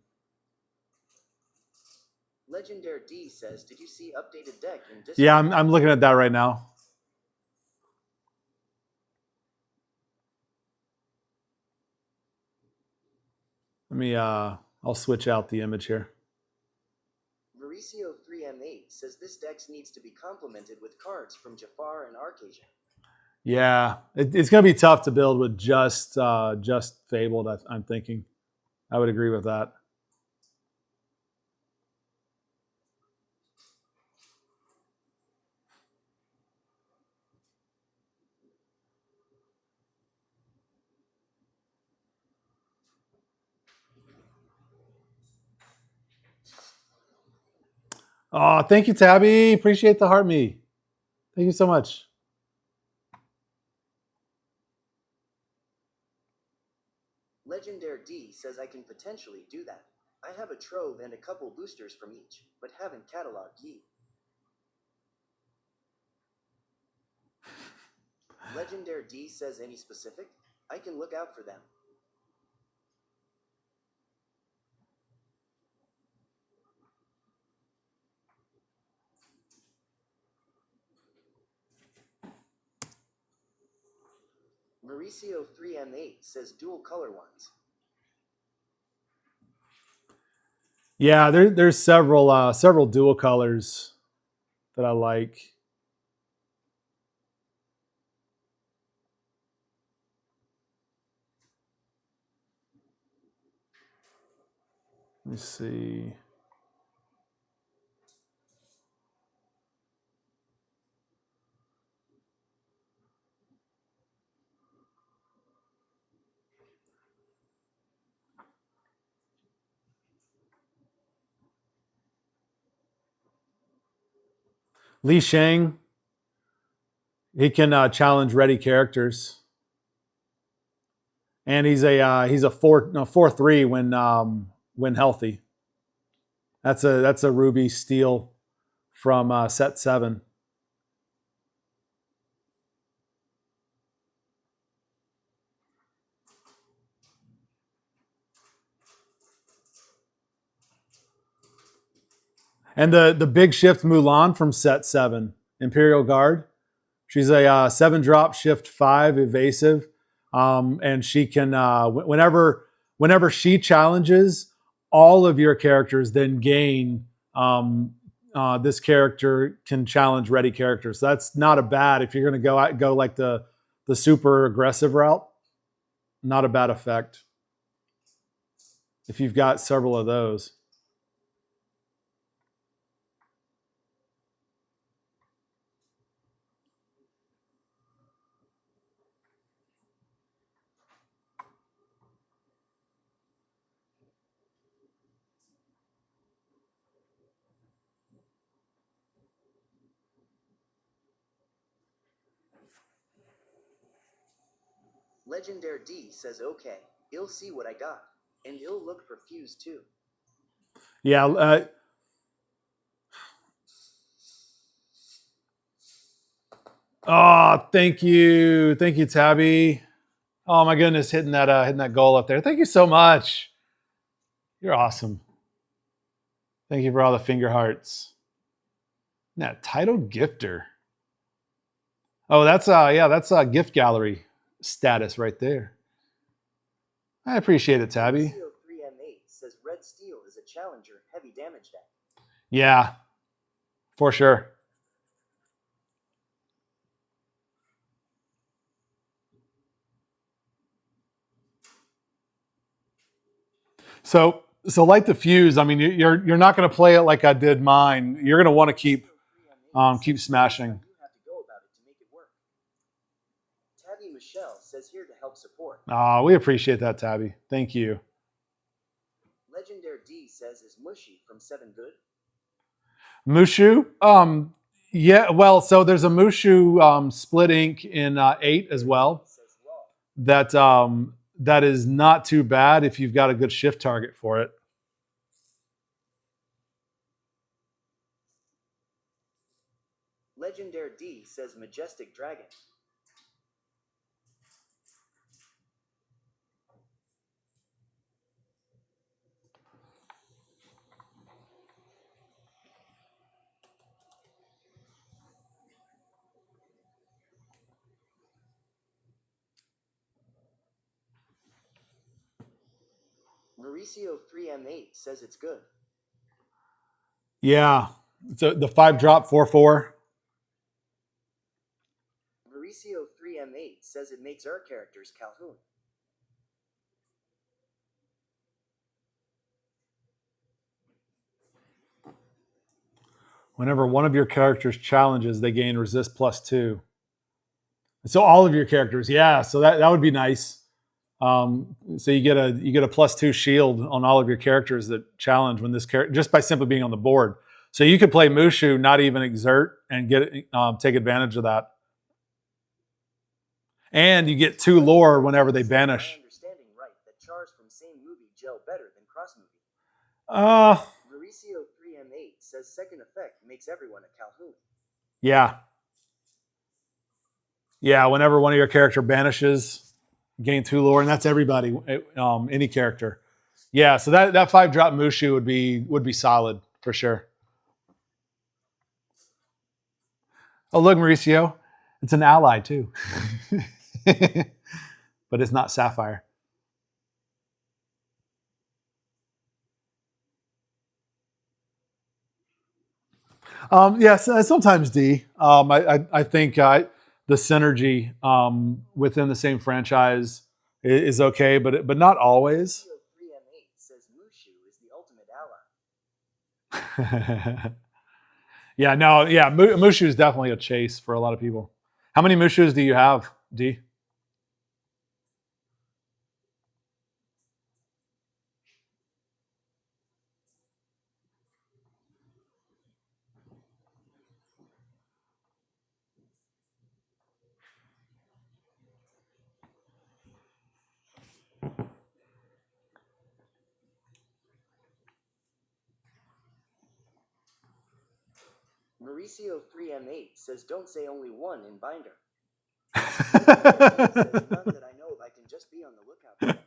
Legendary D says, did you see updated deck in Discord? Yeah, I'm looking at that right now. Let me I'll switch out the image here. Mauricio 3M8 says this deck needs to be complemented with cards from Jafar and Arcasia. Yeah, it's going to be tough to build with just Fabled, I'm thinking. I would agree with that. Oh, thank you, Tabby. Appreciate the heart me. Thank you so much. Legendary D says I can potentially do that. I have a trove and a couple boosters from each, but haven't cataloged ye. Legendary D says any specific? I can look out for them. Mauricio 3M8 says dual color ones. Yeah, there's several dual colors that I like. Let me see. Li Shang, he can challenge ready characters, and he's a 4/3 when healthy. That's a Ruby Steel from set 7. And the big shift Mulan from set 7, Imperial Guard. She's a 7-drop shift 5 evasive, and she can whenever she challenges, all of your characters then gain. This character can challenge ready characters. So that's not a bad if you're going to go like the super aggressive route. Not a bad effect if you've got several of those. Legendary D says okay. He'll see what I got. And he'll look for Fuse too. Yeah. Oh, thank you, Tabby. Oh my goodness, hitting that goal up there. Thank you so much. You're awesome. Thank you for all the finger hearts. That title gifter. Oh, that's a gift gallery status right there. I appreciate it, Tabby. CO3M8 says Red Steel is a challenger heavy damage deck. Yeah, for sure. So like the Fuse, I mean, you're not going to play it like I did mine. You're going to want to keep smashing. You have to go about it to make it work. Tabby Michelle says here to help support. Oh, we appreciate that, Tabby. Thank you. Legendary D says is Mushy from 7 Good. Mushu? Yeah, well, so there's a Mushu split ink in 8 as well. That is not too bad if you've got a good shift target for it. Legendary D says Majestic Dragon. Mauricio 3M8 says it's good. Yeah. So the 5-drop 4/4. Mauricio 3M8 says it makes our characters Calhoun. Whenever one of your characters challenges, they gain resist +2. So all of your characters, yeah. So that would be nice. So you get a +2 shield on all of your characters that challenge when this character, just by simply being on the board. So you could play Mushu, not even exert, and take advantage of that. And you get 2 lore whenever they banish. Understanding right that chars from same movie gel better than cross movie. Mauricio 3M8 says second effect makes everyone a Calhoun. Yeah. Yeah, whenever one of your character banishes, gain 2 lore, and that's everybody, any character. Yeah, so that 5-drop Mushu would be solid for sure. Oh, look, Mauricio, it's an ally too, but it's not Sapphire. Yes, sometimes D. I think the synergy within the same franchise is okay, but not always. 3M8 says Mushu is the ultimate ally. Yeah, no, yeah, Mushu is definitely a chase for a lot of people. How many Mushus do you have, D? Mauricio 3M8 says don't say only one in binder. Says none that I know of. I can just be on the lookout for them.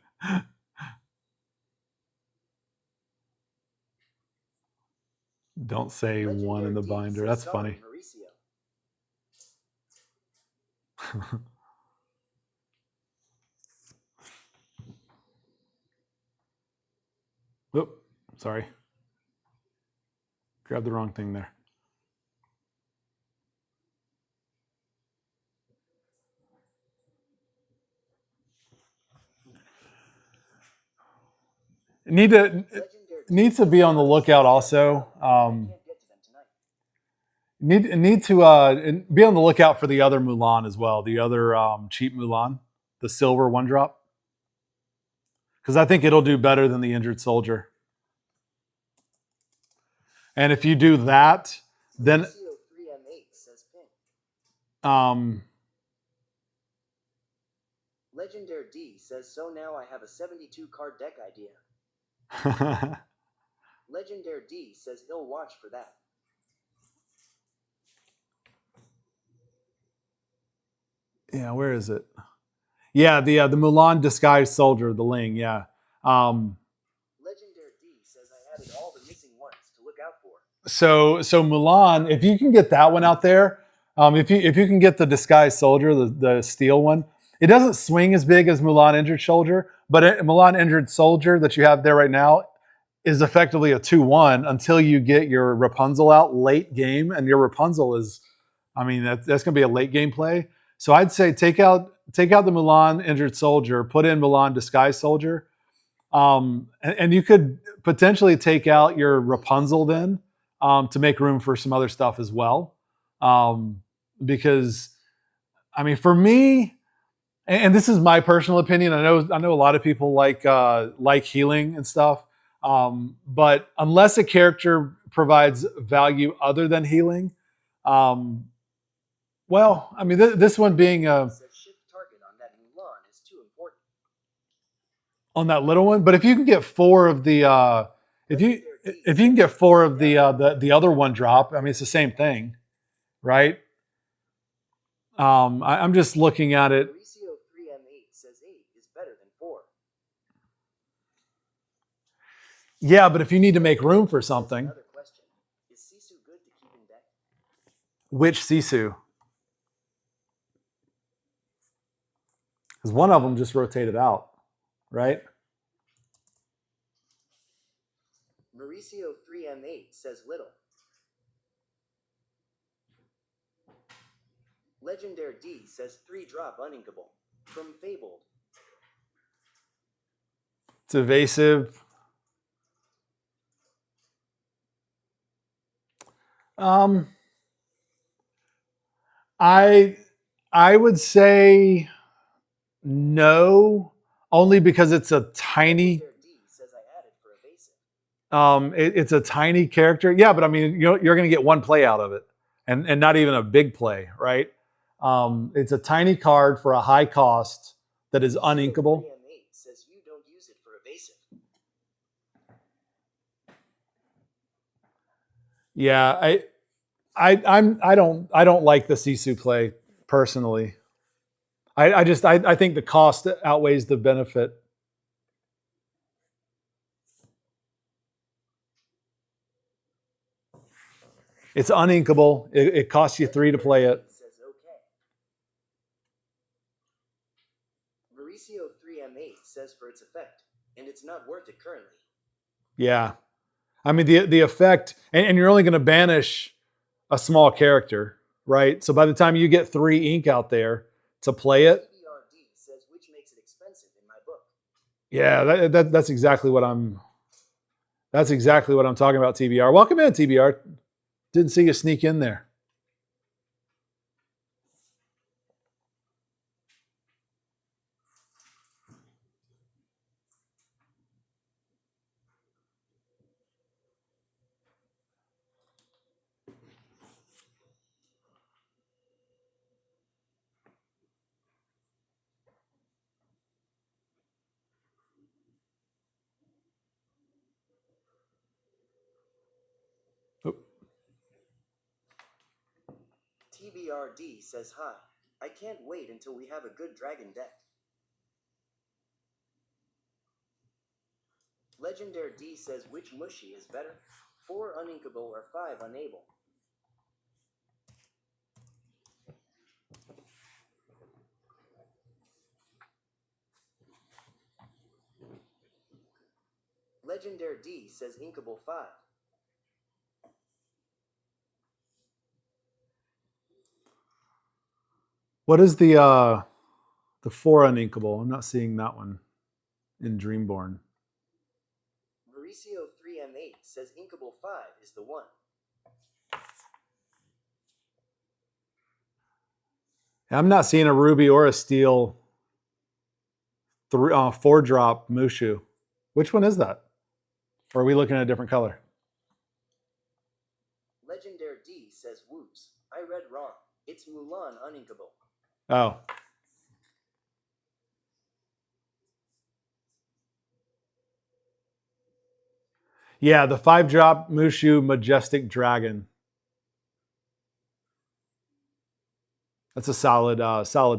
Don't say Legendary one in the D binder. says That's sorry, funny. Mauricio. Oop, sorry. Grabbed the wrong thing there. Need to be on the lookout also. Need to be on the lookout for the other Mulan as well. The other cheap Mulan, the silver 1-drop, because I think it'll do better than the Injured Soldier. And if you do that, then 3M8 says pink. Legendary D says, so now I have a 72 card deck idea. Legendary D says he'll watch for that. Yeah, where is it? Yeah, the Mulan disguised soldier, the Ling. Yeah. Legendary D says I added all the missing ones to look out for. So Mulan, if you can get that one out there, if you can get the disguised soldier, the steel one, it doesn't swing as big as Mulan Injured Soldier, but Mulan Injured Soldier that you have there right now is effectively a 2-1 until you get your Rapunzel out late game, and your Rapunzel is, I mean, that's going to be a late game play. So I'd say take out the Mulan Injured Soldier, put in Mulan Disguised Soldier, and you could potentially take out your Rapunzel then to make room for some other stuff as well. Because, I mean, for me, and this is my personal opinion, I know a lot of people like healing and stuff, but unless a character provides value other than healing, well, I mean, this one being a Says shift target on that Mulan is too important. on that little one, but if you can get 4 of the if you can get 4 of the other one drop, I mean, it's the same thing, right? I'm just looking at it. Mauricio 3M8 says 8 is better than 4. Yeah, but if you need to make room for something, Another question. Is Sisu good to keep in deck? which Sisu? Because one of them just rotated out, right? Mauricio 3M8 says little. Legendary D says 3-drop uninkable. From Fabled. It's evasive. I would say no, only because it's a tiny. Legendary D says I added for evasive. It's a tiny character. Yeah, but I mean, you're going to get one play out of it, and not even a big play, right? It's a tiny card for a high cost that is uninkable. 3M8 says you don't use it for evasive. Yeah, I don't like the Sisu play personally. I think the cost outweighs the benefit. It's uninkable. It costs you 3 to play it. Says okay. Mauricio 3M8 says for its effect, and it's not worth it currently. Yeah, I mean the effect, and you're only going to banish a small character, right? So by the time you get 3 ink out there to play it, TBRD says which makes it expensive in my book. yeah, that's exactly what I'm. That's exactly what I'm talking about. TBR, welcome in, TBR. Didn't see you sneak in there. TBRD says hi. I can't wait until we have a good dragon deck. Legendary D says which mushy is better? 4 uninkable or 5 unable? Legendary D says inkable 5. What is the 4 uninkable? I'm not seeing that one in Dreamborn. Mauricio 3M8 says inkable 5 is the one. I'm not seeing a ruby or a steel 4-drop Mushu. Which one is that? Or are we looking at a different color? Legendary D says whoops. I read wrong. It's Mulan uninkable. Oh. Yeah, the 5-drop Mushu Majestic Dragon. That's a solid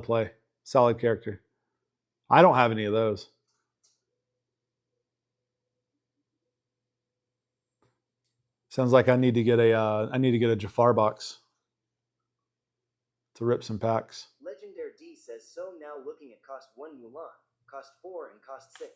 play. Solid character. I don't have any of those. Sounds like I need to get a Jafar box to rip some packs. Legendary D says, so now looking at cost 1 Mulan, cost 4 and cost 6.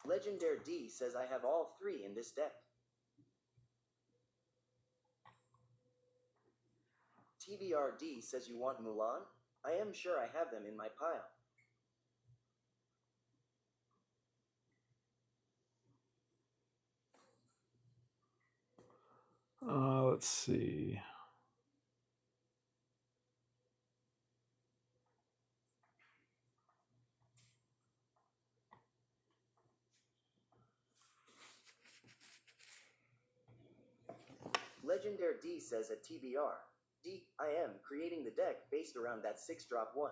Legendary D says, I have all 3 in this deck. TVRD says, you want Mulan? I am sure I have them in my pile. Let's see. Legendary D says at TBR, D, I am creating the deck based around that 6-drop one.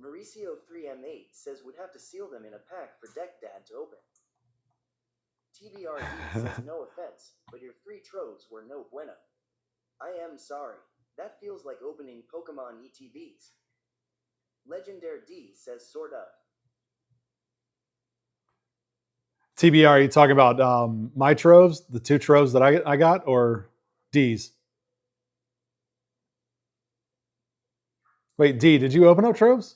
Mauricio 3M8 says would have to seal them in a pack for Deck Dad to open. TBRD says no offense, but your 3 troves were no bueno. I am sorry. That feels like opening Pokemon ETBs. Legendary D says sort of. TBR, are you talking about my troves, the 2 troves that I got, or D's? Wait, D, did you open up troves?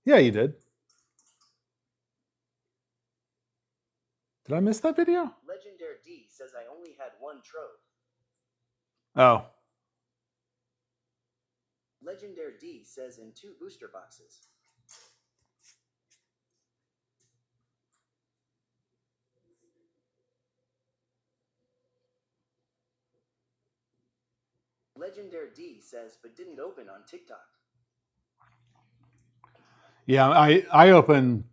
Yeah, you did. Did I miss that video? Legendary D says I only had 1 trove. Oh. Legendary D says in 2 booster boxes. Legendary D says, but didn't open on TikTok. Yeah, I opened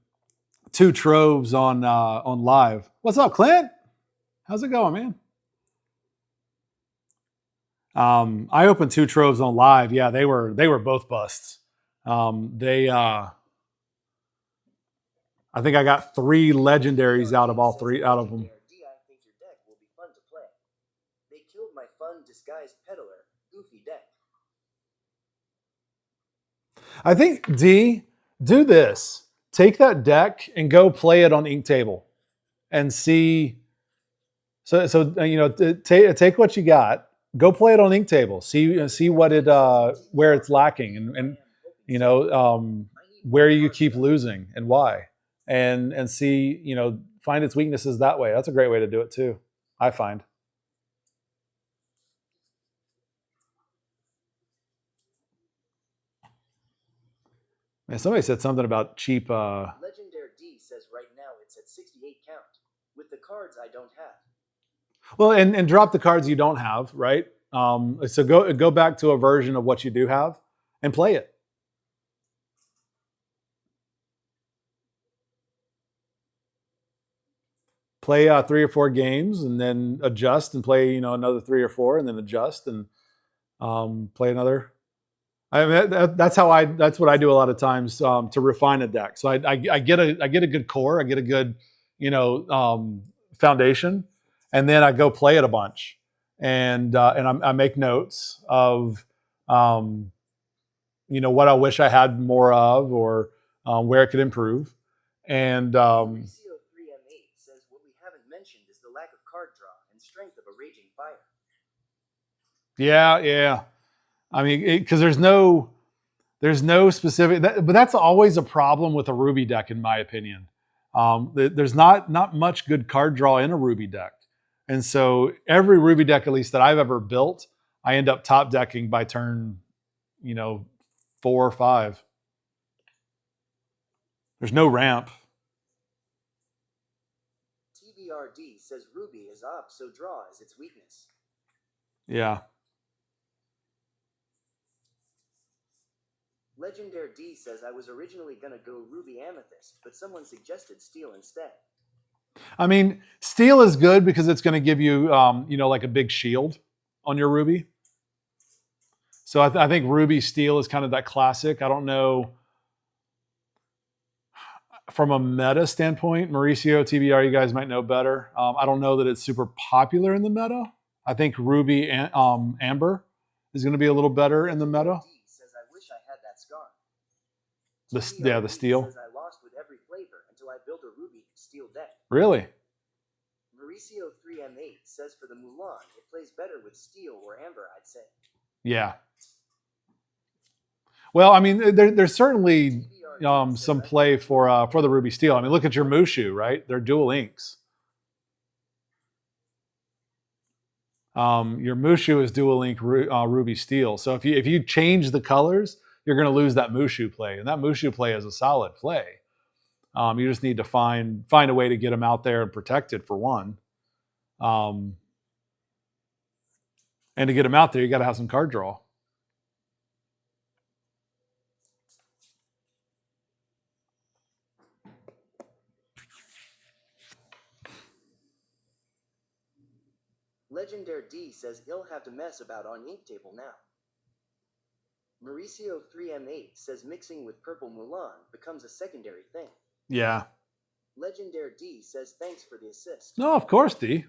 2 troves on live. What's up, Clint? How's it going, man? I opened 2 troves on live. Yeah, they were both busts. I think I got 3 legendaries out of them. D, I think your deck will be fun to play. They killed my fun disguised peddler, goofy deck. I think D, do this. Take that deck and go play it on Inktable, and see. So you know, take what you got. Go play it on Inktable. See what it where it's lacking, and you know where you keep losing and why, and see, you know, find its weaknesses that way. That's a great way to do it too, I find. Man, somebody said something about cheap. Legendary D says right now it's at 68 count. With the cards I don't have. Well, and drop the cards you don't have, right? So go back to a version of what you do have and play it. Play 3 or 4 games and then adjust and play, you know, another 3 or 4 and then adjust and play another. I mean, that's what I do a lot of times to refine a deck. So I get a good core, I get a good, you know, foundation, and then I go play it a bunch, and I make notes of, you know, what I wish I had more of, or where it could improve, and Mauricio 3M8 says what we haven't mentioned is the lack of card draw and strength of a raging fire. yeah. I mean, because there's no specific, but that's always a problem with a Ruby deck, in my opinion. There's not much good card draw in a Ruby deck, and so every Ruby deck, at least that I've ever built, I end up top decking by turn, you know, 4 or 5. There's no ramp. TBRD says Ruby is up, so draw is its weakness. Yeah. Legendary D says I was originally gonna go Ruby Amethyst, but someone suggested Steel instead. I mean, Steel is good because it's going to give you, you know, like a big shield on your Ruby. So I think Ruby Steel is kind of that classic. I don't know from a meta standpoint, Mauricio, TBR, you guys might know better. I don't know that it's super popular in the meta. I think Ruby and Amber is going to be a little better in the meta. Says, I wish I had that scar. The steel. Says, I lost with every flavor until I built a Ruby Steel deck. Really? Mauricio 3M8 says for the Mulan, it plays better with steel or amber, I'd say. Yeah. Well, I mean, there's certainly some play for the Ruby Steel. I mean, look at your Mushu, right? They're dual inks. Your Mushu is dual ink Ruby Steel. So if you change the colors, you're going to lose that Mushu play, and that Mushu play is a solid play. You just need to find a way to get them out there and protected for one. And to get them out there, you got to have some card draw. Legendary D says he'll have to mess about on Inktable now. Mauricio 3M8 says mixing with Purple Mulan becomes a secondary thing. Yeah. Legendary D says thanks for the assist. No, of course, D.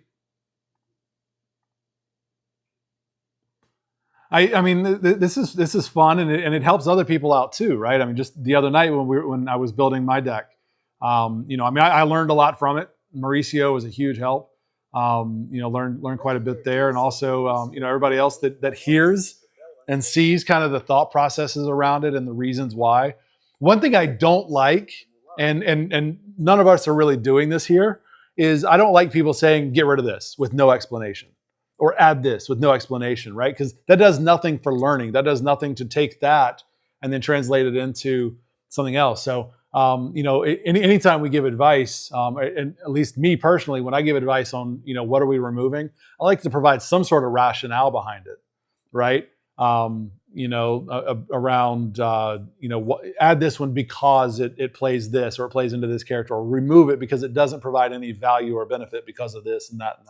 I mean, this is fun, and it helps other people out too, right? I mean, just the other night when I was building my deck, I mean, I learned a lot from it. Mauricio was a huge help. Learned quite a bit there, and also everybody else that hears and sees kind of the thought processes around it and the reasons why. One thing I don't like, and none of us are really doing this here, is I don't like people saying get rid of this with no explanation, or add this with no explanation, right? Because that does nothing for learning. That does nothing to take that and then translate it into something else. So anytime we give advice, and at least me personally, when I give advice on, what are we removing, I like to provide some sort of rationale behind it, right? Add this one because it plays this, or it plays into this character, or remove it because it doesn't provide any value or benefit because of this and that,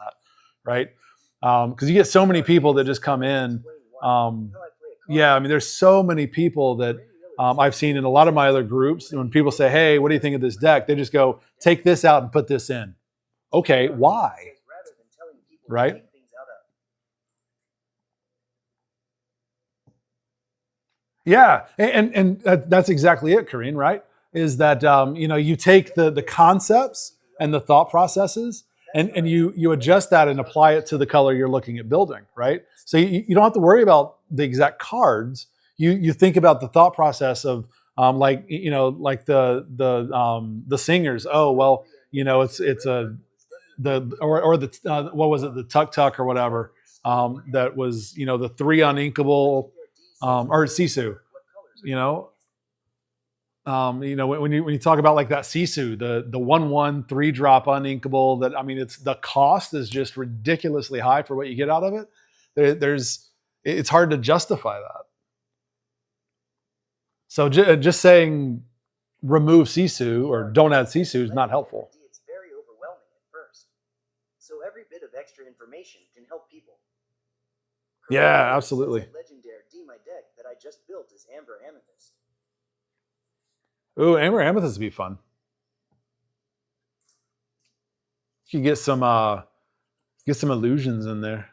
right? Because you get so many people that just come in. I mean, there's so many people that I've seen in a lot of my other groups, when people say, hey, what do you think of this deck? They just go, take this out and put this in. Okay, why? Right? Yeah, and that's exactly it, Karine, right? Is that, you take the concepts and the thought processes, and you adjust that and apply it to the color you're looking at building, right? So you don't have to worry about the exact cards. You think about the thought process of like the singers. Oh well, it's what was it, the Tuk-Tuk or whatever, that was the 3 uninkable or Sisu. When you talk about like that Sisu, the 1/1 3-drop uninkable, that, I mean, the cost is just ridiculously high for what you get out of it. It's hard to justify that. So just saying remove Sisu or don't add Sisu is not helpful. It's very overwhelming at first. So every bit of extra information can help people. Yeah, absolutely. Legendary D, my deck that I just built is Amber Amethyst. Ooh, Amber Amethyst would be fun. You could get some illusions in there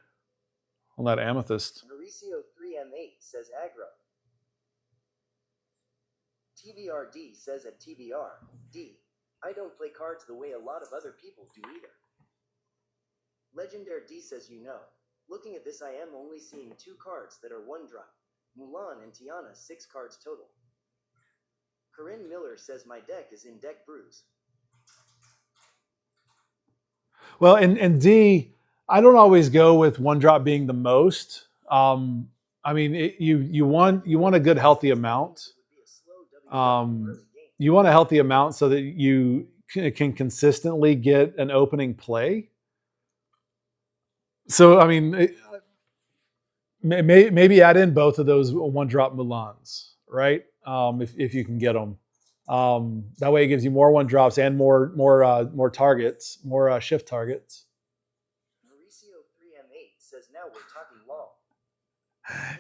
on that Amethyst. Mauricio 3M8 says aggro. TBRD says at TBRD, I don't play cards the way a lot of other people do either. Legendary D says looking at this, I am only seeing 2 cards that are 1-drop. Mulan and Tiana, 6 cards total. Corinne Miller says my deck is in deck bruise. Well, and D, I don't always go with 1-drop being the most. I mean, you want a good healthy amount. You want a healthy amount so that you can consistently get an opening play. So, I mean, maybe add in both of those 1-drop Mulans, right? If you can get them. That way it gives you more 1-drops and more targets, more shift targets. Mauricio 3M8 says now we're talking law.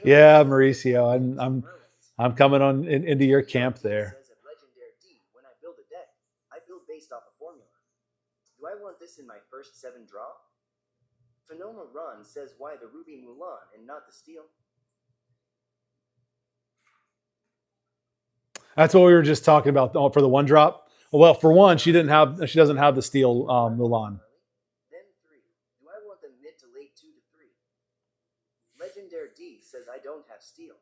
Yeah, Mauricio, I'm coming on into your camp there. Says at Legendary D, when I build a deck, I build based off a formula. Do I want this in my first 7 draw? Phenoma Run says why the Ruby Mulan and not the Steel? That's what we were just talking about for the one drop. Well, for one, she doesn't have the steel Mulan. Then 3. Do I want them mid to late 2 to 3? Legendary D says I don't have Steel.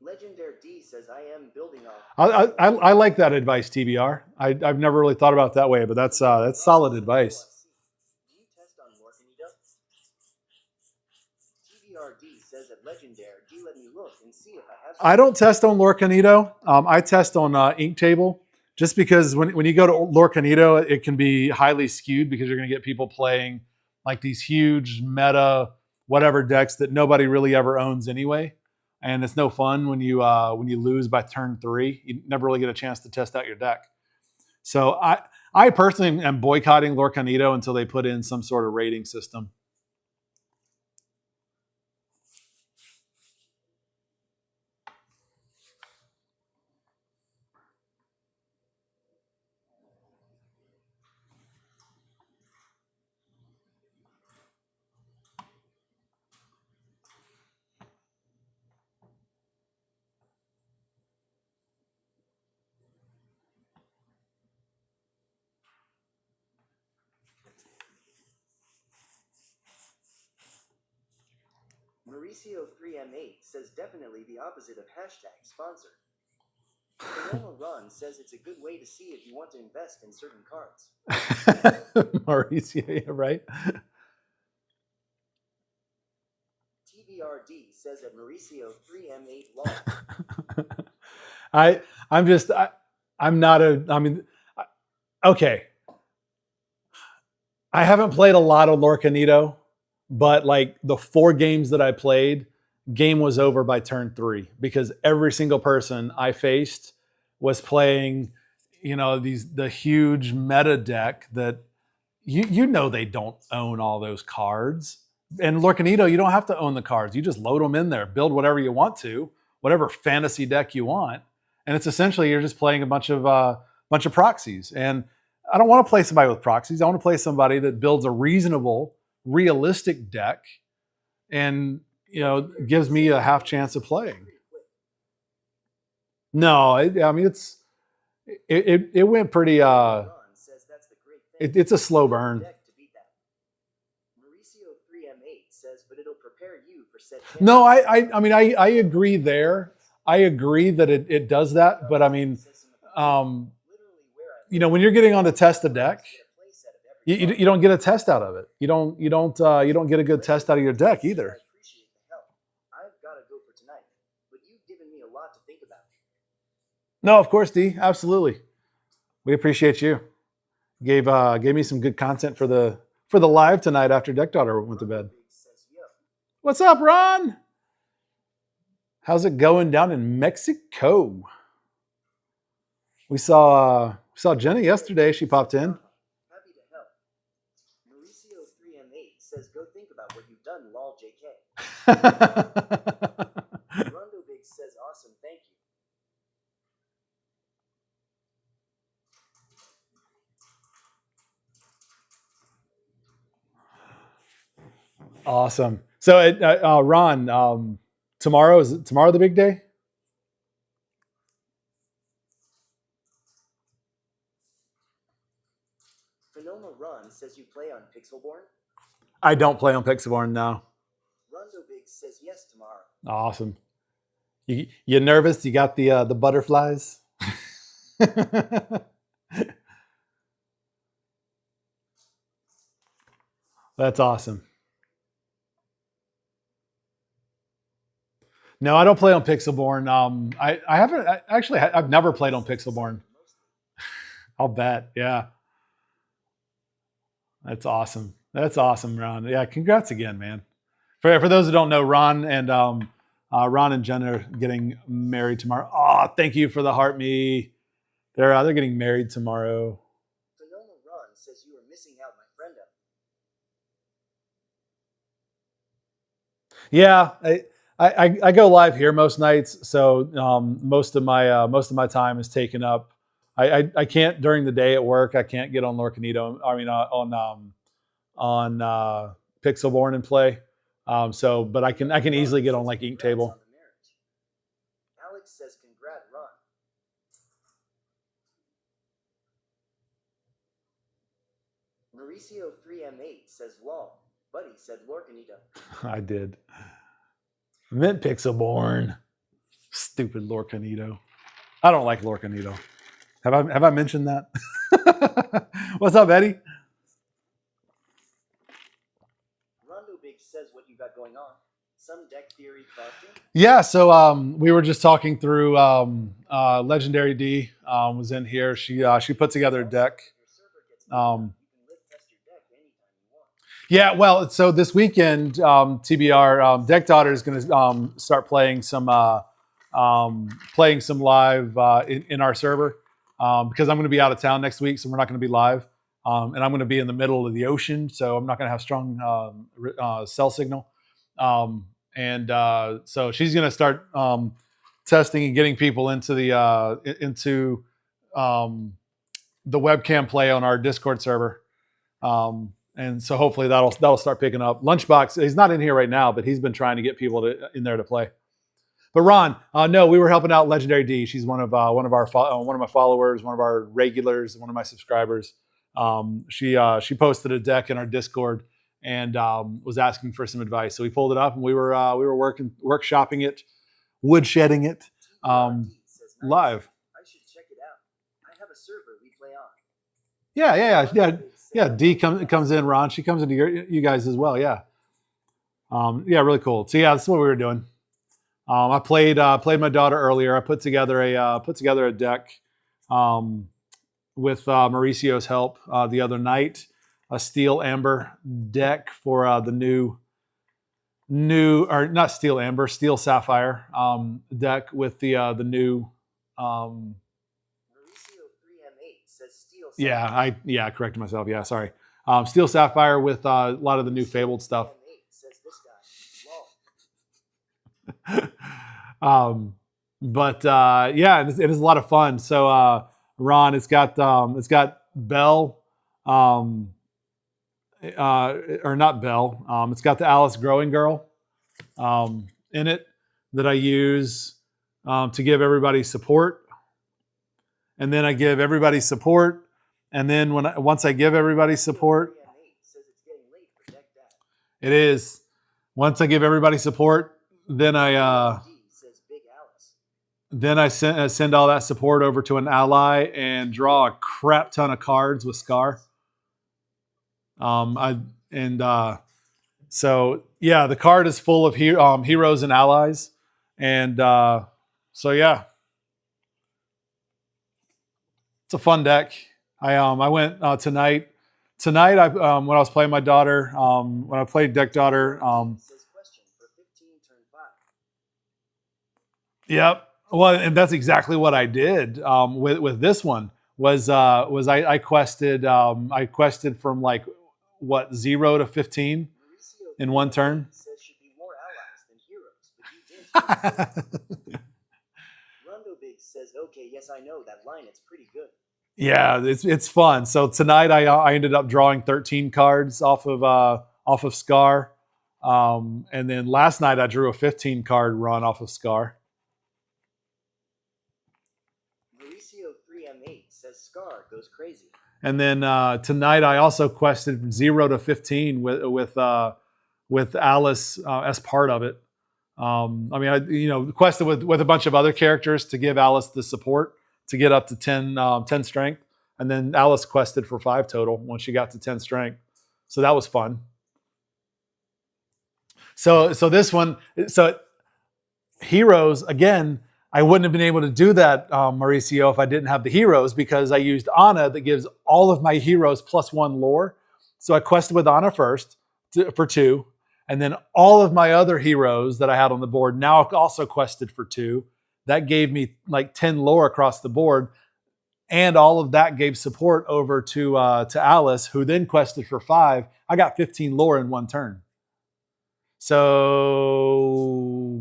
Legendary D says I am building off. I like that advice, TBR. I've never really thought about it that way, but that's solid advice. Do you test on Morphinito? TBRD says at Legendary D let me look and see if I have. I don't test on Lorcanito. I test on Inktable, just because when you go to Lorcanito, it can be highly skewed because you're going to get people playing like these huge meta whatever decks that nobody really ever owns anyway. And it's no fun when you lose by turn 3. You never really get a chance to test out your deck. So I personally am boycotting Lorcanito until they put in some sort of rating system. Mauricio3M8 says definitely the opposite of hashtag sponsor. Phenoma Run says it's a good way to see if you want to invest in certain cards. Mauricio, yeah, right? TBRD says that Mauricio3M8 lost. Okay. I haven't played a lot of Lorcanito, but like the 4 games that I played, game was over by turn 3 because every single person I faced was playing, the huge meta deck that they don't own all those cards. And Lorcanito, you don't have to own the cards. You just load them in there, build whatever you want to, whatever fantasy deck you want. And it's essentially you're just playing a bunch of proxies. And I don't want to play somebody with proxies. I want to play somebody that builds a reasonable, realistic deck and gives me a half chance of playing. No, it went pretty it's a slow burn. Mauricio3M8 says, but it'll prepare you for set. No, I agree there. I agree that it does that, but when you're getting on to test a deck, you don't get a test out of it. You don't get a good test out of your deck either. I appreciate the help. I've got to go for tonight, but you've given me a lot to think about. No, of course, D. Absolutely. We appreciate you. Gave me some good content for the live tonight after Deck Daughter went to bed. What's up, Ron? How's it going down in Mexico? We saw Jenny yesterday. She popped in. Happy to help. Mauricio3M8 says, go think about what you've done, lol JK. Rondo Big says, awesome, thank you. Awesome. So, Ron, tomorrow the big day? Phenoma Run says you play on Pixelborn. I don't play on Pixelborn now. Rondo Big says yes tomorrow. Awesome. You nervous? You got the butterflies? That's awesome. No, I don't play on Pixelborn. I've never played on Pixelborn. I'll bet. Yeah. That's awesome. That's awesome, Ron. Yeah, congrats again, man. For those who don't know, Ron and Jen are getting married tomorrow. Oh, thank you for the heart me. They're getting married tomorrow. Phenoma Run Yeah, I go live here most nights, so most of my time is taken up. I can't during the day at work. I can't get on Lorcanito. I mean on Pixelborn and play. But I can easily get on like Ink Congrats Table. on the marriage. Alex says congrats, Ron. Mauricio 3M8 says lol. Buddy said Lorcanito. I did. I meant Pixelborn. Stupid Lorcanito. I don't like Lorcanito. Have I mentioned that? What's up, Eddie? Rondo Big says what you got going on. Some deck theory crafting. Yeah, so we were just talking through Legendary D was in here. She put together a deck. Your server gets moved up. Um, You can live test your deck anytime you want. Yeah, well, so this weekend, TBR, Deck Daughter is going to start playing some live in our server because I'm going to be out of town next week, so we're not going to be live, and I'm going to be in the middle of the ocean, so I'm not going to have strong cell signal, so she's going to start testing and getting people into the webcam play on our Discord server. And so hopefully that'll start picking up. Lunchbox, he's not in here right now, but he's been trying to get people in there to play. But Ron, no, we were helping out Legendary D. She's one of my followers, one of our regulars, one of my subscribers. She posted a deck in our Discord and was asking for some advice. So we pulled it up and we were workshopping it, woodshedding it TBRD says nice. live. I should check it out. I have a server we play on. Yeah. Yeah, D comes in, Ron. She comes into you guys as well. Yeah, really cool. So yeah, that's what we were doing. I played my daughter earlier. I put together a deck with Mauricio's help the other night. A Steel Amber deck for the new or not Steel Amber, Steel Sapphire deck with the new. Mauricio 3M8 says steel. I corrected myself. Yeah, sorry. Steel Sapphire with a lot of the new Fabled stuff. 3M8 says this guy. Lol. It is a lot of fun. So Ron, it's got Belle, or not Belle. It's got the Alice Growing Girl in it that I use to give everybody support. And then I give everybody support. And then once I give everybody support, 3M8 says it's getting late for deck dad. it is. Once I give everybody support, then I D says Big Alice. send all that support over to an ally and draw a crap ton of cards with Scar. So yeah, the card is full of heroes and allies, and so yeah, it's a fun deck. I went tonight. Tonight, when I was playing my daughter, when I played Deck Daughter, Says question for 15 turn 5. yep. Well, and that's exactly what I did with this one. I quested from like what 0 to 15 Mauricio in one turn. says should be more allies than heroes, but you did. Rondo Big says, okay, yes, I know that line. It's pretty good. Yeah, it's fun. So tonight I ended up drawing 13 cards off of Scar, and then last night I drew a 15 card run off of Scar. Mauricio 3M8 says Scar goes crazy. And then tonight I also quested 0 to 15 with Alice as part of it. I quested with a bunch of other characters to give Alice the support to get up to 10 strength, and then Alice quested for 5 total when she got to 10 strength. So that was fun. So this one, heroes again. I wouldn't have been able to do that, Mauricio, if I didn't have the heroes, because I used Ana that gives all of my heroes +1 lore. So I quested with Ana first for 2, and then all of my other heroes that I had on the board now also quested for 2. That gave me like 10 lore across the board, and all of that gave support over to Alice, who then quested for 5. I got 15 lore in one turn. So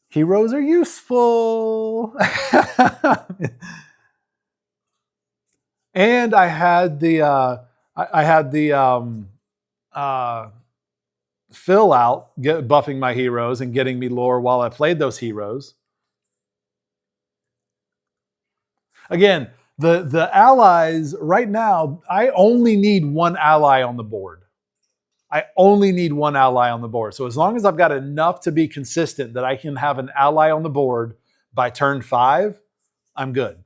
heroes are useful. And I had the fill out, buffing my heroes and getting me lore while I played those heroes. Again, the allies right now, I only need one ally on the board. I only need one ally on the board. So as long as I've got enough to be consistent that I can have an ally on the board by turn 5, I'm good.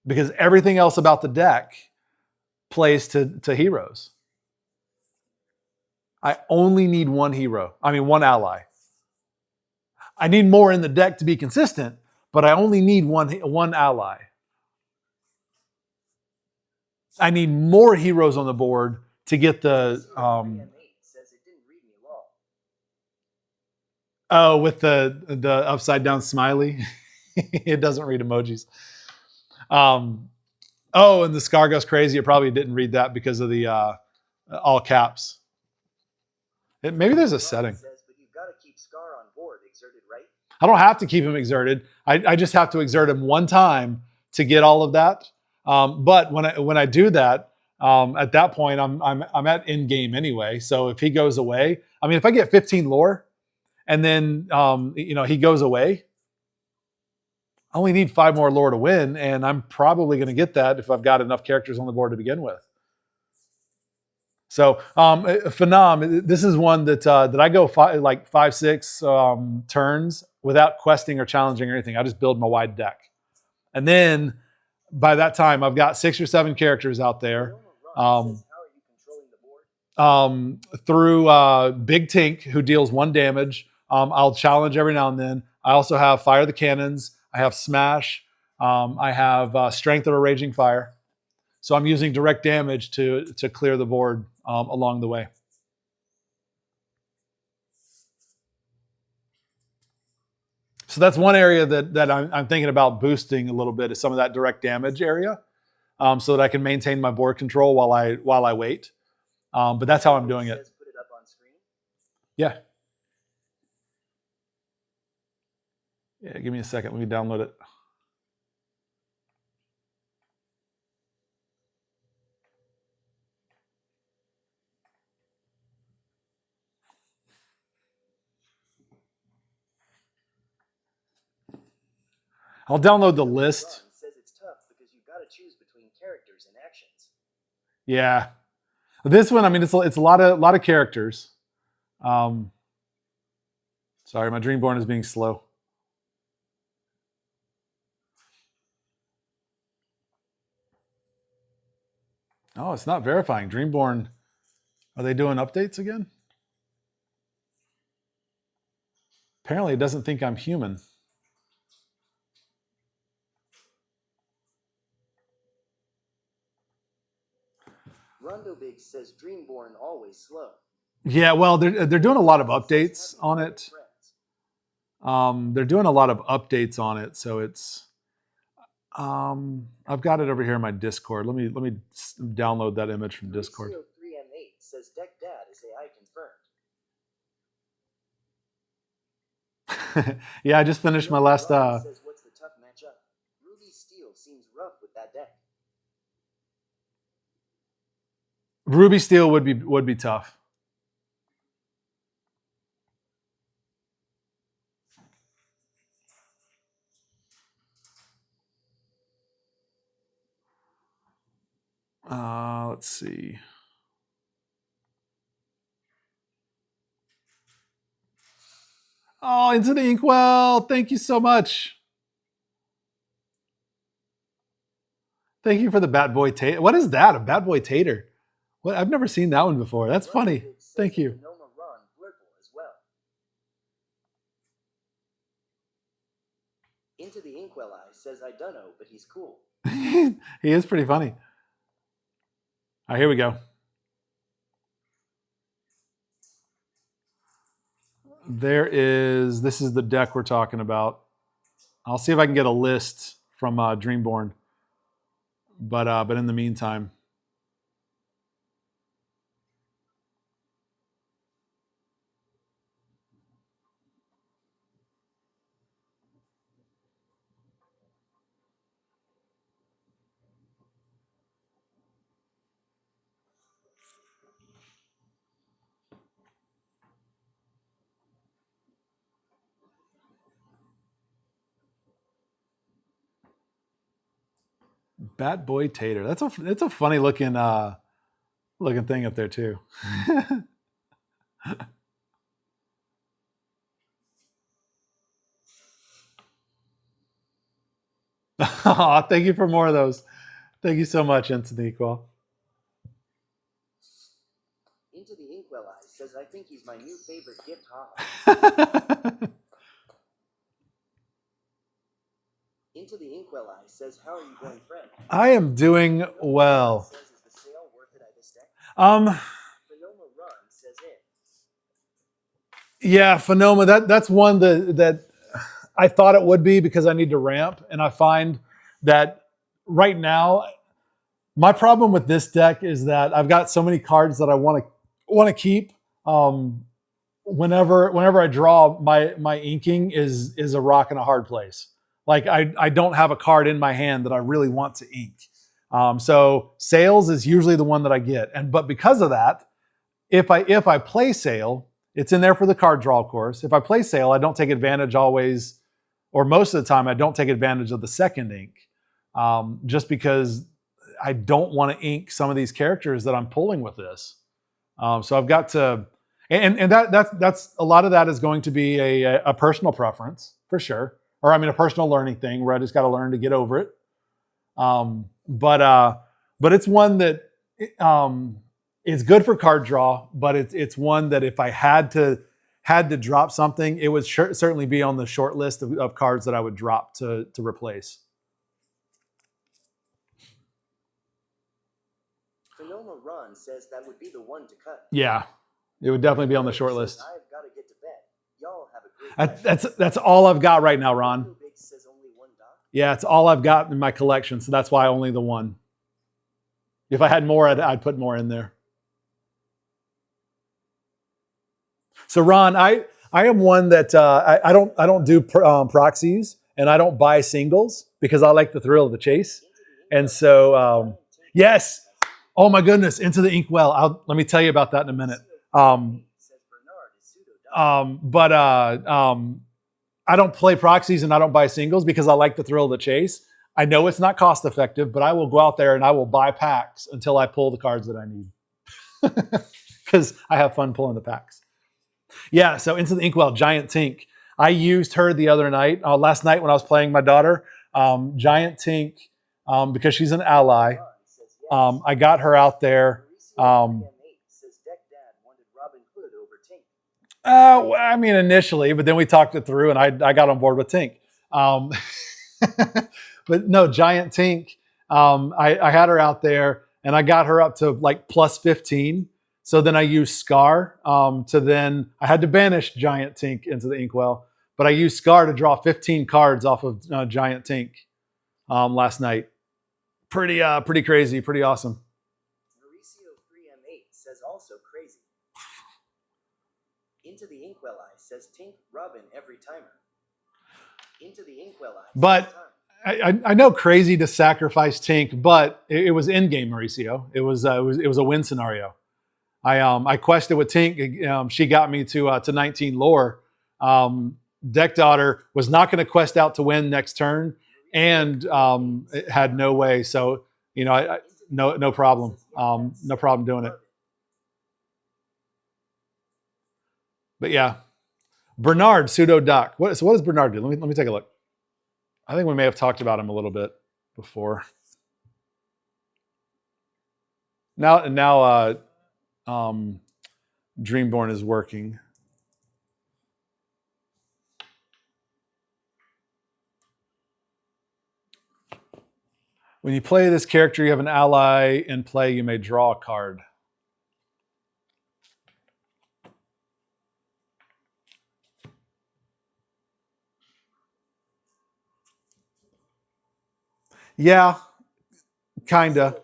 Because everything else about the deck plays to heroes. I only need one one ally. I need more in the deck to be consistent, but I only need one ally. I need more heroes on the board to get the with the upside down smiley. It doesn't read emojis. And the Scar goes crazy. It probably didn't read that because of the all caps. Maybe there's a setting. But you've got to keep Scar on board exerted, right? I don't have to keep him exerted. I just have to exert him one time to get all of that. But when I do that, at that point I'm at end game anyway. So if he goes away, I mean, if I get 15 lore and then he goes away, I only need 5 more lore to win, and I'm probably going to get that if I've got enough characters on the board to begin with. So Phenom, this is one that I go 5-6 turns without questing or challenging or anything. I just build my wide deck, and then by that time I've got 6 or 7 characters out there. Through Big Tink, who deals 1 damage. I'll challenge every now and then. I also have Fire the Cannons. I have Smash. I have Strength of a Raging Fire. So I'm using direct damage to clear the board along the way. So that's one area that I'm thinking about boosting a little bit, is some of that direct damage area, so that I can maintain my board control while I wait. But that's how I'm doing it. Put it up on screen. Yeah. Yeah, give me a second. Let me download it. I'll download the list. Ron says it's tough because you've got to choose between characters and actions. Yeah. This one, I mean, it's a lot of characters. Sorry, my Dreamborn is being slow. Oh, it's not verifying. Dreamborn, are they doing updates again? Apparently it doesn't think I'm human. Rondo Big says Dreamborn always slow. Yeah, well, they're doing a lot of updates on it. They're doing a lot of updates on it, so it's. I've got it over here in my Discord. Let me download that image from Discord. 3M8 says Deck Dad is AI confirmed. Yeah, I just finished my last. Says, what's the tough matchup? Ruby Steel seems rough with that deck. Ruby Steel would be tough. Let's see. Oh, Into the Inkwell. Thank you so much. Thank you for the Bat Boy Tater. What is that? A Bat Boy Tater? What? I've never seen that one before. That's funny. Thank you. As well. Into the Inkwell Eye says I don't know, but he's cool. He is pretty funny. All right, here we go. This is the deck we're talking about. I'll see if I can get a list from Dreamborn. But in the meantime. Bat Boy Tater. That's a funny looking looking thing up there too. Aw, thank you for more of those. Thank you so much, Instant Equal. Into the Inkwell Eye says, I think he's my new favorite gift hog. Into the Inkwell Eye says, how are you going, friend? I am doing well. Says, is the sale worth it, I just checked? Phenoma Run says it. Yeah, Phenoma. That's one that I thought it would be because I need to ramp, and I find that right now my problem with this deck is that I've got so many cards that I want to keep. Whenever I draw, my inking is a rock and a hard place. Like I don't have a card in my hand that I really want to ink. So Sales is usually the one that I get, but because of that, if I play Sale, it's in there for the card draw, of course. If I play Sale, I don't take advantage always, or most of the time, I don't take advantage of the second ink, just because I don't want to ink some of these characters that I'm pulling with this. So I've got to, and that's a lot of that is going to be a personal preference for sure, or I mean a personal learning thing where I just got to learn to get over it. But it's one that is good for card draw, but it's one that if I had to drop something, it would certainly be on the short list of cards that I would drop to replace. Phenoma Run says that would be the one to cut. Yeah, it would definitely be on the short list. I've got to get to bed. Y'all have a great night. That's all I've got right now, Ron. Big says only one doc. Yeah, it's all I've got in my collection, so that's why only the one. If I had more, I'd put more in there. So Ron, I am one that I don't do proxies, and I don't buy singles because I like the thrill of the chase. And so yes, oh my goodness, Into the Inkwell. Let me tell you about that in a minute. But I don't play proxies and I don't buy singles because I like the thrill of the chase. I know it's not cost effective, but I will go out there and I will buy packs until I pull the cards that I need because I have fun pulling the packs. Yeah, so Into the Inkwell, Giant Tink. I used her the other night, last night when I was playing my daughter. Giant Tink, because she's an ally. I got her out there. I mean, initially, but then we talked it through, and I got on board with Tink. But no, Giant Tink. I had her out there, and I got her up to like plus 15. So then I used Scar to then I had to banish Giant Tink into the Inkwell, but I used Scar to draw 15 cards off of Giant Tink last night. Pretty crazy, pretty awesome. Mauricio 3M8 says also crazy. Into the Inkwell Eye says Tink Robin every timer. Into the Inkwell Eye. But I know crazy to sacrifice Tink, but it was in game, Mauricio. It was a win scenario. I quested with Tink. She got me to 19 lore. Deck Daughter was not going to quest out to win next turn, and it had no way. So no problem. No problem doing it. But yeah, Bernard Pseudo Doc. What does Bernard do? Let me take a look. I think we may have talked about him a little bit before. Now, Dreamborn is working. When you play this character, you have an ally in play. You may draw a card. Yeah, kinda.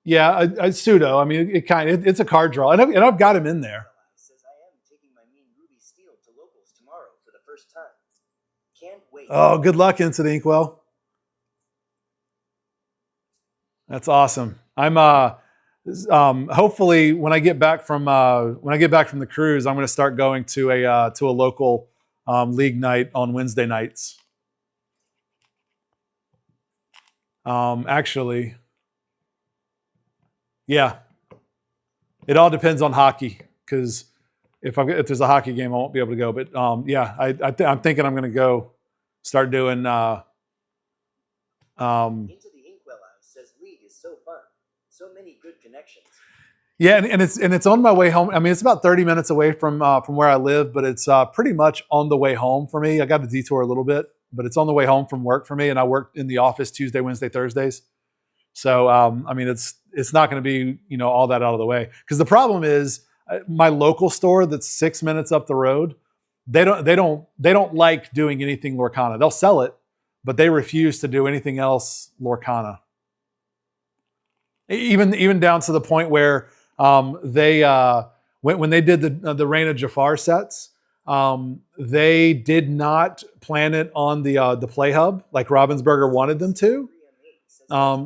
Yeah, a pseudo. I mean, it's a card draw, and I've got him in there. Says I am taking my mean Ruby Steel to locals tomorrow for the first time. Can't wait. Oh, good luck, Into the Inkwell. That's awesome. I'm hopefully when I get back from the cruise, I'm going to start going to a local league night on Wednesday nights. Actually, yeah, it all depends on hockey because if there's a hockey game, I won't be able to go. But yeah, I'm thinking I'm going to go start doing. Into the Inkwell House says League is so fun. So many good connections. Yeah, and it's on my way home. I mean, it's about 30 minutes away from where I live, but it's pretty much on the way home for me. I got to detour a little bit, but it's on the way home from work for me, and I work in the office Tuesday, Wednesday, Thursdays. So I mean, it's not going to be all that out of the way because the problem is my local store that's 6 minutes up the road. They don't like doing anything Lorcana. They'll sell it, but they refuse to do anything else Lorcana. Even down to the point where they when they did the Reign of Jafar sets, they did not plan it on the Play Hub like Ravensburger wanted them to.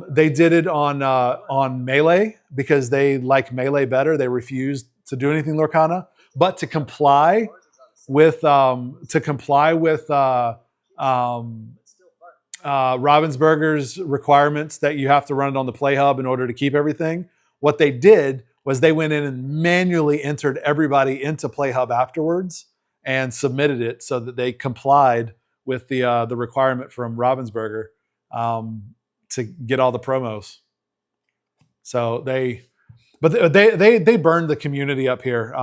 They did it on Melee because they like Melee better. They refused to do anything Lorcana, but to comply with Ravensburger's requirements that you have to run it on the Play Hub in order to keep everything. What they did was they went in and manually entered everybody into Play Hub afterwards and submitted it so that they complied with the requirement from Ravensburger to get all the promos. So they burned the community up here.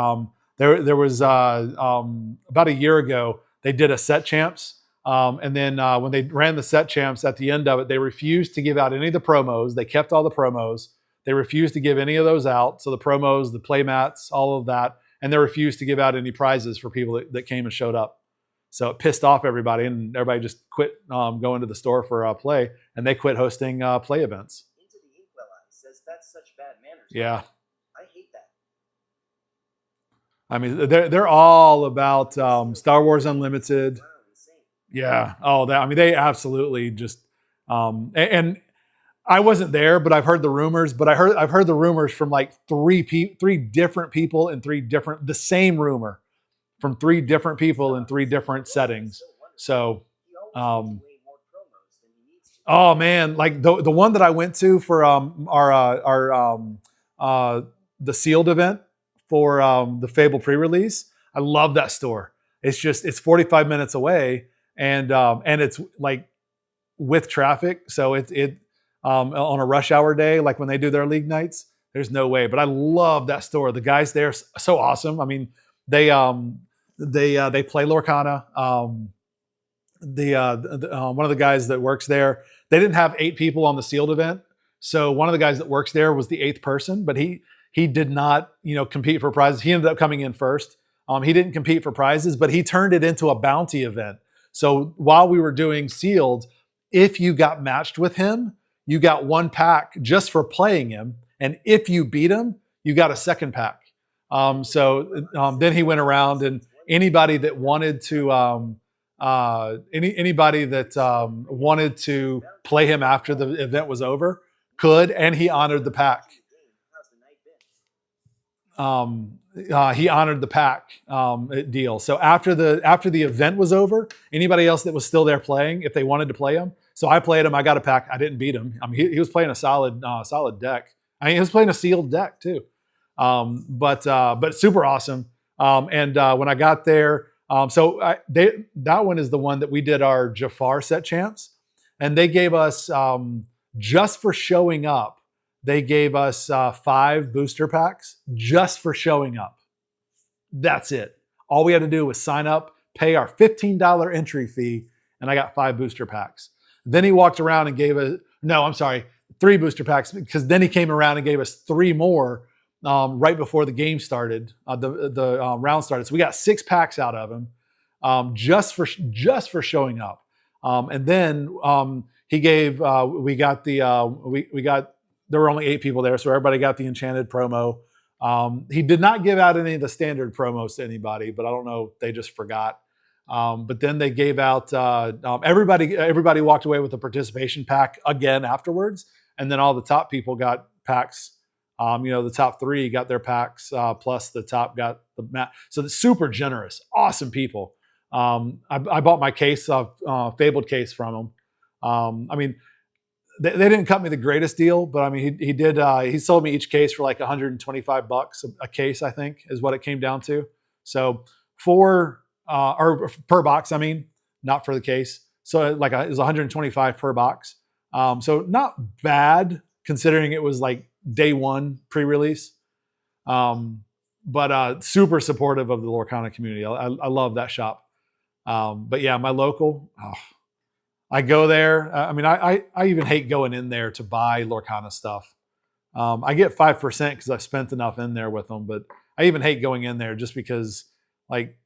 There was about a year ago they did a set champs. And then when they ran the set champs at the end of it, they refused to give out any of the promos. They kept all the promos. They refused to give any of those out. So the promos, the play mats, all of that. And they refused to give out any prizes for people that came and showed up. So it pissed off everybody, and everybody just quit going to the store for play, and they quit hosting play events. Into the Inkwell House says that's such bad manners. Yeah. I hate that. I mean, they're all about Star Wars Unlimited. Yeah. Oh, that. I mean, they absolutely just. And I wasn't there, but I've heard the rumors. But I've heard the rumors from like three different people in the same rumor from three different people in three different settings. So, oh man, like the one that I went to for the sealed event for the Fable pre-release. I love that store. It's 45 minutes away. And it's like with traffic, so it on a rush hour day, like when they do their league nights, there's no way. But I love that store. The guys there are so awesome. I mean, they play Lorcana. One of the guys that works there, they didn't have 8 people on the sealed event, so one of the guys that works there was the 8th person, but he did not compete for prizes. He ended up coming in first. He didn't compete for prizes, but he turned it into a bounty event. So while we were doing sealed, if you got matched with him, you got 1 pack just for playing him. And if you beat him, you got a 2nd pack. Then he went around, and anybody that wanted to wanted to play him after the event was over could, and he honored the pack. He honored the pack deal. So after the event was over, anybody else that was still there playing, if they wanted to play him, so I played him. I got a pack. I didn't beat him. I mean, he was playing a solid deck. I mean, he was playing a sealed deck too. But super awesome. When I got there, that one is the one that we did our Jafar set champs, and they gave us just for showing up. They gave us 5 booster packs just for showing up. That's it. All we had to do was sign up, pay our $15 entry fee, and I got 5 booster packs. Then he walked around and gave us, 3 booster packs, because then he came around and gave us 3 more right before the game started, the round started. So we got 6 packs out of him just for showing up. And then he gave, there were only 8 people there, so everybody got the Enchanted promo. He did not give out any of the standard promos to anybody, but I don't know, they just forgot. But then they gave out, everybody walked away with a participation pack again afterwards, and then all the top people got packs. The top 3 got their packs, plus the top got the mat. So it's super generous, awesome people. I bought my case of Fabled case from them. I mean, they didn't cut me the greatest deal, but I mean, he did. He sold me each case for like $125 a case, I think, is what it came down to. So or per box, I mean, not for the case. So like it was 125 per box. So not bad considering it was like day one pre-release. But super supportive of the Lorcana community. I love that shop. But yeah, my local, I go there. I mean, I even hate going in there to buy Lorcana stuff. I get 5% because I've spent enough in there with them, but I even hate going in there just because like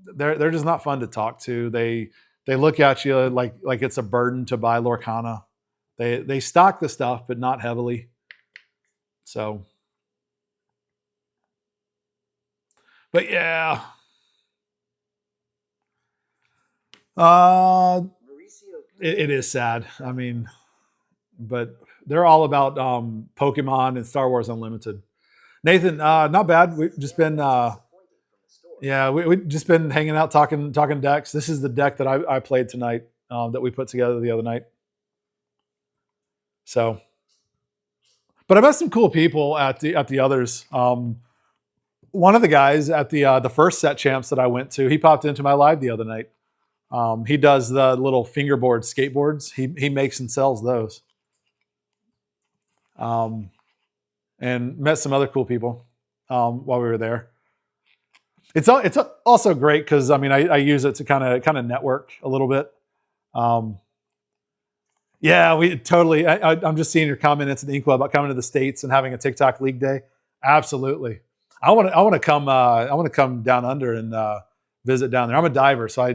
they're just not fun to talk to. They look at you like it's a burden to buy Lorcana. They stock the stuff, but not heavily. So, but yeah. It is sad. I mean, but they're all about Pokemon and Star Wars Unlimited. Nathan, not bad. We've just been we just been hanging out talking decks. This is the deck that I played tonight that we put together the other night. So, but I met some cool people at the others. One of the guys at the first set champs that I went to, he popped into my live the other night. He does the little fingerboard skateboards. He makes and sells those. And met some other cool people while we were there. It's also great because I mean I use it to kind of network a little bit. Yeah, we totally. I'm just seeing your comment. It's an Inkwell about coming to the States and having a TikTok League Day. Absolutely. I want to come. I want to come down under and visit down there. I'm a diver, so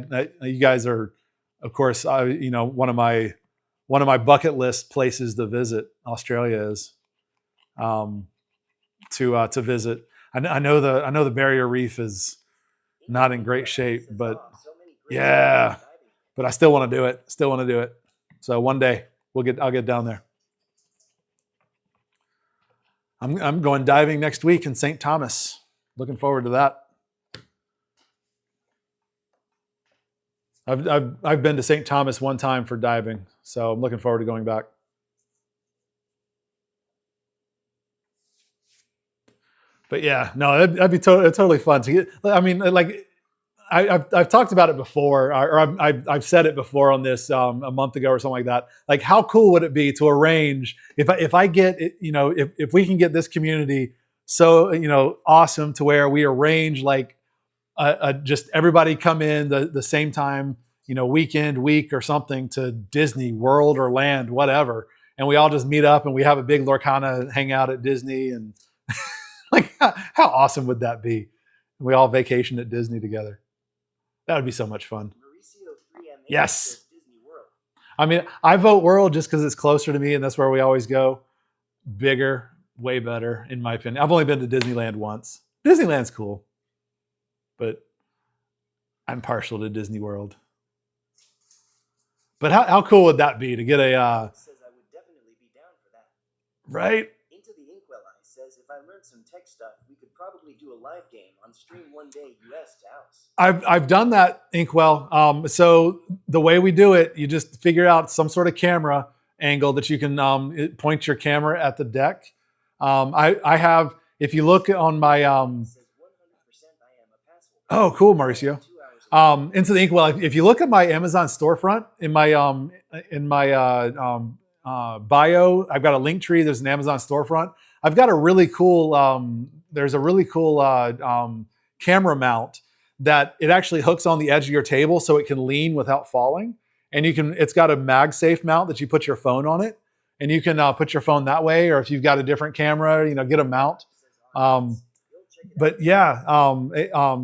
you guys are, of course, one of my bucket list places to visit. Australia is to visit. I know the Barrier Reef is not in great shape, but yeah, but I still want to do it. So one day I'll get down there. I'm going diving next week in St. Thomas. Looking forward to that. I've been to St. Thomas one time for diving, so I'm looking forward to going back. But yeah, no, that'd be totally fun to get. I mean, like I've talked about it before, or I've said it before on this a month ago or something like that. Like, how cool would it be to arrange if I get it, if we can get this community so awesome to where we arrange like just everybody come in the same time, week or something to Disney World or Land, whatever, and we all just meet up and we have a big Lorcana hangout at Disney, and like how awesome would that be? We all vacation at Disney together. That would be so much fun. Yes. I mean, I vote World just because it's closer to me and that's where we always go. Bigger, way better, in my opinion. I've only been to Disneyland once. Disneyland's cool, but I'm partial to Disney World. But how cool would that be to get a Says I would definitely be down for that. right? Into the Inkwell Eye says if I learned some tech stuff, we could probably do a live game on stream one day, US to house. I've done that, Inkwell. So the way we do it, you just figure out some sort of camera angle that you can point your camera at the deck. I have, if you look on my It says 100% I am a password. oh, cool, Mauricio. 2 hours Into the Inkwell, if you look at my Amazon storefront in my bio, I've got a link tree. There's an Amazon storefront. I've got a really cool. There's a really cool camera mount that it actually hooks on the edge of your table so it can lean without falling. And it's got a MagSafe mount that you put your phone on it, and you can put your phone that way. Or if you've got a different camera, get a mount. But yeah,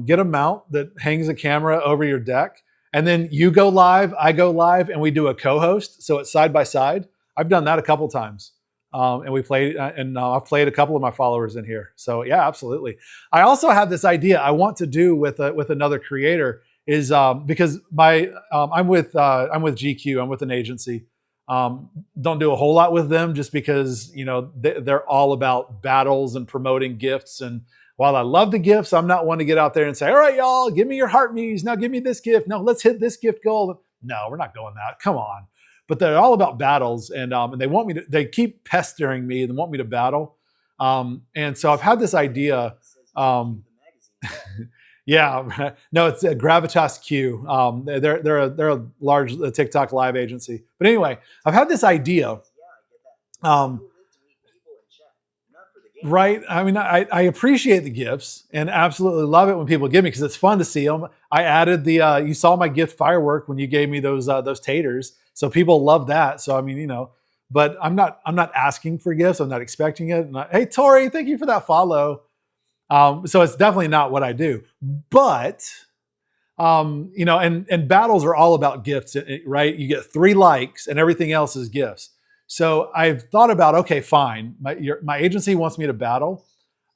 get a mount that hangs a camera over your deck, and then you go live, I go live, and we do a co-host. So it's side by side. I've done that a couple times, and we played, and I've played a couple of my followers in here. So yeah, absolutely. I also have this idea I want to do with another creator is because I'm with GQ, I'm with an agency. Don't do a whole lot with them just because they're all about battles and promoting gifts. And while I love the gifts, I'm not one to get out there and say, all right, y'all, give me your heart me's. Now give me this gift. No, let's hit this gift goal. No, we're not going that. Come on. but they're all about battles, and they want me to. They keep pestering me and want me to battle, and so I've had this idea. Yeah, no, it's Gravitas Q. They're a large TikTok live agency, but anyway, I've had this idea. Right. I mean, I appreciate the gifts and absolutely love it when people give me because it's fun to see them. I added the you saw my gift firework when you gave me those taters, so people love that. So I mean, you know, but I'm not asking for gifts. I'm not expecting it. Hey, Tori, thank you for that follow. So it's definitely not what I do, but you know, and battles are all about gifts, right? You get 3 likes and everything else is gifts. So I've thought about, okay, fine. My agency wants me to battle.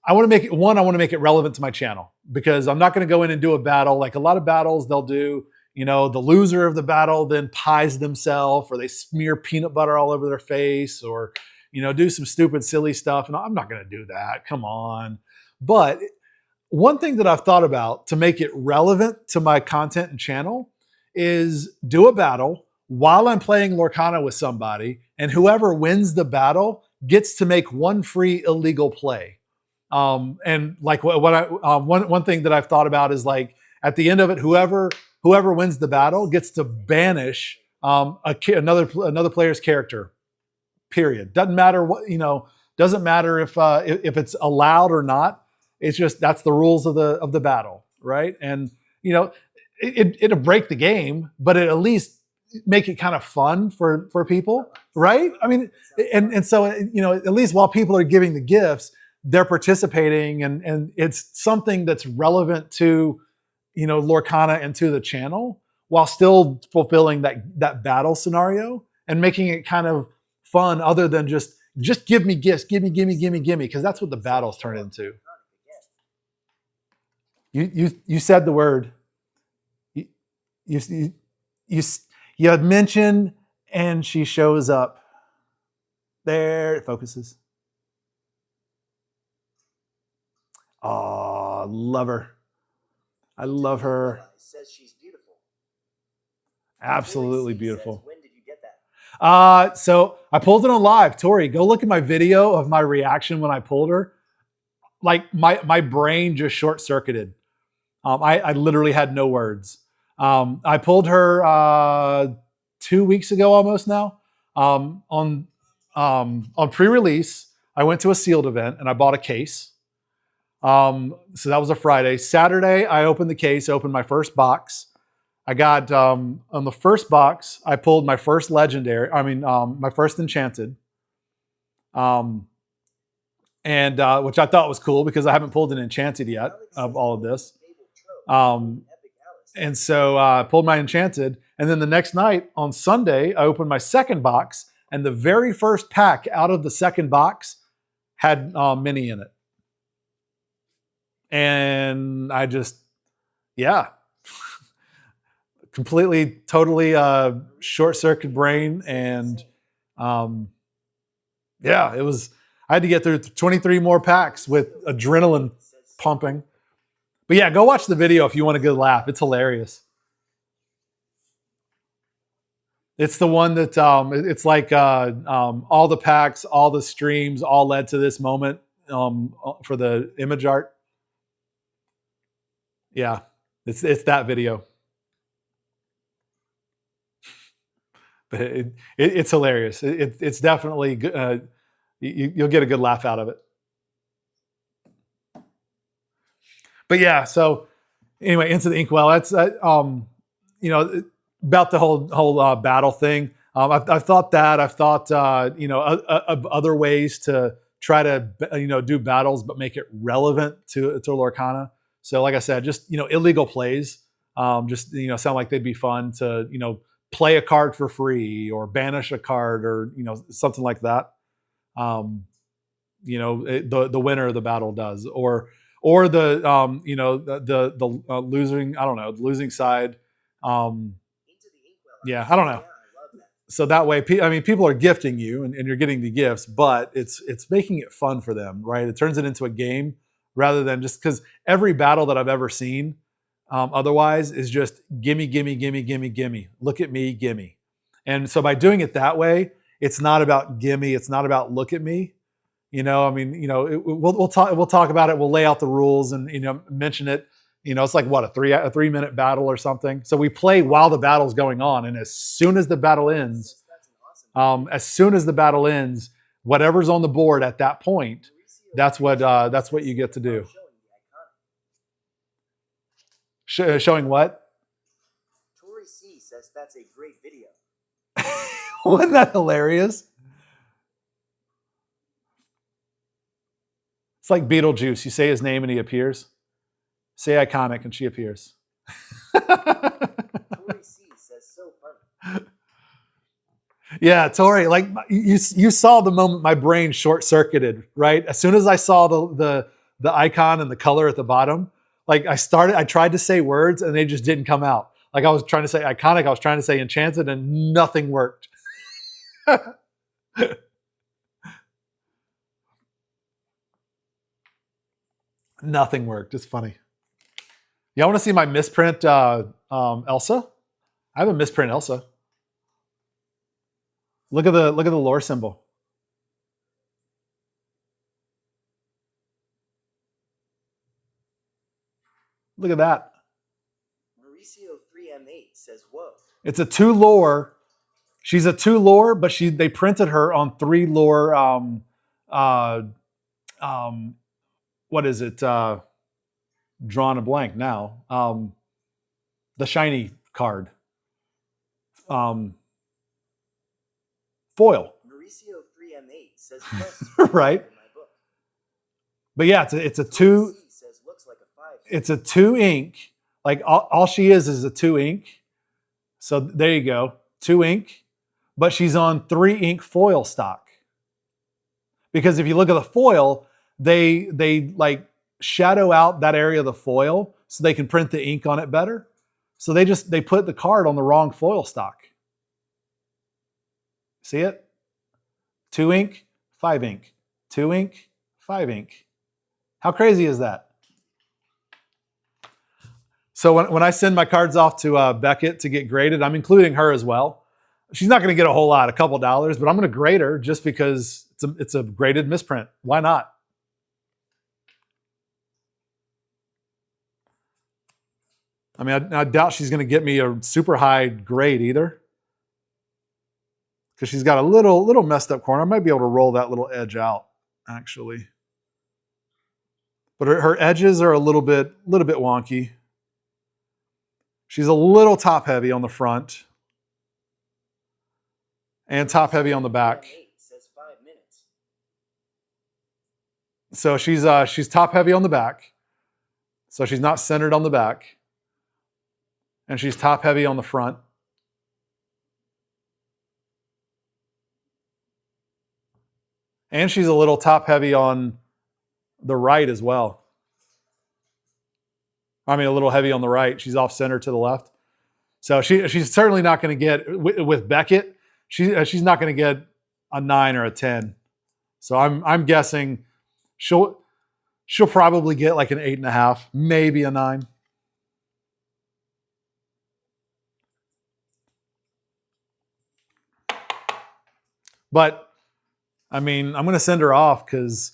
I want to make it, I want to make it relevant to my channel because I'm not going to go in and do a battle. Like a lot of battles they'll do, you know, the loser of the battle then pies themselves or they smear peanut butter all over their face or, you know, do some stupid, silly stuff. And I'm not going to do that. Come on. But one thing that I've thought about to make it relevant to my content and channel is do a battle while I'm playing Lorcana with somebody, and whoever wins the battle gets to make 1 free illegal play. And like one thing that I've thought about is like at the end of it, whoever wins the battle gets to banish another player's character. Period. Doesn't matter what, you know. Doesn't matter if it's allowed or not. It's just that's the rules of the battle, right? And you know, it'll break the game, but it at least make it kind of fun for people, right? I mean, and so you know, at least while people are giving the gifts, they're participating, and it's something that's relevant to, you know, Lorcana and to the channel, while still fulfilling that battle scenario and making it kind of fun, other than just give me gifts, give me, because that's what the battles turn into. You said the word. You had mentioned, and she shows up. There it focuses. Oh, love her. I love her. Says she's beautiful. Absolutely beautiful. Says, when did you get that? So I pulled it on live. Tori, go look at my video of my reaction when I pulled her. Like my brain just short circuited. I literally had no words. I pulled her 2 weeks ago almost now. On pre-release, I went to a sealed event and I bought a case. So that was a Friday. Saturday, I opened the case, opened my first box. I got on the first box, I pulled my first legendary. My first enchanted. And which I thought was cool because I haven't pulled an enchanted yet of all of this. And so I pulled my enchanted, and then the next night on Sunday, I opened my second box, and the very first pack out of the second box had mini in it. And I just, yeah, completely, totally short circuit brain. And yeah, it was, I had to get through 23 more packs with adrenaline pumping. But yeah, go watch the video if you want a good laugh. It's hilarious. It's the one that it's like all the packs, all the streams, all led to this moment for the image art. Yeah, it's that video. But it's hilarious. It's definitely good. You'll get a good laugh out of it. But yeah, so anyway, into the Inkwell. That's you know, about the whole battle thing. I've thought that. I've thought you know, of other ways to try to, you know, do battles but make it relevant to Lorcana. So like I said, just, you know, illegal plays. Just, you know, sound like they'd be fun to, you know, play a card for free or banish a card or, you know, something like that. You know, the winner of the battle does, or the you know, the losing, I don't know, the losing side. Yeah, I don't know. So that way, I mean, people are gifting you and you're getting the gifts, but it's making it fun for them, right? It turns it into a game rather than just, because every battle that I've ever seen otherwise is just gimme. Look at me, gimme. And so by doing it that way, it's not about gimme. It's not about look at me. You know, I mean, you know, we'll talk about it. We'll lay out the rules and, you know, mention it. You know, it's like what, a 3-minute battle or something. So we play while the battle's going on. And as soon as the battle ends, whatever's on the board at that point, that's what you get to do. Showing what? Tori C says that's a great video. Wasn't that hilarious? It's like Beetlejuice. You say his name and he appears. Say iconic and she appears. Tori C says so funny. Yeah, Tori, like you saw the moment my brain short-circuited, right? As soon as I saw the icon and the color at the bottom, like I tried to say words and they just didn't come out. Like I was trying to say iconic, I was trying to say enchanted, and nothing worked. Nothing worked. It's funny. Y'all want to see my misprint Elsa? I have a misprint Elsa. Look at the lore symbol. Look at that. Mauricio 3M8 says, "Whoa." It's a 2 lore. She's a 2 lore, but they printed her on 3 lore. What is it? Drawn a blank now. The shiny card. Foil. Mauricio 3M8 says, "Best Right. in my book." But yeah, it's a 2. Tori C says, "Looks like a 5." It's a 2 ink. Like all she is a 2 ink. So there you go, 2 ink. But she's on 3 ink foil stock. Because if you look at the foil, they like shadow out that area of the foil so they can print the ink on it better. So they put the card on the wrong foil stock. See it? 2 ink, 5 ink. 2 ink, 5 ink. How crazy is that? So when I send my cards off to Beckett to get graded, I'm including her as well. She's not going to get a whole lot, a couple dollars, but I'm going to grade her just because it's a graded misprint. Why not? I mean, I doubt she's going to get me a super high grade either, because she's got a little messed up corner. I might be able to roll that little edge out, actually. But her edges are a little bit wonky. She's a little top heavy on the front and top heavy on the back. 3M8 says 5 minutes. So she's top heavy on the back. So she's not centered on the back. And she's top heavy on the front. And she's a little top heavy on the right as well. I mean, a little heavy on the right. She's off center to the left. So she's certainly not going to get, with Beckett, she's not going to get a 9 or a 10. So I'm guessing she'll probably get like an 8.5, maybe a 9. But I mean, I'm going to send her off because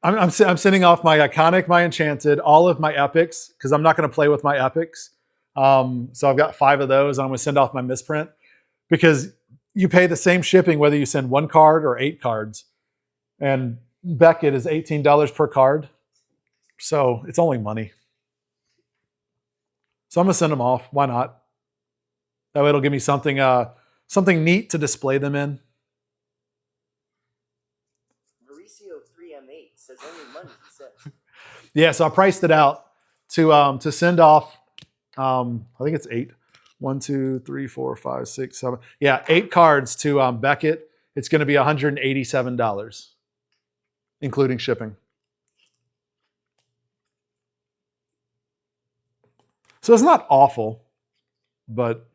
I'm sending off my iconic, my enchanted, all of my epics, because I'm not going to play with my epics. So I've got 5 of those. And I'm going to send off my misprint, because you pay the same shipping whether you send 1 card or 8 cards. And Beckett is $18 per card. So it's only money. So I'm going to send them off. Why not? That way it'll give me something neat to display them in. Mauricio 3M8 says only money, he says. Yeah, so I priced it out to send off. I think it's 8. 1, 2, 3, 4, 5, 6, 7. Yeah, 8 cards to Beckett. It's going to be $187, including shipping. So it's not awful, but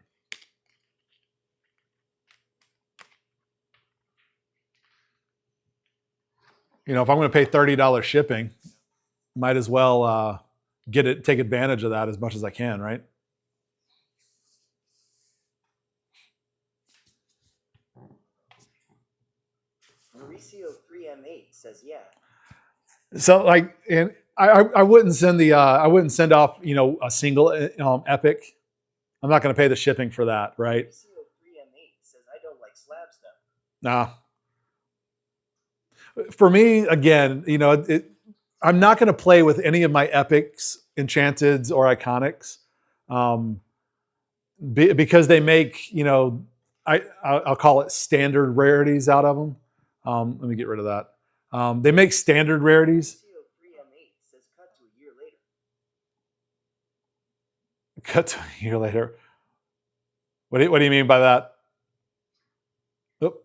you know, if I'm going to pay $30 shipping, might as well take advantage of that as much as I can, right? Mauricio 3M8 says yeah. So like, and I wouldn't send off a single epic. I'm not going to pay the shipping for that, right? Mauricio 3M8 says I don't like slab stuff. Nah. For me, again, I'm not going to play with any of my epics, enchanteds, or iconics, because they make I'll call it standard rarities out of them. Let me get rid of that. They make standard rarities. Mauricio 3M8 says cut to a year later. Cut to a year later. What do you mean by that? Oop.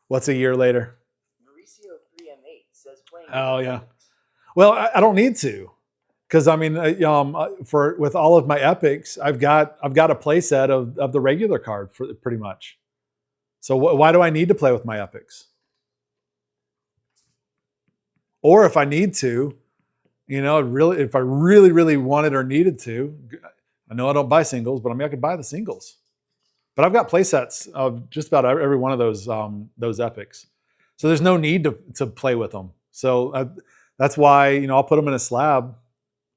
What's a year later? Mauricio 3M8 says playing. Oh yeah. Well, I don't need to, because I mean, with all of my epics, I've got a play set of the regular card for pretty much. So why do I need to play with my epics? Or if I need to, if I really wanted or needed to, I know I don't buy singles, but I mean, I could buy the singles. But I've got play sets of just about every one of those epics. So there's no need to play with them. So that's why, I'll put them in a slab,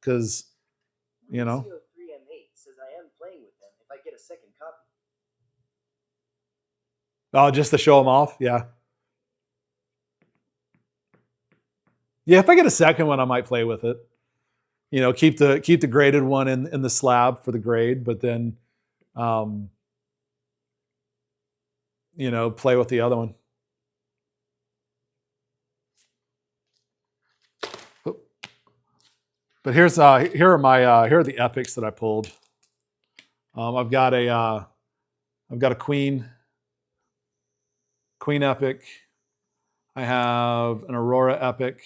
because, Mauricio 3M8 says I am playing with them if I get a second copy. Oh, just to show them off? Yeah. Yeah, if I get a second one, I might play with it. Keep the graded one in the slab for the grade, but then, play with the other one. But here are the epics that I pulled. I've got a queen epic. I have an Aurora epic.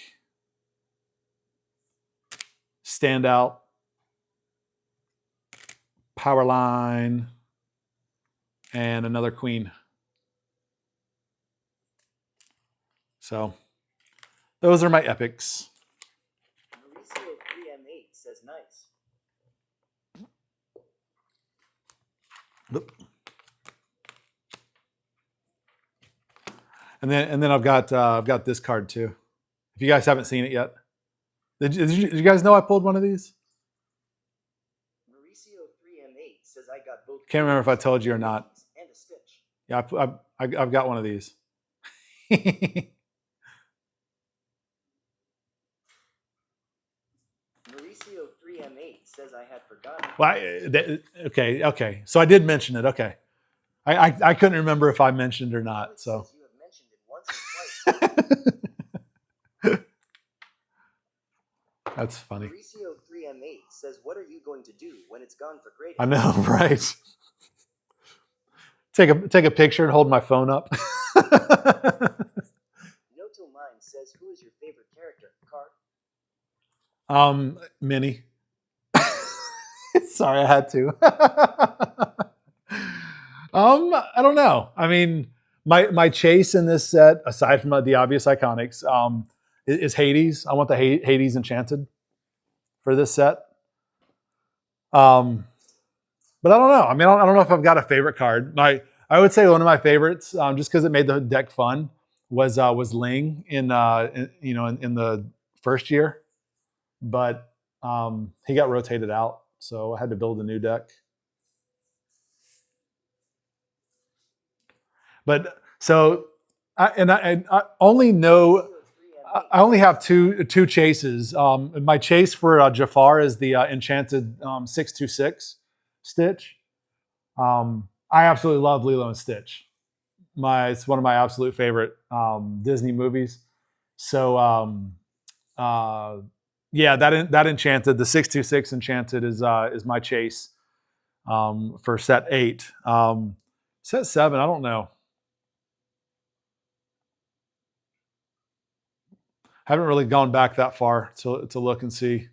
Standout. Powerline. And another queen. So those are my epics. Mauricio 3M8 says nice. And then I've got this card too. If you guys haven't seen it yet, did you guys know I pulled one of these? Mauricio 3M8 says I got both. Can't remember if I told you or not. And a stitch. Yeah, I've got one of these. Mauricio 3M8 says I had forgotten. Well, okay. So I did mention it. Okay, I couldn't remember if I mentioned or not. So You have mentioned it once or twice. that's funny. Mauricio 3M8 says, "What are you going to do when it's gone for grading?" I know, right? Take a picture and hold my phone up. Noto Mine says, "Who is your favorite character, Card?" Minnie. Sorry, I had to. I don't know. I mean, my chase in this set, aside from the obvious iconics, is Hades. I want the Hades Enchanted for this set. But I don't know. I mean, I don't know if I've got a favorite card. I would say one of my favorites, just because it made the deck fun, was Ling in the first year, but he got rotated out, so I had to build a new deck. But so I only know. I only have two chases. My chase for Jafar is the enchanted 626 Stitch. I absolutely love Lilo and Stitch. It's one of my absolute favorite Disney movies. So yeah, that enchanted, the 626 enchanted is my chase for set 8. Set 7, I don't know. Haven't really gone back that far to look and see.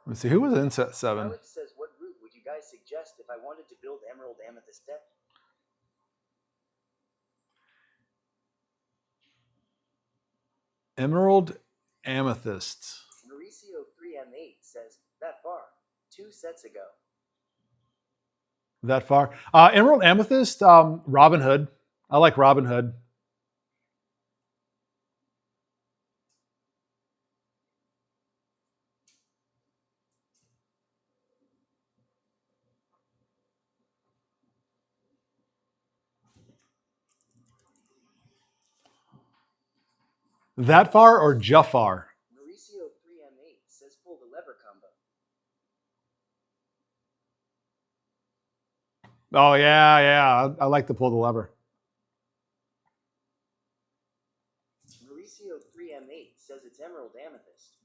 Let's see, who was in set 7? Alex says, "What route would you guys suggest if I wanted to build Emerald Amethyst deck? Emerald Amethyst. Mauricio 3M8 says, that far, 2 sets ago. That far. Emerald Amethyst, Robin Hood. I like Robin Hood. That far or Jafar? Mauricio 3M8 says pull the lever combo. Oh, yeah. I like to pull the lever. Mauricio 3M8 says it's Emerald Amethyst.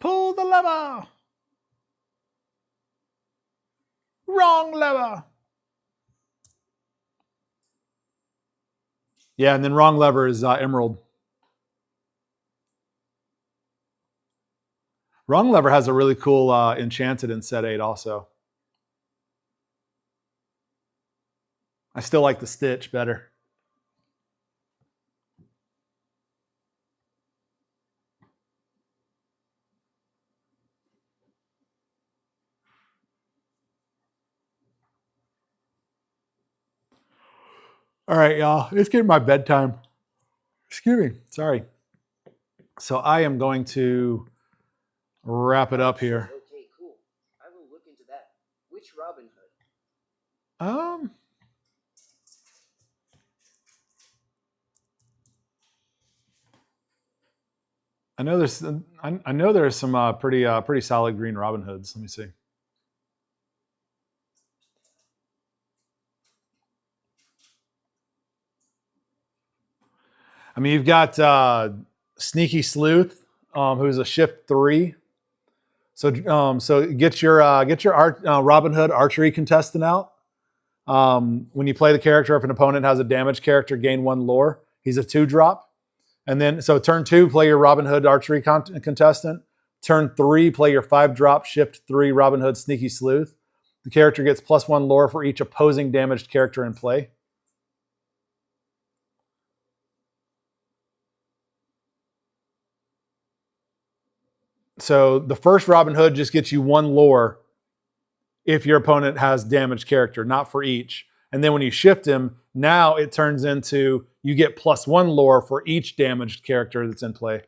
Pull the lever. Wrong lever. Yeah, and then wrong lever is Emerald. Wrong lever has a really cool enchanted in set 8 also. I still like the Stitch better. All right, y'all. It's getting my bedtime. Excuse me. Sorry. So I am going to wrap it up here. Okay, cool. I will look into that. Which Robin Hood? I know there's some pretty solid green Robin Hoods. Let me see. I mean, you've got Sneaky Sleuth, who's a shift 3. So get your Robin Hood archery contestant out. When you play the character, if an opponent has a damaged character, gain 1 lore. He's a 2-drop. And then, so turn 2, play your Robin Hood archery contestant. Turn 3, play your 5-drop shift 3 Robin Hood Sneaky Sleuth. The character gets +1 lore for each opposing damaged character in play. So the first Robin Hood just gets you 1 lore if your opponent has damaged character, not for each. And then when you shift him, now it turns into you get +1 lore for each damaged character that's in play.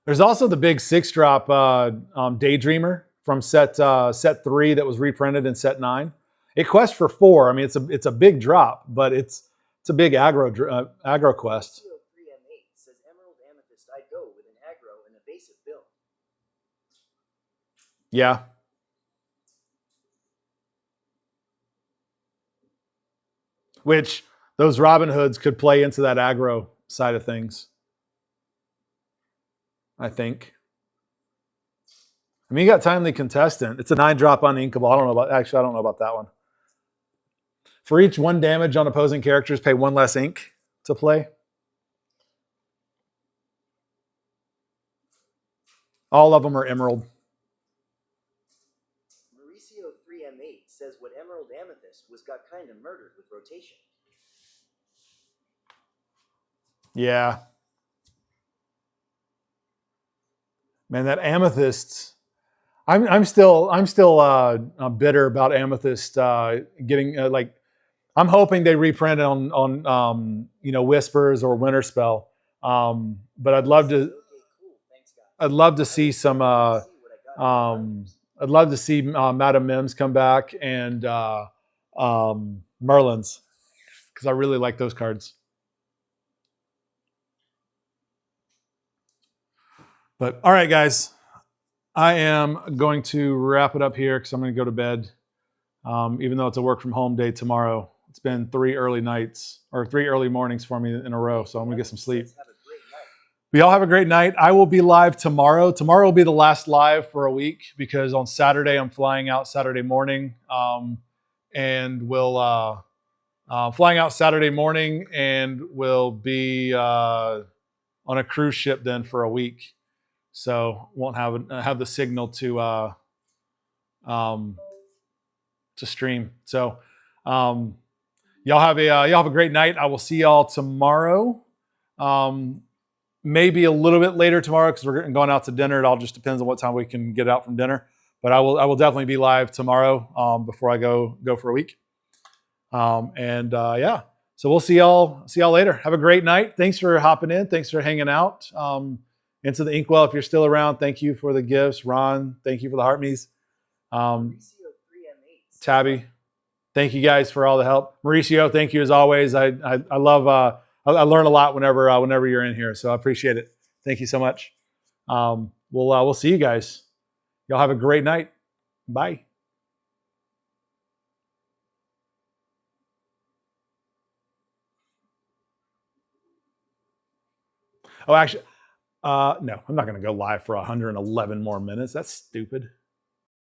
There's also the big 6-drop Daydreamer from set 3 that was reprinted in set 9. It quests for 4. I mean, it's a big drop, but it's a big aggro quest. Mauricio 3M8 says Emerald Amethyst. I'd go with an aggro and evasive build. Yeah. Which those Robin Hoods could play into that aggro side of things, I think. I mean, you got Timely Contestant. It's a 9-drop uninkable. I don't know about that one. For each 1 damage on opposing characters, pay 1 less ink to play. All of them are Emerald. Mauricio 3M8 says what Emerald Amethyst was got kind of murdered with rotation. Yeah. Man, that Amethyst. I'm still bitter about Amethyst getting like. I'm hoping they reprint it on Whispers or Winterspell. But I'd love to. Okay, cool. Thanks, guys. I'd love to see some. I'd love to see Madam Mims come back and Merlin's, because I really like those cards. But all right, guys, I am going to wrap it up here because I'm going to go to bed. Even though it's a work from home day tomorrow, it's been 3 early mornings for me in a row, so I'm going to get some sleep. Have a great night. We all have a great night. I will be live tomorrow. Tomorrow will be the last live for a week because on Saturday I'm flying out Saturday morning, and we'll flying out Saturday morning, and we'll be on a cruise ship then for a week, so won't have the signal to stream. So y'all have a great night. I will see y'all tomorrow. Maybe a little bit later tomorrow because we're going out to dinner. It all just depends on what time we can get out from dinner. But I will definitely be live tomorrow before I go for a week. Yeah, so we'll see y'all later. Have a great night. Thanks for hopping in. Thanks for hanging out. Into the Inkwell, if you're still around, thank you for the gifts. Ron, thank you for the Heartme's. Tabby, thank you guys for all the help. Mauricio, thank you as always. I love. I learn a lot whenever you're in here, so I appreciate it. Thank you so much. We'll see you guys. Y'all have a great night. Bye. Oh, actually, no, I'm not going to go live for 111 more minutes. That's stupid.